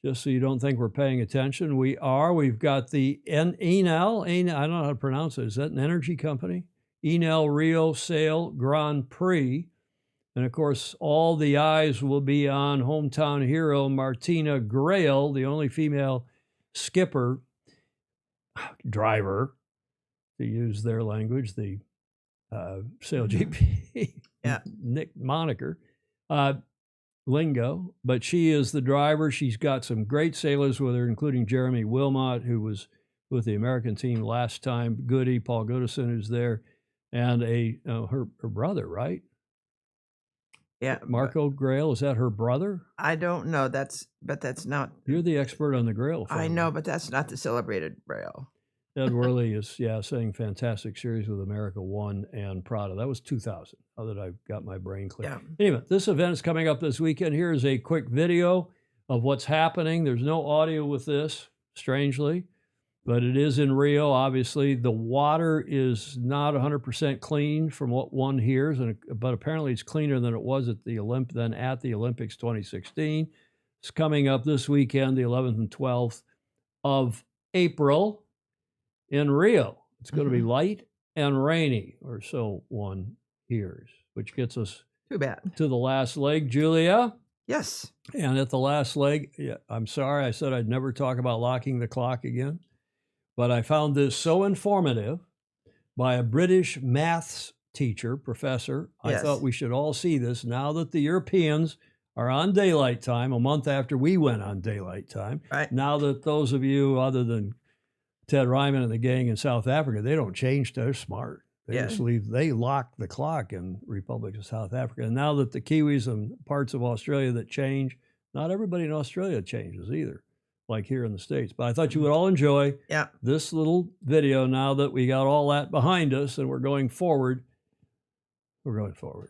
just so you don't think we're paying attention, we are. We've got the Enel, I don't know how to pronounce it. Is that an energy company? Enel Rio Sail Grand Prix. And of course, all the eyes will be on hometown hero Martina Grail, the only female skipper, driver, to use their language, the Sail GP Nick moniker, lingo. But she is the driver. She's got some great sailors with her, including Jeremy Wilmot, who was with the American team last time, Goody, Paul Goodison, who's there, and her brother, right? Yeah. Marco Grail, is that her brother? I don't know. But that's not. You're the expert on the Grail family. I know, but that's not the celebrated Grail. Ed Worley is, saying fantastic series with America One and Prada. That was 2000, now that I've got my brain clear. Yeah. Anyway, this event is coming up this weekend. Here is a quick video of what's happening. There's no audio with this, strangely, but it is in Rio, obviously. The water is not 100% clean from what one hears, but apparently it's cleaner than it was at the Olympics 2016. It's coming up this weekend, the 11th and 12th of April. In Rio, it's going to be light and rainy, or so one hears, which gets us Too bad. to the last leg, Julia. Yes. And at the last leg, I'm sorry, I said I'd never talk about locking the clock again, but I found this so informative by a British maths teacher, professor. I thought we should all see this now that the Europeans are on daylight time, a month after we went on daylight time. Right. Now that those of you, other than Ted Ryman and the gang in South Africa, they don't change. They're smart. They just leave. They lock the clock in Republic of South Africa. And now that the Kiwis and parts of Australia that change, not everybody in Australia changes either, like here in the States. But I thought you would all enjoy this little video now that we got all that behind us and we're going forward. We're going forward.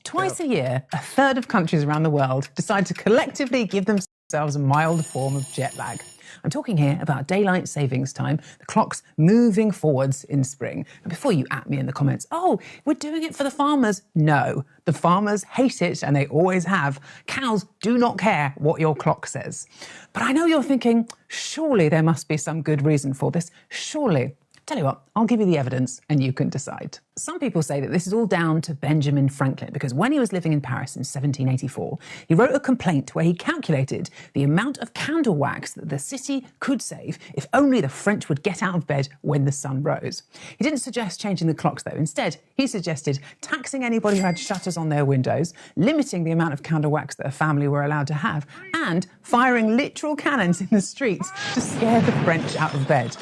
Twice a year, a third of countries around the world decide to collectively give themselves a mild form of jet lag. I'm talking here about daylight savings time, the clocks moving forwards in spring. And before you at me in the comments, oh, we're doing it for the farmers. No, the farmers hate it and they always have. Cows do not care what your clock says. But I know you're thinking, surely there must be some good reason for this. Surely. Tell you what, I'll give you the evidence and you can decide. Some people say that this is all down to Benjamin Franklin because when he was living in Paris in 1784, he wrote a complaint where he calculated the amount of candle wax that the city could save if only the French would get out of bed when the sun rose. He didn't suggest changing the clocks though. Instead, he suggested taxing anybody who had shutters on their windows, limiting the amount of candle wax that a family were allowed to have, and firing literal cannons in the streets to scare the French out of bed.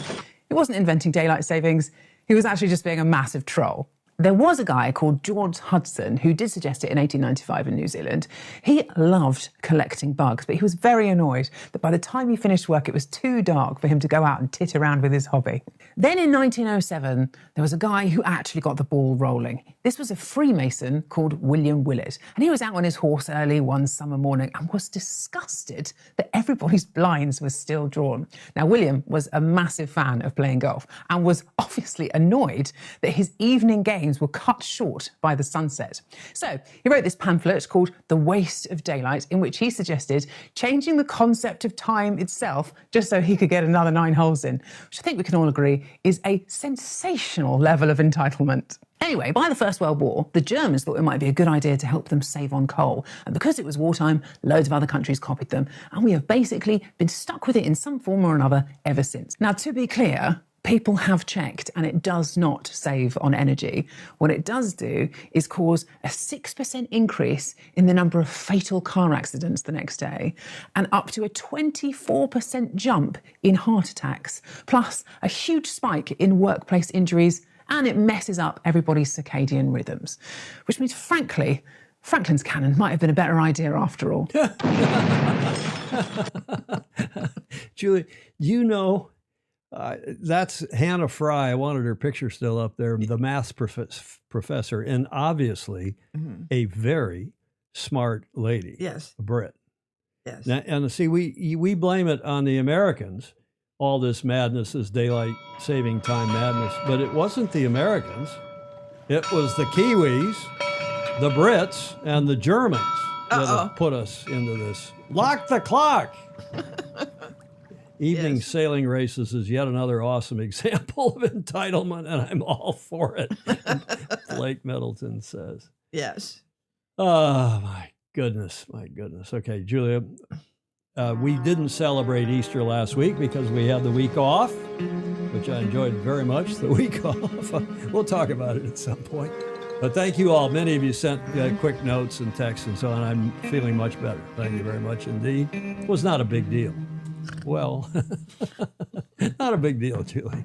He wasn't inventing daylight savings, he was actually just being a massive troll. There was a guy called George Hudson who did suggest it in 1895 in New Zealand. He loved collecting bugs, but he was very annoyed that by the time he finished work, it was too dark for him to go out and tit around with his hobby. Then in 1907, there was a guy who actually got the ball rolling. This was a Freemason called William Willett, and he was out on his horse early one summer morning and was disgusted that everybody's blinds were still drawn. Now, William was a massive fan of playing golf and was obviously annoyed that his evening games were cut short by the sunset. So he wrote this pamphlet called The Waste of Daylight, in which he suggested changing the concept of time itself just so he could get another 9 holes in, which I think we can all agree is a sensational level of entitlement. Anyway, by the First World War, the Germans thought it might be a good idea to help them save on coal. And because it was wartime, loads of other countries copied them. And we have basically been stuck with it in some form or another ever since. Now, to be clear, people have checked and it does not save on energy. What it does do is cause a 6% increase in the number of fatal car accidents the next day and up to a 24% jump in heart attacks, plus a huge spike in workplace injuries and it messes up everybody's circadian rhythms, which means, frankly, Franklin's cannon might have been a better idea after all. Julie, you know, that's Hannah Fry. I wanted her picture still up there, the math professor, and obviously a very smart lady. Yes. A Brit. Yes. Now, and see, we blame it on the Americans, all this madness, this daylight saving time madness, but it wasn't the Americans. It was the Kiwis, the Brits, and the Germans that have put us into this. Lock the clock! Evening sailing races is yet another awesome example of entitlement, and I'm all for it, Blake Middleton says. Yes. Oh, my goodness. Okay, Julia, we didn't celebrate Easter last week because we had the week off, which I enjoyed very much, the week off. We'll talk about it at some point. But thank you all. Many of you sent quick notes and texts and so on. I'm feeling much better. Thank you very much indeed. It was not a big deal. Well, not a big deal, Julie.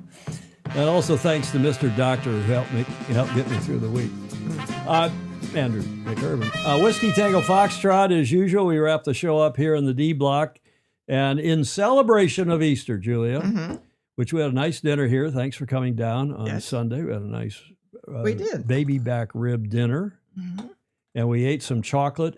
And also thanks to Mr. Doctor who helped get me through the week. Andrew McIrvin. Whiskey Tango Foxtrot, as usual, we wrap the show up here in the D block. And in celebration of Easter, Julia, which we had a nice dinner here. Thanks for coming down on Sunday. We had a nice we did. baby back rib dinner. And we ate some chocolate,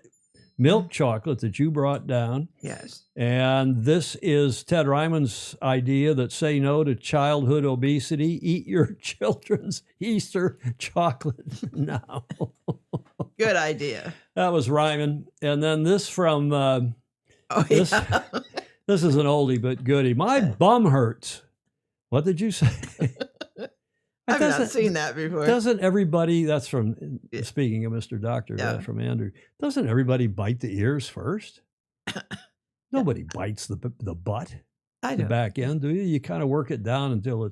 milk chocolate that you brought down. Yes. And this is Ted Ryman's idea that say no to childhood obesity. Eat your children's Easter chocolate now. Good idea. That was Ryman. And then this from, this is an oldie but goodie. My bum hurts. What did you say? I've not seen that before. Doesn't everybody, that's from, speaking of Mr. Doctor, that's from Andrew, doesn't everybody bite the ears first? Nobody bites the butt, the back end, do you? You kind of work it down until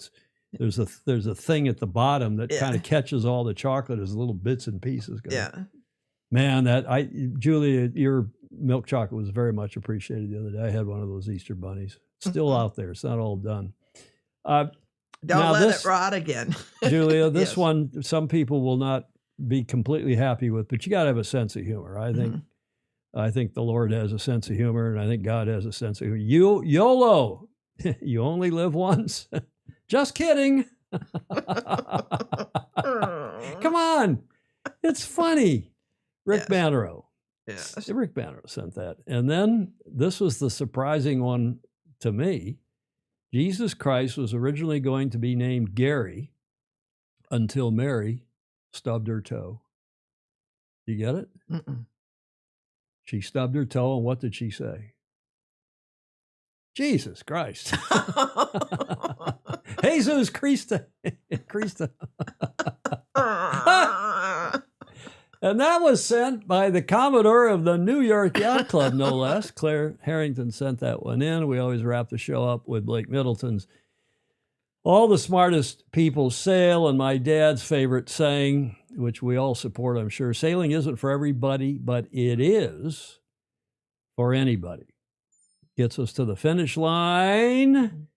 there's a thing at the bottom that kind of catches all the chocolate as little bits and pieces go. Yeah. Man, Julia, your milk chocolate was very much appreciated the other day. I had one of those Easter bunnies. Still out there. It's not all done. Don't let it rot again. Julia, this one, some people will not be completely happy with, but you got to have a sense of humor. I think the Lord has a sense of humor, and I think God has a sense of humor. YOLO, you only live once. Just kidding. Come on. It's funny. Rick Bannerow. Yes. Rick Bannerow sent that. And then this was the surprising one to me. Jesus Christ was originally going to be named Gary until Mary stubbed her toe. You get it? She stubbed her toe, and what did she say? Jesus Christ. Jesus Christa. And that was sent by the Commodore of the New York Yacht Club, no less. Claire Harrington sent that one in. We always wrap the show up with Blake Middleton's All the Smartest People Sail, and my dad's favorite saying, which we all support, I'm sure. Sailing isn't for everybody, but it is for anybody. Gets us to the finish line.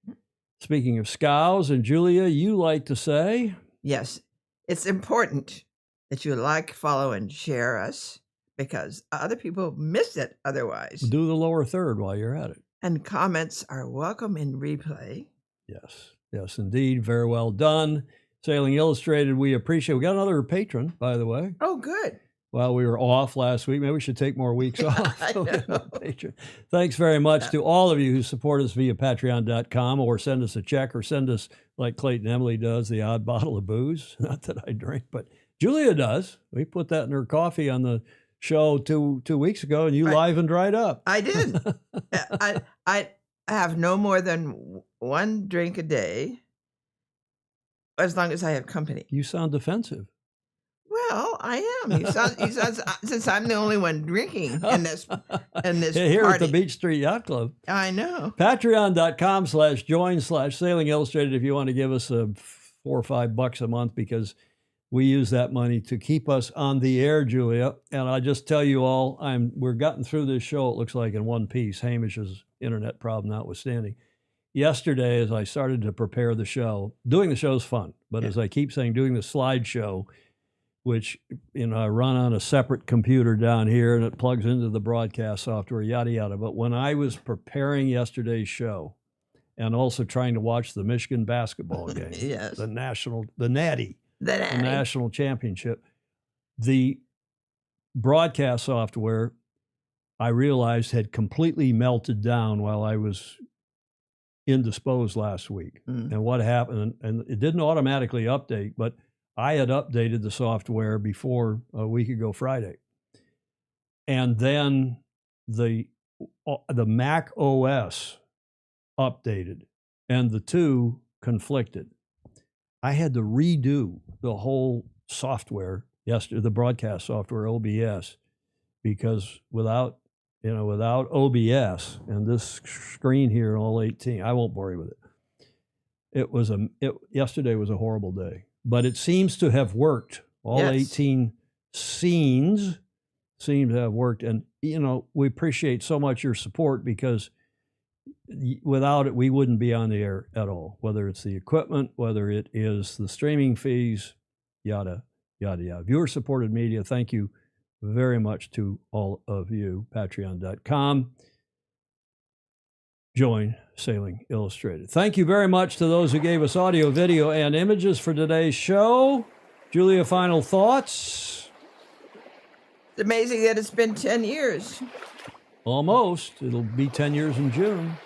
Speaking of scows, and Julia, you like to say? Yes, it's important that you like, follow, and share us because other people miss it otherwise. Do the lower third while you're at it. And comments are welcome in replay. Yes, indeed. Very well done. Sailing Illustrated, we appreciate. We got another patron, by the way. Oh, good. Well, we were off last week. Maybe we should take more weeks off. Thanks very much to all of you who support us via patreon.com or send us a check or send us, like Clayton Emily does, the odd bottle of booze. Not that I drink, but Julia does. We put that in her coffee on the show two weeks ago, and you livened right up. I did. I have no more than one drink a day as long as I have company. You sound defensive. Well, I am. You sound since I'm the only one drinking in this here party. at the Beach Street Yacht Club. I know. Patreon.com/join/Sailing Illustrated if you want to give us $4 or $5 a month, because we use that money to keep us on the air, Julia. And I just tell you all, we're gotten through this show, it looks like, in one piece, Hamish's internet problem notwithstanding. yesterday, as I started to prepare the show, doing the show's fun, but as I keep saying, doing the slideshow, which, I run on a separate computer down here and it plugs into the broadcast software, yada, yada. But when I was preparing yesterday's show and also trying to watch the Michigan basketball game, Yes. the Natty, the national championship, the broadcast software, I realized had completely melted down while I was indisposed last week. And what happened, and it didn't automatically update, but I had updated the software before a week ago Friday. And then the Mac OS updated and the two conflicted. I had to redo the whole software yesterday, the broadcast software, OBS, because without OBS and this screen here, all 18, I won't bore you with it. Yesterday was a horrible day. But it seems to have worked. All 18 scenes seem to have worked. And, we appreciate so much your support because without it, we wouldn't be on the air at all, whether it's the equipment, whether it is the streaming fees, yada, yada, yada. Viewer-supported media, thank you very much to all of you. Patreon.com. Join Sailing Illustrated. Thank you very much to those who gave us audio, video, and images for today's show. Julia, final thoughts? It's amazing that it's been 10 years. Almost. It'll be 10 years in June.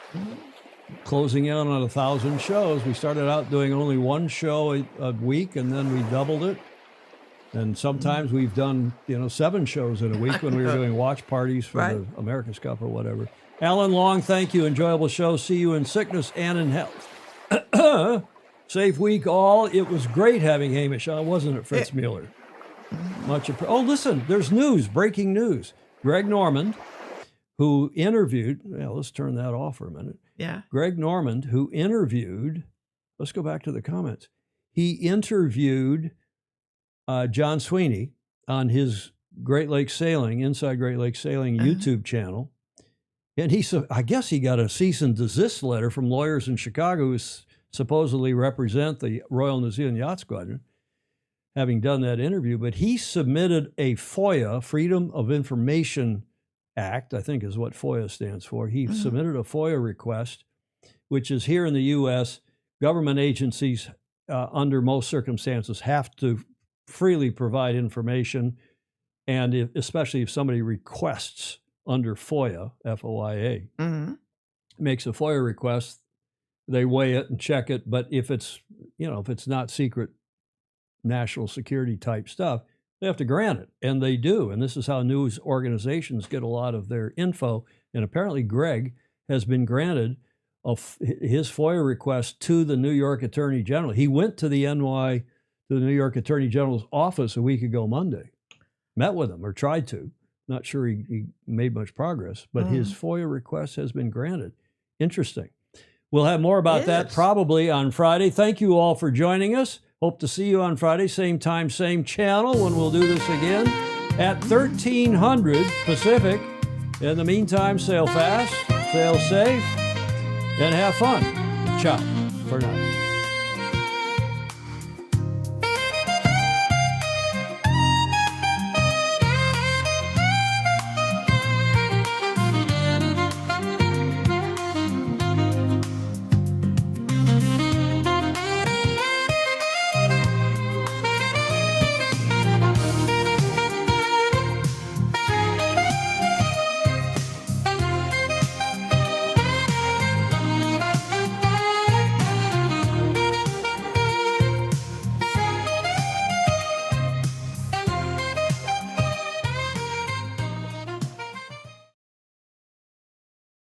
Closing in on 1,000 shows. We started out doing only one show a week, and then we doubled it. And sometimes we've done, 7 shows in a week when we were doing watch parties for the America's Cup or whatever. Alan Long, thank you. Enjoyable show. See you in sickness and in health. Safe week all. It was great having Hamish on, wasn't it, Fritz Mueller? Oh, listen, there's news, breaking news. Greg Normand, who interviewed, let's turn that off for a minute. Yeah. Greg Normand, who interviewed, let's go back to the comments. He interviewed John Sweeney on his Great Lakes Sailing, Inside Great Lakes Sailing YouTube channel. And I guess he got a cease and desist letter from lawyers in Chicago who supposedly represent the Royal New Zealand Yacht Squadron, having done that interview. But he submitted a FOIA, Freedom of Information Act, I think is what FOIA stands for. He submitted a FOIA request, which is here in the U.S., government agencies, under most circumstances, have to freely provide information, and especially if somebody requests under FOIA, F-O-I-A, makes a FOIA request, they weigh it and check it. But if it's not secret national security type stuff, they have to grant it, and they do. And this is how news organizations get a lot of their info. And apparently Greg has been granted his FOIA request to the New York Attorney General. He went to the New York Attorney General's office a week ago Monday, met with him, or tried to. Not sure he made much progress, but his FOIA request has been granted. Interesting. We'll have more about that probably on Friday. Thank you all for joining us. Hope to see you on Friday, same time, same channel, when we'll do this again at 1300 Pacific. In the meantime, sail fast, sail safe, and have fun. Ciao for now.